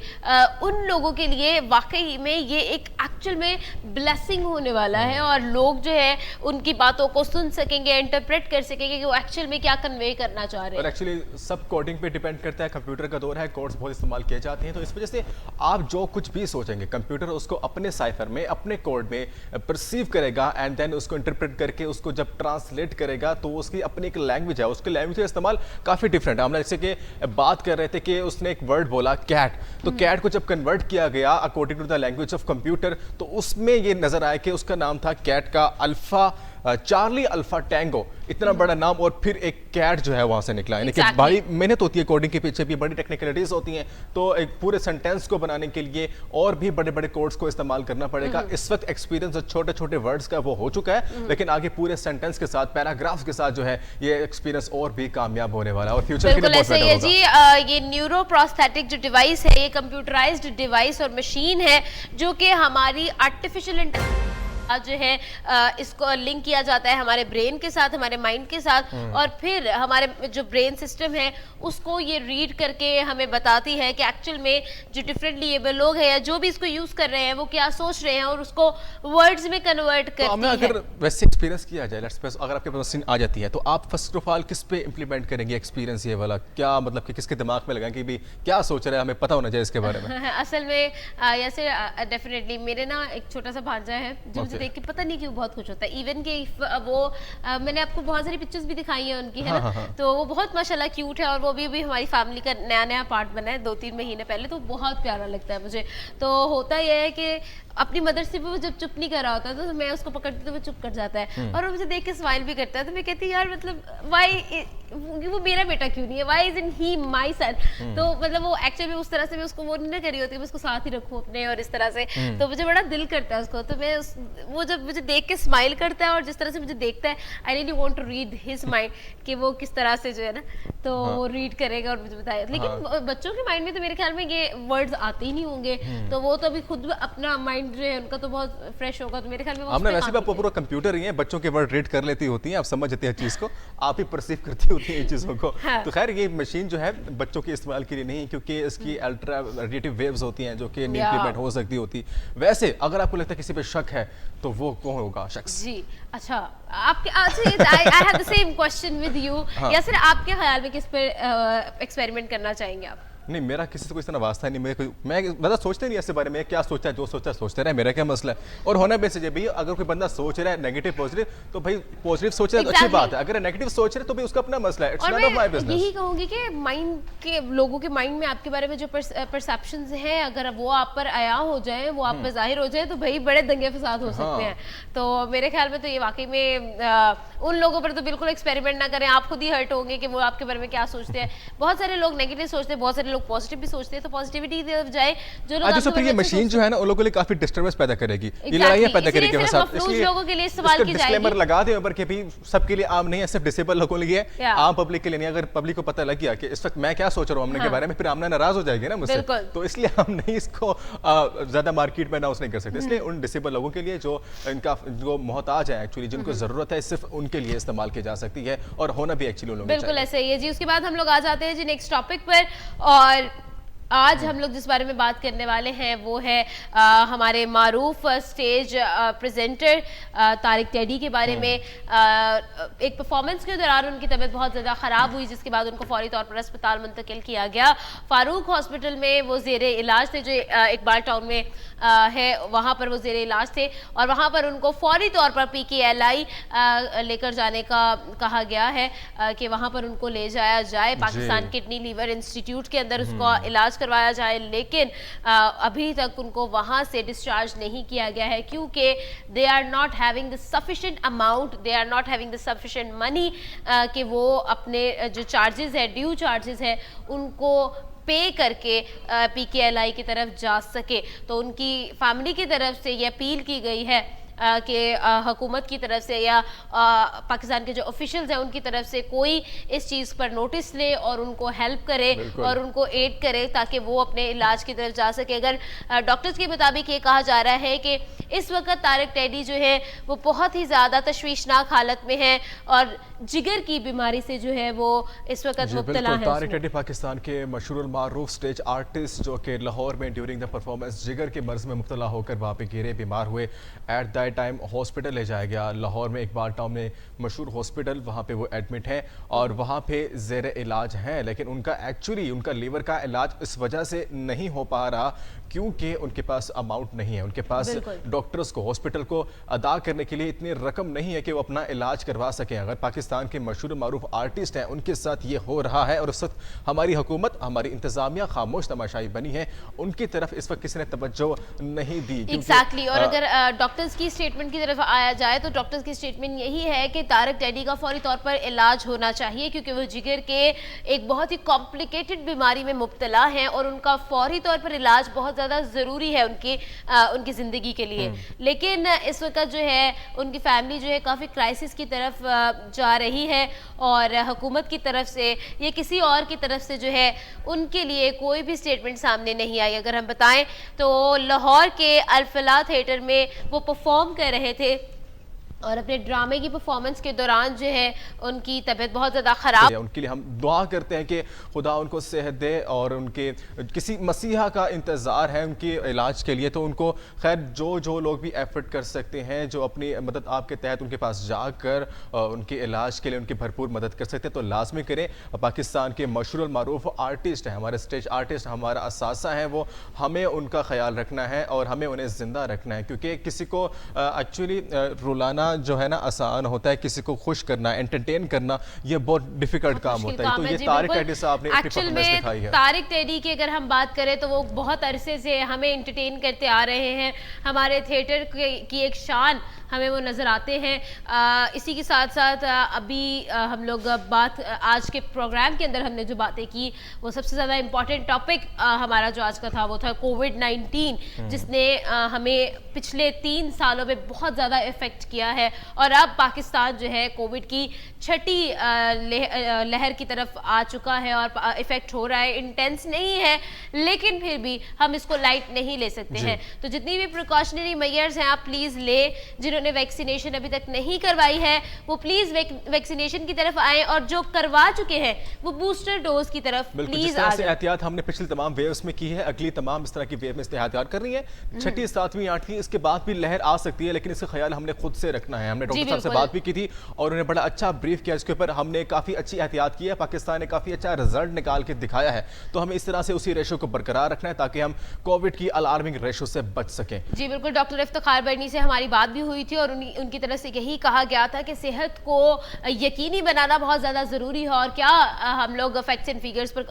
उन लोगों के लिए वाकई में ये एक एक्चुअल में ब्लेसिंग होने वाला है, और लोग जो है उनकी बातों को सुन सकेंगे, इंटरप्रेट कर सकेंगे कि वो एक्चुअल में क्या कन्वे करना चाह रहे हैं। और एक्चुअली सब कोडिंग पे डिपेंड करता है, कंप्यूटर का दौर है, कोड्स बहुत इस्तेमाल किए जाते हैं, तो इस वजह से आप जो कुछ भी सोचेंगे कंप्यूटर उसको अपने साइफर में, अपने कोड में परसीव करेगा, एंड देन उसको इंटरप्रेट करके उसको जब ट्रांसलेट करेगा तो उसकी अपनी एक लैंग्वेज है, उसके लैंग्वेज का इस्तेमाल काफ़ी डिफरेंट है। हम जैसे कि बात कर रहे थे कि उसने एक वर्ड बोला कैट, तो कैट को जब कन्वर्ट किया गया according to the language of computer, तो उसमें ये नजर आया कि उसका नाम था कैट का अल्फा चार्ली अल्फा टैंगो, इतना बड़ा नाम, और फिर एक कैट जो है वहां से निकला। यानी कि बड़ी मेहनत होती है कोडिंग के पीछे भी, बड़ी टेक्निकलिटीज होती हैं, तो एक पूरे सेंटेंस को बनाने के लिए और भी बड़े बड़े कोड्स को इस्तेमाल करना पड़ेगा। इस वक्त एक्सपीरियंस छोटे छोटे वर्ड्स का वो हो चुका है, लेकिन आगे पूरे सेंटेंस के साथ, पैराग्राफ्स के साथ जो है ये एक्सपीरियंस और भी कामयाब होने वाला है, और फ्यूचर के लिए बहुत बेहतर होगा। जी, ये न्यूरो प्रोस्थेटिक जो डिवाइस है, ये कंप्यूटराइज्ड डिवाइस और मशीन है, जो कि हमारी आर्टिफिशियल जो है इसको लिंक किया जाता है हमारे ब्रेन के साथ, हमारे माइंड के साथ, और फिर हमारे जो ब्रेन सिस्टम है उसको ये रीड करके हमें बताती है कि एक्चुअल में जो डिफरेंटली एबल लोग हैं या जो भी इसको यूज कर रहे हैं वो क्या सोच रहे हैं, और उसको वर्ड्स में कन्वर्ट करती है। अगर वैसे एक्सपीरियंस किया जाए, लेट्स सपोज अगर आपके पास मशीन आ जाती है, तो आप फर्स्ट ऑफ ऑल किस पे इंप्लीमेंट करेंगे एक्सपीरियंस ये वाला? क्या मतलब कि किसके दिमाग में लगाएंगे कि भी क्या सोच रहे हैं, हमें पता होना चाहिए इसके बारे में? असल में ऐसे डेफिनेटली मेरे ना एक छोटा सा भांजा है जो देख के पता नहीं क्यों बहुत खुश होता है। इवन कि वो मैंने आपको बहुत सारी पिक्चर्स भी दिखाई है उनकी, है ना, तो वो बहुत माशाल्लाह क्यूट है, और वो भी हमारी फैमिली का नया नया पार्ट बना है 2-3 महीने पहले, तो बहुत प्यारा लगता है मुझे। तो होता यह है कि अपनी मदर से भी वो जब चुप नहीं कर रहा होता तो मैं उसको पकड़ती तो वो चुप कर जाता है, और वो मुझे देख के स्माइल भी करता है, तो मैं कहती यार मतलब वाई वो मेरा बेटा क्यों नहीं है, वाई इज इन ही माई सन। तो मतलब वो एक्चुअली उस तरह से मैं उसको वो नहीं करी होती, मैं उसको साथ ही रखूँ अपने, और इस तरह से तो मुझे बड़ा दिल करता है उसको, तो मैं वो जब मुझे देख के स्माइल करता है और जिस तरह से मुझे देखता है, I really want to read his mind कि वो किस तरह से जो है ना, तो वो रीड करेगा और मुझे बताएगा। लेकिन बच्चों के माइंड में तो मेरे ख्याल में ये वर्ड्स आते ही नहीं होंगे, तो वो तो अभी खुद अपना माइंड जो है उनका तो बहुत फ्रेश होगा, तो मेरे ख्याल में हमने वैसे भी आपको पूरा कंप्यूटर ही है, बच्चों के वर्ड रीड कर लेती होती हैं, आप समझ जाती है चीज को, आप ही परसीव करती होती हैं इन चीजों को। तो खैर ये मशीन जो है बच्चों के इस्तेमाल के लिए नहीं, क्योंकि इसकी अल्ट्रा रेडिएटिव वेव्स होती हैं जो कि नहीं इम्प्लीमेंट हो सकती होती। वैसे अगर आपको लगता है किसी पे शक है तो वो कौन होगा शख्स? जी अच्छा, आपके I have the same question with you, या सिर्फ आपके ख्याल में किस पे एक्सपेरिमेंट करना चाहेंगे आप? नहीं, मेरा किसी से कोई इतना वास्ता नहीं, मैं मतलब सोचते नहीं ऐसे बारे में, क्या सोचता है, जो सोचता है सोचते रहे, मेरा क्या मसला है। और होना बेसिस है भाई, अगर कोई बंदा सोच रहा है नेगेटिव पॉजिटिव, तो भाई पॉजिटिव सोच रहा है अच्छी बात है, अगर नेगेटिव सोच रहे तो भाई उसका अपना मसला है, it's not of my business. यही कहूंगी कि माइंड के लोगों के माइंड में आपके बारे में जो परसेप्शंस हैं, अगर वो आप पर आया हो जाए, वो आप पर जाहिर हो जाए, तो भाई बड़े दंगे फसाद हो सकते हैं। तो मेरे ख्याल में तो ये वाकई में उन लोगों पर तो बिल्कुल एक्सपेरिमेंट ना करें, आप खुद ही हर्ट होंगे कि वो आपके बारे में क्या सोचते हैं। बहुत सारे लोग नेगेटिव सोचते हैं, बहुत सारे लोग पॉजिटिव भी सोचते हैं, तो पॉजिटिविटी की तरफ जाए। जो लोग ये मशीन जो है ना उन लोगों के लिए काफी डिस्टर्बेंस पैदा करेगी, ये लड़ाइयां पैदा करेगी हमारे साथ, इसलिए लोगों के लिए इस्तेमाल की जाएगी। डिस्क्लेमर लगा दें ऊपर कि भाई सबके लिए आम नहीं है, सिर्फ डिसेबल लोगों के लिए है, आम पब्लिक के लिए नहीं। अगर पब्लिक को पता लग गया कि इस वक्त मैं क्या सोच रहा हूँ हमने के बारे में, फिर आमना नाराज हो जाएगी ना मुझसे, तो इसलिए हम नहीं इसको ज्यादा मार्केट में अनाउंस नहीं कर सकते। इसलिए उन डिसेबल लोगों के लिए जो इनका जो मोहताज है एक्चुअली, जिनको जरूरत है, सिर्फ उनके लिए इस्तेमाल की जा सकती है, और होना भी एक्चुअली लोगों बिल्कुल ऐसे ही है जी। उसके बाद हम लोग आ जाते हैं जी नेक्स्ट टॉपिक पर, और आज हम लोग जिस बारे में बात करने वाले हैं वो है हमारे मारूफ स्टेज प्रेजेंटर तारिक टेडी के बारे में। एक परफॉर्मेंस के दौरान उनकी तबीयत बहुत ज़्यादा ख़राब हुई, जिसके बाद उनको फौरी तौर पर अस्पताल मुंतकिल किया गया। फारूक हॉस्पिटल में वो ज़ेरे इलाज थे, जो इकबाल टाउन में है, वहाँ पर वो ज़ेरे इलाज थे और वहाँ पर उनको फौरी तौर पर PKLI लेकर जाने का कहा गया है कि वहाँ पर उनको ले जाया जाए, पाकिस्तान किडनी लीवर इंस्टीट्यूट के अंदर उसका इलाज करवाया जाए। लेकिन अभी तक उनको वहाँ से डिस्चार्ज नहीं किया गया है, क्योंकि they are not having the sufficient amount, they are not having the sufficient money कि वो अपने जो चार्जेस है, ड्यू चार्जेस है, उनको पे करके PKLI की तरफ जा सके। तो उनकी फैमिली की तरफ से ये अपील की गई है कि हुकूमत की तरफ से या पाकिस्तान के जो ऑफिशियल्स हैं उनकी तरफ से कोई इस चीज़ पर नोटिस ले और उनको हेल्प करे और उनको एड करे, ताकि वो अपने इलाज की तरफ जा सके। अगर डॉक्टर्स के मुताबिक ये कहा जा रहा है कि इस वक्त तारिक टेडी जो है वो बहुत ही ज़्यादा तशवीशनाक हालत में है और जिगर की बीमारी से जो है वो इस वक्त मुब्तला है। तारिक टेडी पाकिस्तान के मशहूर मारूफ स्टेज आर्टिस्ट जो कि लाहौर में ड्यूरिंग द परफॉर्मेंस जिगर के मर्ज में मुब्तला होकर वहाँ पे गिरे, बीमार हुए। एट दैट टाइम हॉस्पिटल ले जाया गया लाहौर में, इकबाल टाउन में मशहूर हॉस्पिटल, वहाँ पे वो एडमिट है और वहाँ पे ज़ेर इलाज हैं। लेकिन उनका लीवर का इलाज इस वजह से नहीं हो पा रहा क्योंकि उनके पास अमाउंट नहीं है, उनके पास डॉक्टर्स को, हॉस्पिटल को अदा करने के लिए इतनी रकम नहीं है कि वो अपना इलाज करवा सकें। अगर पाकिस्तान के मशहूर मारूफ आर्टिस्ट हैं उनके साथ ये हो रहा है और उस वक्त हमारी हुकूमत, हमारी इंतजामिया खामोश तमाशाई बनी है, उनकी तरफ इस वक्त किसी ने तवज्जो नहीं दी। एग्जैक्टली। और अगर डॉक्टर्स की स्टेटमेंट की तरफ आया जाए तो डॉक्टर्स की स्टेटमेंट यही है कि तारिक टेडी का फौरी तौर पर इलाज होना चाहिए, क्योंकि वो जिगर के एक बहुत ही कॉम्प्लिकेटेड बीमारी में मुब्तला हैं और उनका फौरी तौर पर इलाज बहुत ज़्यादा ज़रूरी है उनकी ज़िंदगी के लिए। लेकिन इस वक्त जो है उनकी फैमिली जो है काफ़ी क्राइसिस की तरफ जा रही है और हुकूमत की तरफ से या किसी और की तरफ से जो है उनके लिए कोई भी स्टेटमेंट सामने नहीं आई। अगर हम बताएं तो लाहौर के अल-फलाह थिएटर में वो परफॉर्म कर रहे थे और अपने ड्रामे की परफॉर्मेंस के दौरान जो है उनकी तबीयत बहुत ज़्यादा ख़राब। उनके लिए हम दुआ करते हैं कि खुदा उनको सेहत दे और उनके किसी मसीहा का इंतज़ार है उनके इलाज के लिए। तो उनको खैर जो लोग भी एफर्ट कर सकते हैं, जो अपनी मदद आपके तहत उनके पास जाकर उनके इलाज के लिए उनकी भरपूर मदद कर सकते हैं तो लाजमी करें। पाकिस्तान के मशहूर मारूफ आर्टिस्ट हैं, हमारे स्टेज आर्टिस्ट, हमारा असासा है, वो हमें उनका ख्याल रखना है और हमें उन्हें ज़िंदा रखना है, क्योंकि किसी को एक्चुअली रुलाना जो है ना आसान होता है, किसी को खुश करना, एंटरटेन करना ये बहुत डिफिकल्ट काम होता है। तो ये तारिक टेडी साहब ने अपनी परफॉर्मेंस दिखाई है। तारिक टेडी की अगर हम बात करें तो वो बहुत अरसे से हमें एंटरटेन करते आ रहे हैं, हमारे थिएटर की एक शान हमें वो नज़र आते हैं। इसी के साथ साथ अभी हम लोग बात आज के प्रोग्राम के अंदर हमने जो बातें की वो सबसे ज़्यादा इम्पॉर्टेंट टॉपिक हमारा जो आज का था वो था कोविड-19, जिसने हमें पिछले 3 सालों में बहुत ज़्यादा इफ़ेक्ट किया है और अब पाकिस्तान जो है कोविड की छठी लहर की तरफ आ चुका है और इफ़ेक्ट हो रहा है। इंटेंस नहीं है लेकिन फिर भी हम इसको लाइट नहीं ले सकते हैं। तो जितनी भी प्रिकॉशनरी मेजर्स हैं आप प्लीज़ ले, जिन्होंने वैक्सीनेशन अभी तक नहीं करवाई है वो प्लीज वैक्सीनेशन की तरफ आए और जो करवा चुके हैं वो बूस्टर डोज की तरफ प्लीज आ जाए। एहतियात हमने पिछली तमाम वेव्स में की है, अगली तमाम इस तरह की वेव में एहतियात कर रही है। 6ठी 7वीं 8वीं इसके बाद भी लहर आ सकती है, लेकिन इसका ख्याल हमने खुद से रखना है। हमने डॉक्टर साहब से बात भी की थी और उन्होंने बड़ा अच्छा ब्रीफ किया, इसके ऊपर हमने काफी अच्छी एहतियात की है। पाकिस्तान ने काफी अच्छा रिजल्ट निकाल के दिखाया है, तो हमें इस तरह से उसी रेशो को बरकरार रखना है ताकि हम कोविड की अलार्मिंग रेशो से बच सकें। जी बिल्कुल, डॉक्टर इफ्तिखार बरनी से हमारी बात भी हुई थी और उनकी तरफ से यही कहा गया था कि सेहत को यकीनी बनाना बहुत ज़्यादा ज़रूरी है और क्या हम लोग फैक्ट्स एंड फिगर्स पर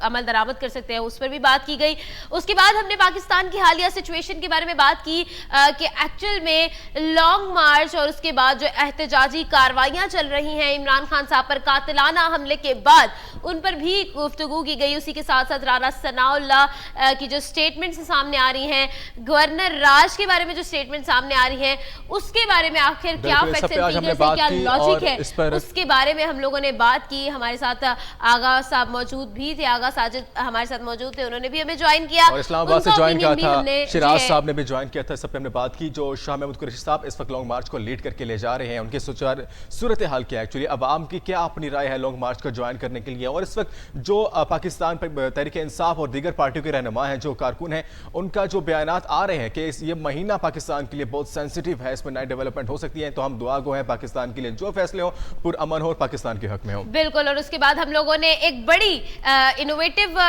अमल दरामद कर सकते हैं, उस पर भी बात की गई। उसके बाद हमने पाकिस्तान की हालिया सिचुएशन के बारे में बात की कि एक्चुअल में लॉन्ग मार्च और उसके बाद जो एहतजाजी कार्रवाइयाँ चल रही हैं इमरान खान साहब पर कातिलाना हमले के बाद, उन पर भी गुफ्तगू की गई। उसी के साथ साथ राना सनाउल्लाह की जो स्टेटमेंट सामने आ रही हैं, गवर्नर राज के बारे में जो स्टेटमेंट सामने आ रही है उसके बारे में आखिर क्या फैक्ट्स एंड फिगर्स है, क्या लॉजिक है, उसके बारे में हम लोगों ने बात की। हमारे साथ आगा साहब मौजूद भी थे, आगा साजिद हमारे साथ मौजूद थे, उन्होंने भी हमें ज्वाइन किया और इस्लामाबाद से ज्वाइन किया था, शिराज साहब ने भी ज्वाइन किया था। सब पे हमने बात की। जो शाह महमूद कुरैशी साहब इस वक्त लॉन्ग मार्च को लीड करके ले जा रहे हैं, उनकी सूरत हाल क्या है, एक्चुअली अवाम की क्या अपनी राय है लॉन्ग मार्च को ज्वाइन करने के लिए और इस वक्त जो पाकिस्तान तहरीक इंसाफ और दीगर पार्टियों के रहनुमा हैं, जो कारकुन हैं, उनका जो बयानात आ रहे हैं कि ये महीना पाकिस्तान के लिए बहुत सेंसिटिव है, इसमें नई डेवलपमेंट हो सकती है, तो हम दुआ गो हैं पाकिस्तान के लिए जो फैसले हो पुरअमन हो और पाकिस्तान के हक में हो। बिल्कुल। और उसके बाद हम लोगों ने एक बड़ी इनोवेटिव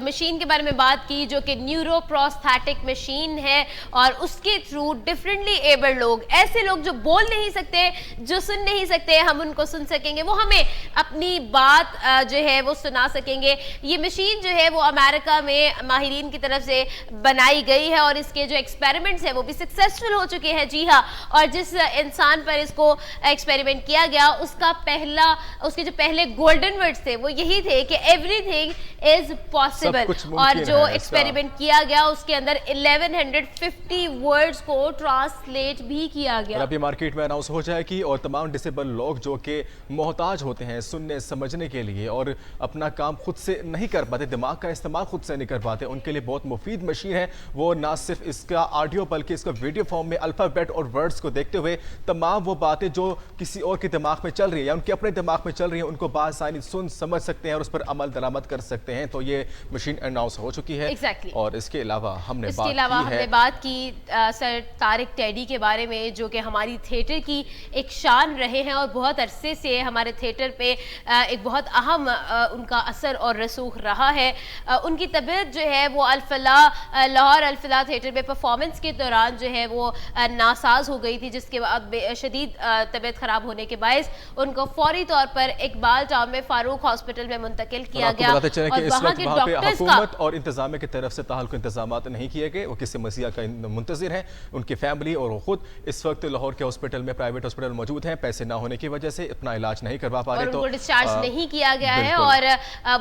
मशीन के बारे में बात की जो कि न्यूरो प्रोस्थेटिक मशीन है, और उसके थ्रू डिफरेंटली एबल्ड लोग, ऐसे लोग जो बोल नहीं सकते, जो सुन नहीं सकते, हम उनको सुन सकेंगे, वो हमें अपनी बात जो है वो सुना सकेंगे। ये मशीन जो है वो अमेरिका में माहिरीन की तरफ से बनाई गई है और इसके जो एक्सपेरिमेंट्स हैं वो भी सक्सेसफुल हो चुके हैं। जी हाँ, और जिस इंसान पर इसको एक्सपेरिमेंट किया गया उसके जो पहले गोल्डन वर्ड्स थे वो यही थे कि एवरीथिंग इज पॉसिबल, और जो एक्सपेरिमेंट किया गया उसके अंदर 1150 वर्ड्स को ट्रांसलेट भी किया गया। और अभी मार्केट में अनाउंस हो जाएगी और तमाम डिसेबल लोग जो कि मोहताज होते हैं सुनने समझने के लिए और अपना काम खुद से नहीं कर पाते, दिमाग का इस्तेमाल खुद से नहीं कर पाते, उनके लिए बहुत मुफीद मशीन है। वो ना सिर्फ इसका ऑडियो बल्कि इसका वीडियो फॉर्म में अल्फाबेट और वर्ड्स को देखते हुए तमाम वो बातें जो किसी और के दिमाग में चल रही है या उनके अपने दिमाग में चल रही है उनको बासानी सुन समझ सकते हैं और उस पर अमल दरामद कर सकते हैं। तो ये मशीन अनाउंस हो चुकी है। Exactly. और इसके अलावा हमने बात की सर तारिक टैडी के बारे में, जो कि हमारी थिएटर की एक शान रहे हैं और बहुत अरसे से हमारे थिएटर पे एक बहुत अहम उनका असर और रसूख रहा है। उनकी तबीयत जो है वो लाहौर अल्फला थिएटर में परफॉर्मेंस के दौरान जो है वो नासाज हो गई थी, जिसके बाद शदीद तबीयत खराब होने के बायस उनको फौरी तौर पर इकबाल टाउन में फारूक हॉस्पिटल में मुंतकिल किया गया। और वहाँ के डॉक्टर्स हुकूमत और इंतजामिया की तरफ से ताहल को इंतजाम नहीं किए गए, वो किसी मसीहा का मुंतजिर हैं, उनकी फैमिली और वो खुद इस वक्त लाहौर के हॉस्पिटल में, प्राइवेट हॉस्पिटल मौजूद हैं, पैसे ना होने की वजह से अपना इलाज नहीं करवा पा रहे, तो उनको डिस्चार्ज नहीं किया गया है। और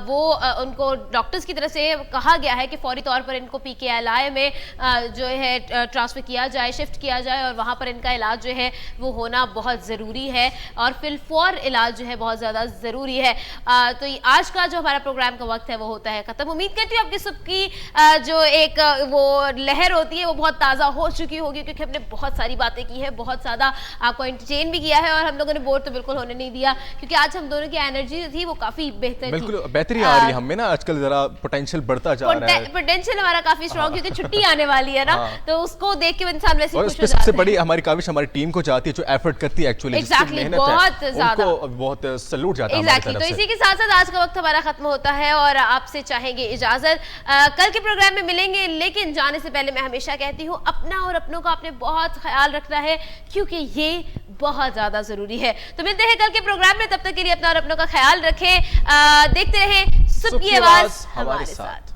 वो उनको डॉक्टर्स की तरफ से कहा गया है कि फौरी तौर पर इनको PKLI में जो है ट्रांसफर किया जाए, शिफ्ट किया जाए, और वहाँ पर इनका इलाज जो है वो होना बहुत ज़रूरी है और फिलफौर इलाज जो है बहुत ज़्यादा ज़रूरी है। तो आज का जो हमारा प्रोग्राम का वक्त है वो होता है ख़त्म। उम्मीद करती हूँ आपकी सुबह की जो एक वो लहर होती है वो बहुत ताज़ा हो चुकी होगी, क्योंकि हमने बहुत सारी बातें की है, बहुत ज़्यादा आपको एंटरटेन भी किया है और हम लोगों ने बोर तो बिल्कुल होने नहीं दिया, क्योंकि आज हम दोनों की एनर्जी जो थी वो काफ़ी बेहतर थी। बिल्कुल बेहतरी आ रही है हमें ना, आजकल जरा पोटेंशियल बढ़ता जा रहा है, पोटेंशियल हमारा काफी स्ट्रांग, क्योंकि छुट्टी आने वाली है ना, तो उसको देख के इंसान वैसे खुश हो जाता है। सबसे बड़ी हमारी काविश हमारी टीम को जाती है जो एफर्ट करती है, एक्चुअली बहुत ज्यादा, उनको बहुत सैल्यूट जाता है। तो इसी के साथ साथ आज का वक्त हमारा खत्म होता है और आपसे चाहेंगे इजाजत। कल के प्रोग्राम में मिलेंगे, लेकिन जाने से पहले मैं हमेशा कहती हूँ अपना और अपनों का आपने बहुत ख्याल रखना है, क्योंकि ये बहुत ज्यादा जरूरी है। तो मिलते हैं कल के प्रोग्राम में, तब तक के लिए अपना और अपनों का ख्याल रखें। देखते रहें सुबह की आवाज हमारे साथ।